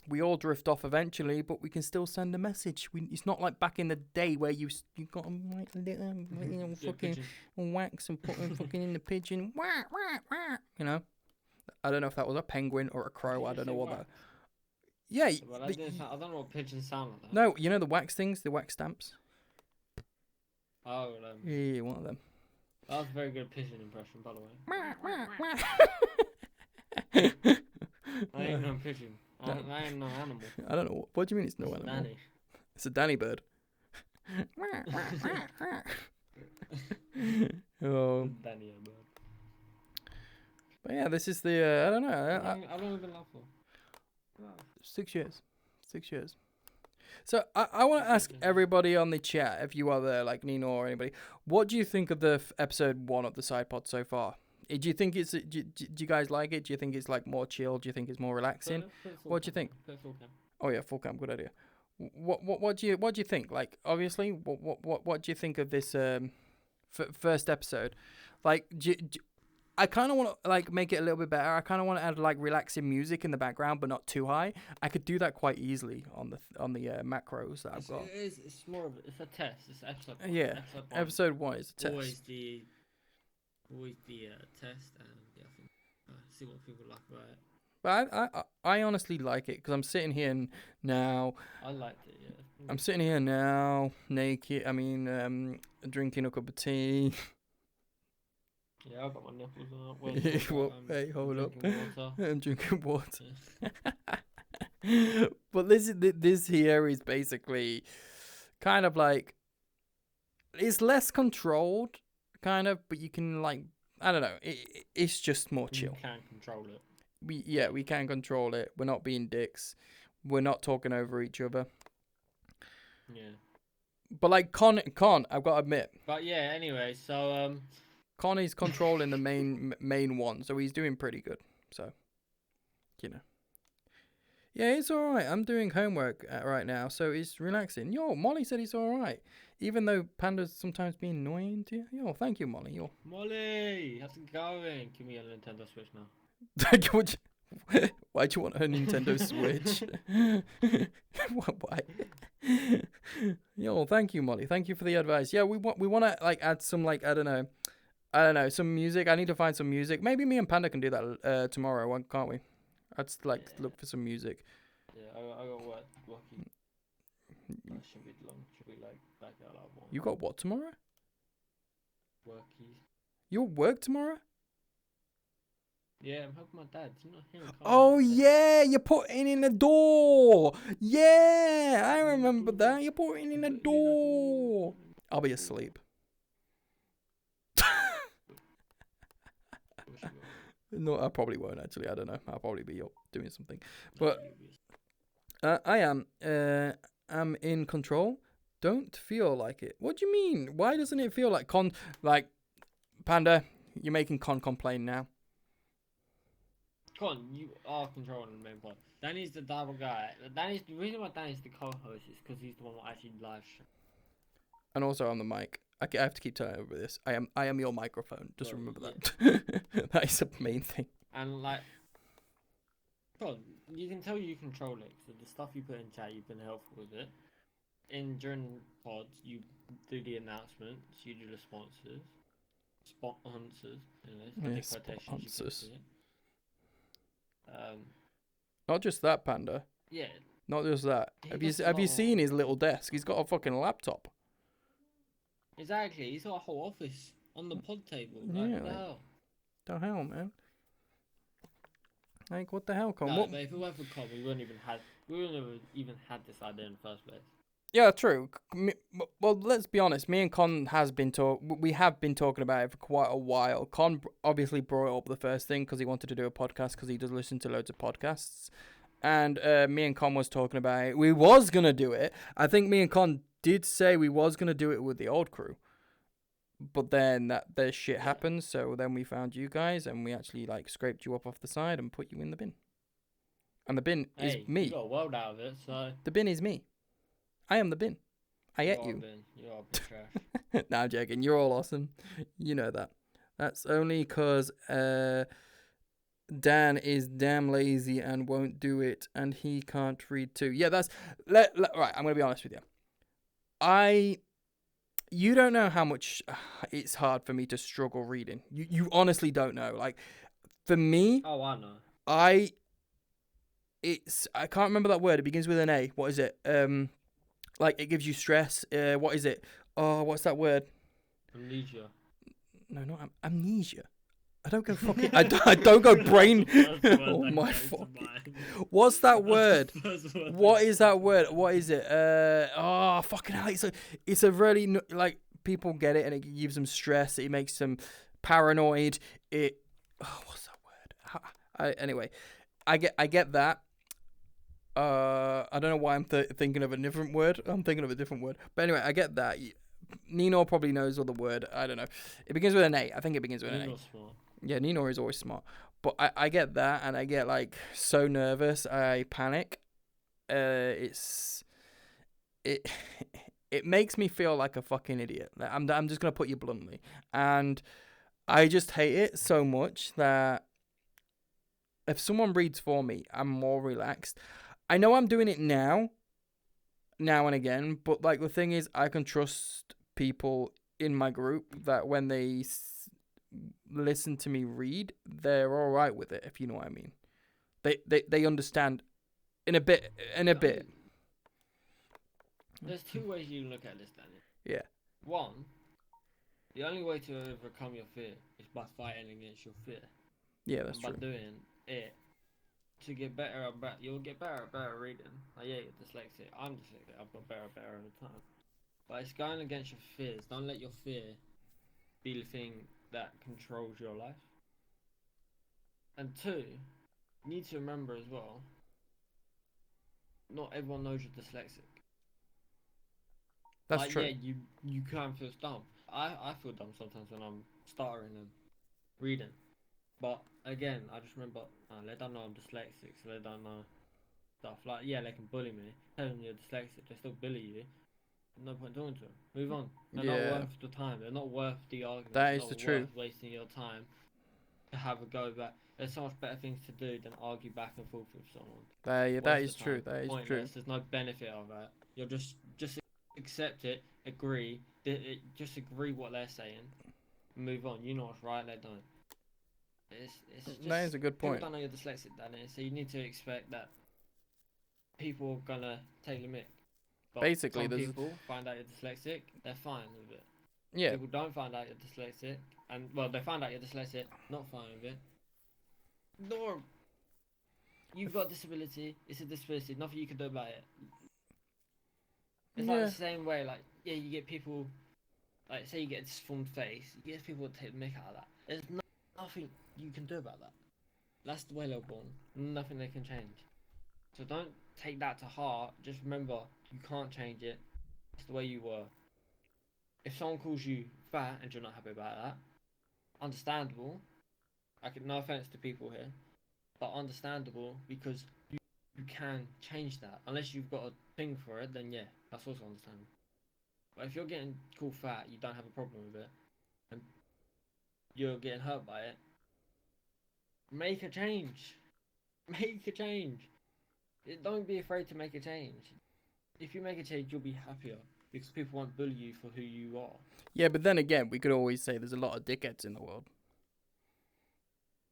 we all drift off eventually, but we can still send a message. It's not like back in the day where you got to Yeah, fucking pigeon. wax and put them fucking in the pigeon. Wah, wah, wah. You know, I don't know if that was a penguin or a crow. Did I you don't know say what wax? that. Yeah, Well, I don't know what pigeons sound like that. no, you know the wax things, the wax stamps. Oh, Yeah, one of them. that was a very good pigeon impression, by the way. I ain't no pigeon. I ain't no animal. I don't know. What do you mean it's no It's animal? Danny. It's a Danny bird. Oh, Danny, yeah, bird. but yeah, this is the I don't know. How long have we been live for? 6 years. 6 years. So I want to ask everybody on the chat, if you are there, like Nino or anybody, what do you think of the episode 1 of the Sidepod so far? Do you think it's do you guys like it? Do you think it's like more chill? Do you think it's more relaxing? What do you think? Oh yeah, full cam, good idea. What do you think? Like, obviously, what do you think of this first episode? Like, I kind of want to like make it a little bit better. I kind of want to add like relaxing music in the background, but not too high. I could do that quite easily on the macros that I've got. It's more of it's a test. It's episode one. Yeah, episode 1 is a test. Always the test, and yeah, I think, see what people like about it. But I honestly like it because I'm sitting here now. I liked it. Yeah. I'm sitting here now, naked. I mean, drinking a cup of tea. Yeah, I got my nipples out. Well, hey, hold up. drinking water. I'm drinking water. But this here is basically kind of like it's less controlled, kind of, but you can like I don't know. It's just more chill. You can control it. We can control it. We're not being dicks. We're not talking over each other. Yeah. But like Con, I've got to admit, But yeah, anyway, so Con is controlling the main one, so he's doing pretty good. So, you know, Yeah, it's all right. I'm doing homework right now, so it's relaxing. Yo, Molly said it's all right, even though Panda's sometimes being annoying to you. Yo, thank you, Molly. Yo, Molly, how's it going? Give me a Nintendo Switch now. why'd you want a Nintendo Switch? Why? Yo, thank you, Molly. Thank you for the advice. Yeah, we want to like add some like I don't know some music. I need to find some music. Maybe me and Panda can do that tomorrow, can't we? I'd like look for some music. Yeah, I got what? Lucky. That should be long. Should be like back out like one. You got what tomorrow? Workies. Your work tomorrow? Yeah, I'm helping my dad. You know him. Oh yeah, you're putting in a door. Yeah, I remember that. You're putting in a door. I'll be asleep. No, I probably won't actually. I don't know. I'll probably be up doing something. But I am. I'm in control. Don't feel like it. What do you mean? Why doesn't it feel like like Panda? You're making complain now. Con, you are controlling the main part. Danny's the double guy. The reason why Danny's the co-host is because he's the one that actually live stream. And also on the mic. I have to keep telling over this. I am your microphone. Just Well, remember yeah. that. That is the main thing. And like, Con, you can tell you control it. So the stuff you put in chat, you've been helpful with it. During pods, you do the announcements, you do the sponsors. Sponsors. Yeah, quotations. sponsors. Um, Not just that, Panda. yeah. Not just that. He Have you seen his little desk? He's got a fucking laptop. Exactly. He's got a whole office on the pod table. Yeah, Like, what the like- hell? The hell, man. Like what the hell, Con? No, What- but if it weren't for Cobb, we wouldn't have even had this idea in the first place. Yeah, true. Well, let's be honest. Me and Con we have been talking about it for quite a while. Con obviously brought up the first thing because he wanted to do a podcast because he does listen to loads of podcasts. And me and Con was talking about it. We was gonna do it. I think me and Con did say we was gonna do it with the old crew. But then their shit happened, so then we found you guys and we actually like scraped you up off the side and put you in the bin. And the bin is me. You got a world out of it, so. The bin is me. I am the bin. I ate are you. bin. You are a bit trash. Nah, I'm joking. You're all awesome. You know that. That's only because Dan is damn lazy and won't do it, and he can't read too. Yeah, that's right. I'm gonna be honest with you. You don't know how much it's hard for me to struggle reading. You honestly don't know. Like, for me, Oh, I know. I can't remember that word. It begins with an A. What is it? Like it gives you stress. What is it? Oh, what's that word? Amnesia. No, not amnesia. I don't go fucking. I don't go brain. Oh my fucking. What's that word? What is that word? What is it? Oh fucking hell! It's a really like people get it and it gives them stress. It makes them paranoid. What's that word? Anyway, I get that. I don't know why I'm thinking of a different word. I'm thinking of a different word. But anyway, I get that. Nino probably knows the word. I don't know. It begins with an A. I think it begins with an A. Smart. Yeah, Nino is always smart. But I get that, and I get like so nervous. I panic. It makes me feel like a fucking idiot. Like, I'm just gonna put you bluntly, and I just hate it so much that if someone reads for me, I'm more relaxed. I know I'm doing it now and again, but like the thing is, I can trust people in my group that when they listen to me read, they're all right with it. If you know what I mean, they understand in a bit. There's two ways you can look at this, Danny. Yeah. One, the only way to overcome your fear is by fighting against your fear. Yeah, that's and by true. doing it, to get better and better, you'll get better and better reading. Like, yeah, you're dyslexic. I'm dyslexic. I've got better and better all the time. But it's going against your fears. Don't let your fear be the thing that controls your life. And two, you need to remember as well, not everyone knows you're dyslexic. That's true. Yeah, you can feel dumb. I feel dumb sometimes when I'm stuttering and reading. But again, I just remember, they don't know I'm dyslexic, so they don't know stuff. Like, yeah, they can bully me. Tell them you're dyslexic, they still bully you. No point talking to them. Move on. They're not worth the time. They're not worth the argument. That is not the truth. worth wasting your time to have a go back. There's so much better things to do than argue back and forth with someone. That is true. That is Pointless. true. There's no benefit of that. You'll just accept it, agree, just agree what they're saying, move on. You know what's right, they don't. It's just, that is a good point. People don't know you're dyslexic, Danny, so you need to expect that people are gonna take the mick. But Basically, some people find out you're dyslexic, they're fine with it. Yeah. People don't find out you're dyslexic, and well, they find out you're dyslexic, not fine with it. Nor you've got a disability, it's a disability, nothing you can do about it. It's like the same way, like, yeah, you get people, like, say you get a disformed face, you get people to take the mick out of that. There's nothing you can do about that. That's the way they're born. Nothing they can change. So don't take that to heart. Just remember, you can't change it. It's the way you were. If someone calls you fat and you're not happy about that, understandable. No offense to people here, but understandable, because you can change that. Unless you've got a thing for it, then yeah, that's also understandable. But if you're getting called fat, you don't have a problem with it, and you're getting hurt by it, make a change. Make a change. Don't be afraid to make a change. If you make a change, you'll be happier, because people won't bully you for who you are. Yeah, but then again, we could always say there's a lot of dickheads in the world.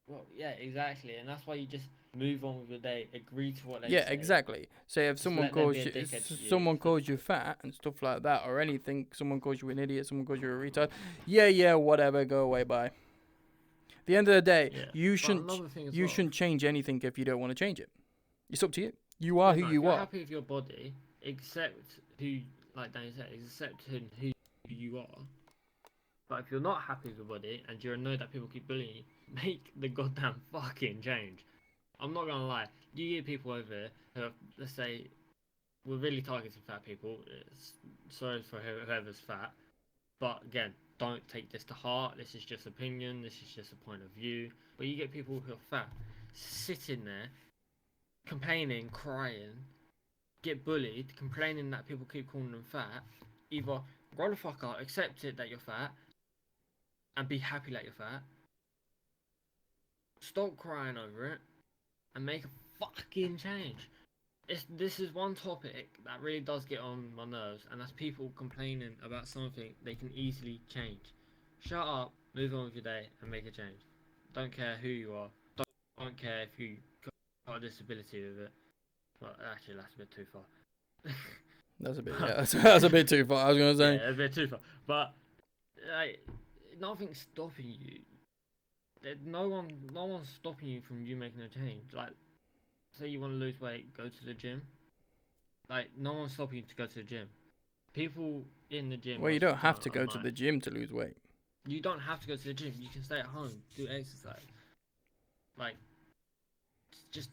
Well, yeah, exactly, and that's why you just move on with the day, agree to what they say. Yeah, exactly. So if Just someone let them calls be a you, dickhead to you. someone calls you fat and stuff like that, or anything, someone calls you an idiot, someone calls you a retard, yeah, whatever, go away, bye. At the end of the day, Yeah. you But shouldn't another thing as you well, shouldn't change anything if you don't want to change it. It's up to you. You are who if you you're are. happy with your body, accept who, like Danny said, accept who you are. But if you're not happy with your body and you're annoyed that people keep bullying you, make the goddamn fucking change. I'm not gonna lie. You get people over here who are, let's say, we're really targeting fat people. Sorry for whoever's fat. But again, don't take this to heart. This is just opinion. This is just a point of view. But you get people who are fat sitting there complaining, crying, get bullied, complaining that people keep calling them fat. Either grow the fuck up, accept it that you're fat, and be happy that you're fat. Stop crying over it, and make a fucking change. This is one topic that really does get on my nerves, and that's people complaining about something they can easily change. Shut up, move on with your day, and make a change. Don't care who you are. Don't care if you got a disability with it. Well, actually, that's a bit too far. That's a bit. Yeah, that's a bit too far. I was gonna say. Yeah, a bit too far. But like, nothing's stopping you. No one's stopping you from you making a change. Like, say you want to lose weight, go to the gym. Like, no one's stopping you to go to the gym. People in the gym. Well, you don't have to go to the gym to lose weight. You don't have to go to the gym. You can stay at home, do exercise. Like, just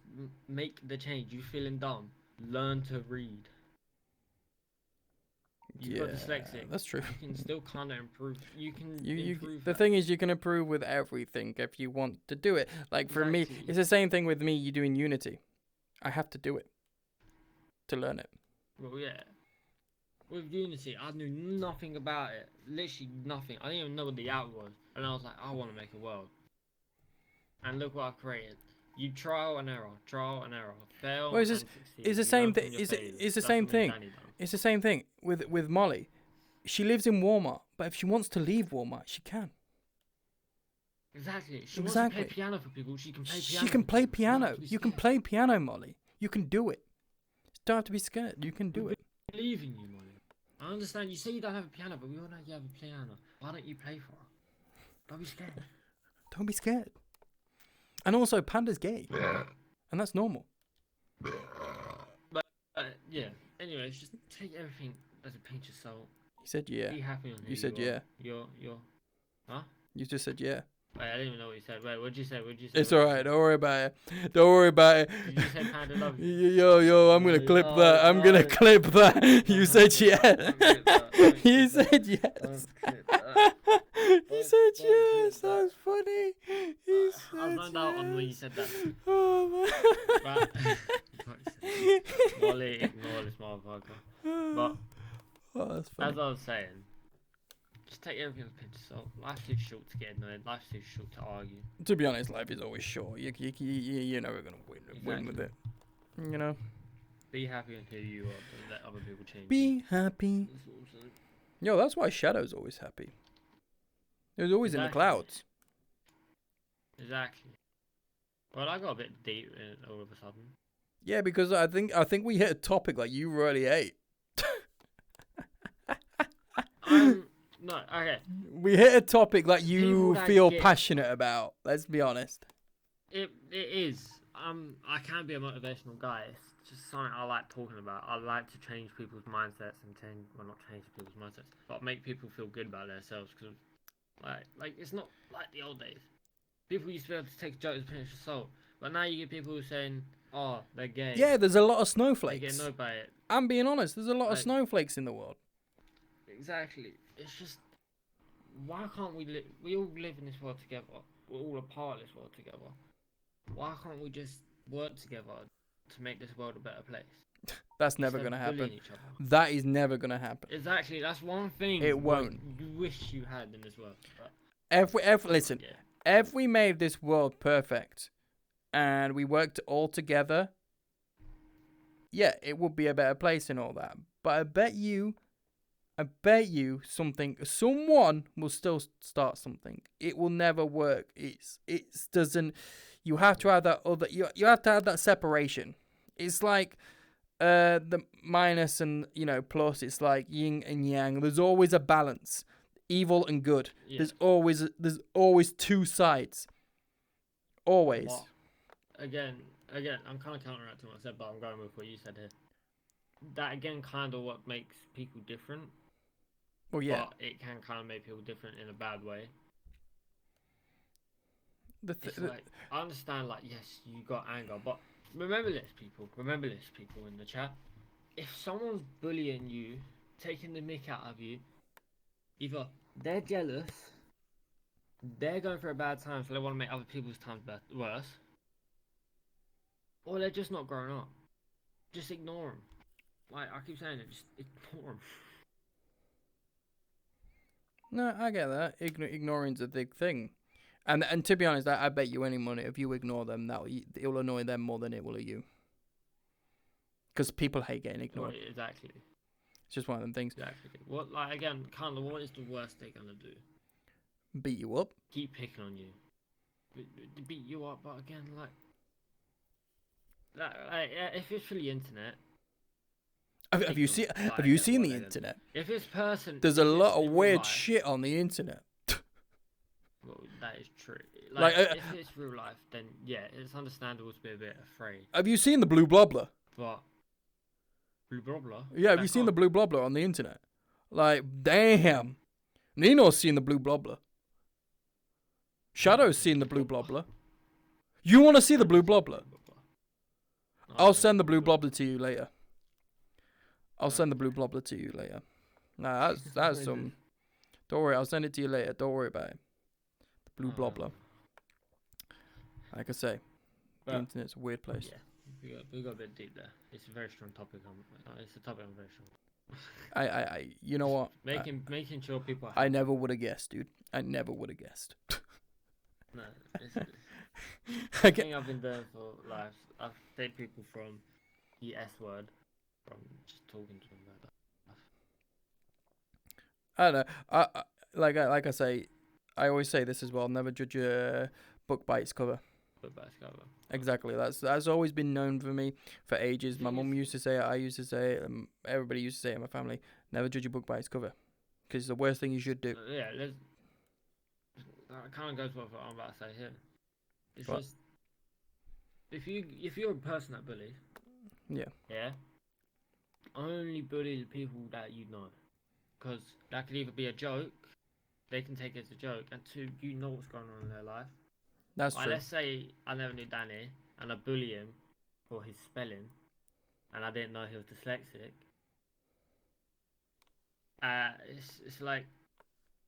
make the change. You feeling dumb? Learn to read. You've got dyslexic. That's true. You can still kind of improve. You can improve. The thing is, you can improve with everything if you want to do it. Like for me, it's the same thing with me. You doing Unity, I have to do it to learn it. Well, yeah. With Unity, I knew nothing about it. Literally nothing. I didn't even know what the app was, and I was like, I want to make a world. And look what I've created. You trial and error, fail. Well, it's the same thing. It's the same thing. It's the same thing with Molly. She lives in Walmart, but if she wants to leave Walmart, she can. Exactly. She wants to play piano for people. She can play piano. She can play piano. You can play piano, Molly. You can do it. You don't have to be scared. You can do it. I believe in you, Molly. I understand. You say you don't have a piano, but we all know you have a piano. Why don't you play for her? Don't be scared. Don't be scared. And also, Panda's gay. And that's normal. But, yeah. Anyways, just take everything as a pinch of salt. He said yeah. Be happy on who you said yeah. You're... Huh? You just said yeah. Wait, I didn't even know what you said. Wait, what'd you say? It's alright, don't worry about it. Don't worry about it. Did you say Panda love you? Yo, I'm gonna clip that. I'm gonna clip that. You said yeah. You said yes. He said yes. That's funny. He said I found out on when you said that. Oh man. Right. Wally, ignore this motherfucker. But Oh, that's funny. as I was saying, just take everything with a pinch of salt. Life's too short to get annoyed. Life's too short to argue. To be honest, life is always short. You're never gonna win with it. You know. Be happy in who you are. Don't let other people change you. Be happy. That's what I'm saying. Yo, that's why Shadow's always happy. He was always in the Exactly. clouds. Exactly. Well, I got a bit deep in all of a sudden. Yeah, because I think we hit a topic like you really ate. No, okay. We hit a topic that you People that feel get- passionate about. Let's be honest. It is. I can be a motivational guy. It's just something I like talking about. I like to change people's mindsets and not change people's mindsets, but make people feel good about themselves. Because, like it's not like the old days. People used to be able to take jokes with a pinch of salt, but now you get people who are saying, "Oh, they're gay." Yeah, there's a lot of They snowflakes. get annoyed by it. I'm being honest. There's a lot of Like- snowflakes in the world. Exactly. It's just, why can't we live? We all live in this world together. We're all a part of this world together. Why can't we just work together to make this world a better place? That's never Instead gonna of bullying happen. each other? That is never gonna happen. Exactly. That's one thing. It won't. You wish you had in this world. But, Listen. yeah. If we made this world perfect, and we worked all together, yeah, it would be a better place and all that. But I bet you someone will still start something. It will never work. It doesn't. You have to have that other. You have to have that separation. It's like the minus and plus. It's like yin and yang. There's always a balance, evil and good. Yeah. There's always two sides. Always. What? Again, I'm kind of counteracting what I said, but I'm going with what you said here. That again, kind of what makes people different. Well, yeah. But it can kind of make people different in a bad way. It's like, I understand, like, yes, you got anger, but remember this, people in the chat. If someone's bullying you, taking the mick out of you, either they're jealous, they're going through a bad time, so they want to make other people's times worse, or they're just not growing up. Just ignore them. Like I keep saying it, just ignore them. No, I get that. Ignoring's a big thing, and to be honest, I bet you any money if you ignore them, it'll annoy them more than it will you. Because people hate getting ignored. Right, exactly. It's just one of them things. Exactly. What, like, again, kind of, what is the worst they're gonna do? Beat you up. Keep picking on you. Beat you up, but again, like if it's for the internet. Have you seen? Have you seen the internet? If it's person, There's a if it's lot of in real weird life- shit on the internet. Well, that is true. Like, If it's real life, then yeah, it's understandable to be a bit afraid. Have you seen the blue blobber? But blue blobber. Yeah, have you seen the blue blobber on the internet? Like, damn. Nino's seen the blue blobber. Shadow's seen the blue blobber. You want to see the blue blobber? I'll send the blue blobber to you later. I'll send the blue blobber to you later. Nah, that's some. Don't worry, I'll send it to you later. Don't worry about it. The blue blobber. Like I say, the internet's a weird place. Yeah, we got a bit deep there. It's a very strong topic. It's a topic I'm very strong. You know what? Making sure people. I never would have guessed, dude. I never would have guessed. No, it's I thing I've been doing for life. I've saved people from the S word, from just talking to them about that. don't know. Like I say, I always say this as well. Never judge a book by its cover. But that's cover. Exactly. That's always been known for me for ages. My mum used to say it. I used to say it. Everybody used to say it in my family. Never judge a book by its cover, because it's the worst thing you should do. Yeah, that kind of goes with what I'm about to say here. It's What? just if you're a person that bullies, Yeah. only bully the people that you know, because that could either be a joke, they can take it as a joke, and two, you know what's going on in their life. That's Like, true. let's say I never knew Danny, and I bully him for his spelling, and I didn't know he was dyslexic. It's like,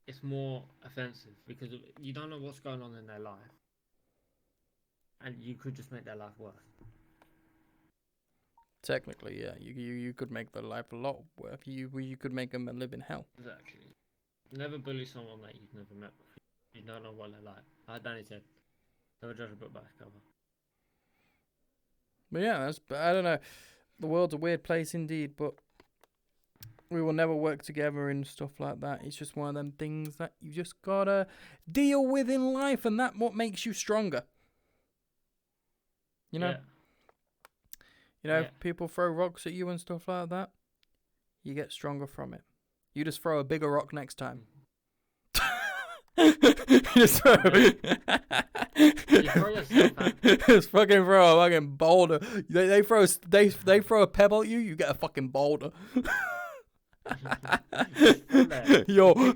it's more offensive because you don't know what's going on in their life, and you could just make their life worse. Technically, yeah. You could make their life a lot worse. You could make them live in hell. Exactly. Never bully someone that you've never met before. You don't know what they're like. Like Danny said, never judge a book by its cover. But yeah, I don't know. The world's a weird place indeed, but we will never work together and stuff like that. It's just one of them things that you just gotta deal with in life, and that's what makes you stronger. You know? Yeah. You know, Yeah. if people throw rocks at you and stuff like that, you get stronger from it. You just throw a bigger rock next time. You just throw just fucking throw a fucking boulder. They throw a pebble at you, you get a fucking boulder. Yo,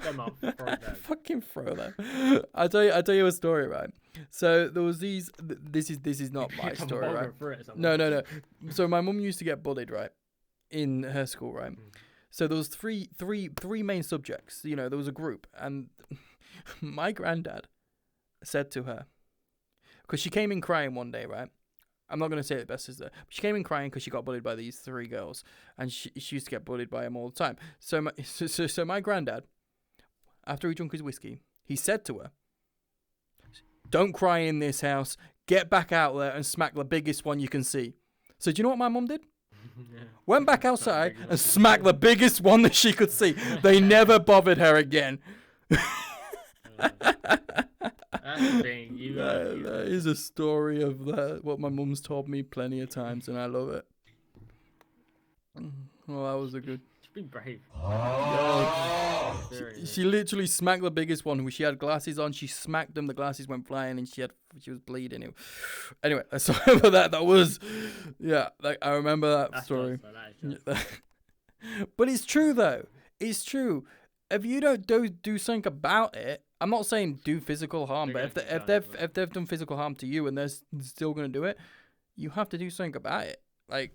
fucking throw them. I'll tell you a story, right? So there was these. This is not my story, right? No. So my mum used to get bullied, right, in her school, right? So there was three main subjects. You know, there was a group, and my granddad said to her, because she came in crying one day, right? I'm not going to say it best as there. She came in crying because she got bullied by these three girls, and she used to get bullied by them all the time. So my granddad, after he drank his whiskey, he said to her, "Don't cry in this house. Get back out there and smack the biggest one you can see." So do you know what my mum did? Yeah. Went back outside and smacked the biggest one that she could see. They never bothered her again. That's the thing. That is a story of what my mum's told me plenty of times, and I love it. Well, that was a good. She's been brave. She literally smacked the biggest one. She had glasses on. She smacked them. The glasses went flying, and she was bleeding. Anyway, sorry for that. That was, yeah. Like I remember that story. But it's true though. It's true. If you don't do something about it, I'm not saying do physical harm, but if they've done physical harm to you and they're still gonna do it, you have to do something about it. Like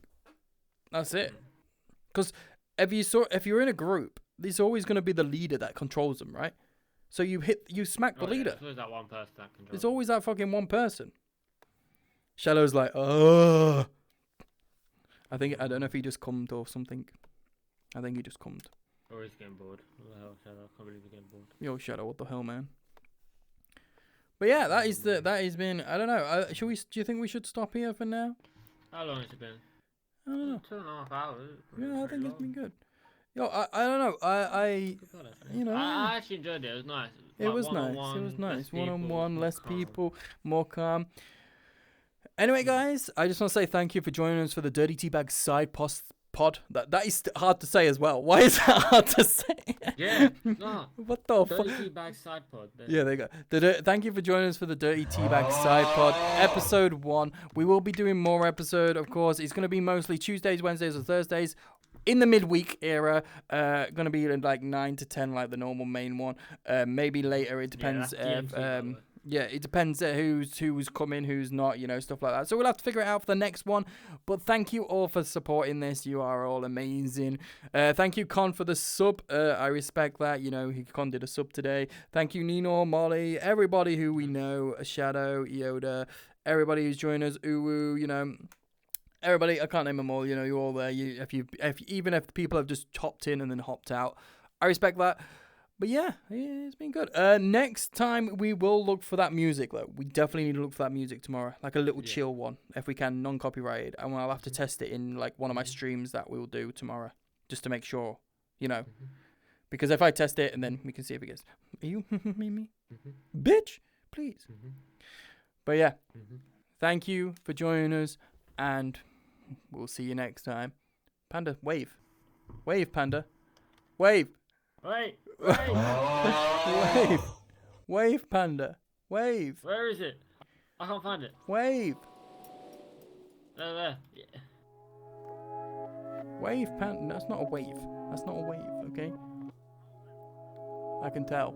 that's it. Because if you're in a group, there's always gonna be the leader that controls them, right? So you smack the leader. There's that one person that controls. There's always that fucking one person. Shadow's like, oh. I don't know if he just cummed or something. I think he just cummed. Or he's getting bored. What the hell, Shadow? I can't believe he's getting bored. Yo, Shadow, what the hell, man? But yeah, that has been. I don't know. Do you think we should stop here for now? How long has it been? I don't know. 2.5 hours. Yeah, I think it's been good. Yo, I don't know. I you know. I actually enjoyed it. It was nice. It was nice. It was nice. One-on-one, less people, more calm. Anyway, guys, I just want to say thank you for joining us for the Dirty Teabags Sidepod. That is hard to say as well. Why is that hard to say? Yeah. No. What the fuck? Dirty Teabags Sidepod. Yeah, there you go. Thank you for joining us for the Dirty Teabags Sidepod, episode 1. We will be doing more episode, of course. It's going to be mostly Tuesdays, Wednesdays, or Thursdays. In the midweek era, going to be like 9 to 10, like the normal main one. Maybe later. It depends. Yeah, it depends who's coming, who's not, stuff like that. So we'll have to figure it out for the next one. But thank you all for supporting this. You are all amazing. Thank you, Con, for the sub. I respect that. Con did a sub today. Thank you, Nino, Molly, everybody who we know, Shadow, Yoda, everybody who's joined us, Uwu, everybody. I can't name them all. You're all there. Even if people have just hopped in and then hopped out, I respect that. But yeah, it's been good. Next time we will look for that music though. We definitely need to look for that music tomorrow, like a little chill one, if we can, non-copyrighted. And I'll have to test it in like one of my streams that we'll do tomorrow, just to make sure, because if I test it and then we can see if it gets. Are you me, bitch? Please. But yeah, thank you for joining us, and we'll see you next time. Panda, wave, Panda, wave. Wait. Wave, Panda. Wave. Where is it? I can't find it. Wave. There. Yeah. Wave, Panda. That's not a wave. Okay? I can tell.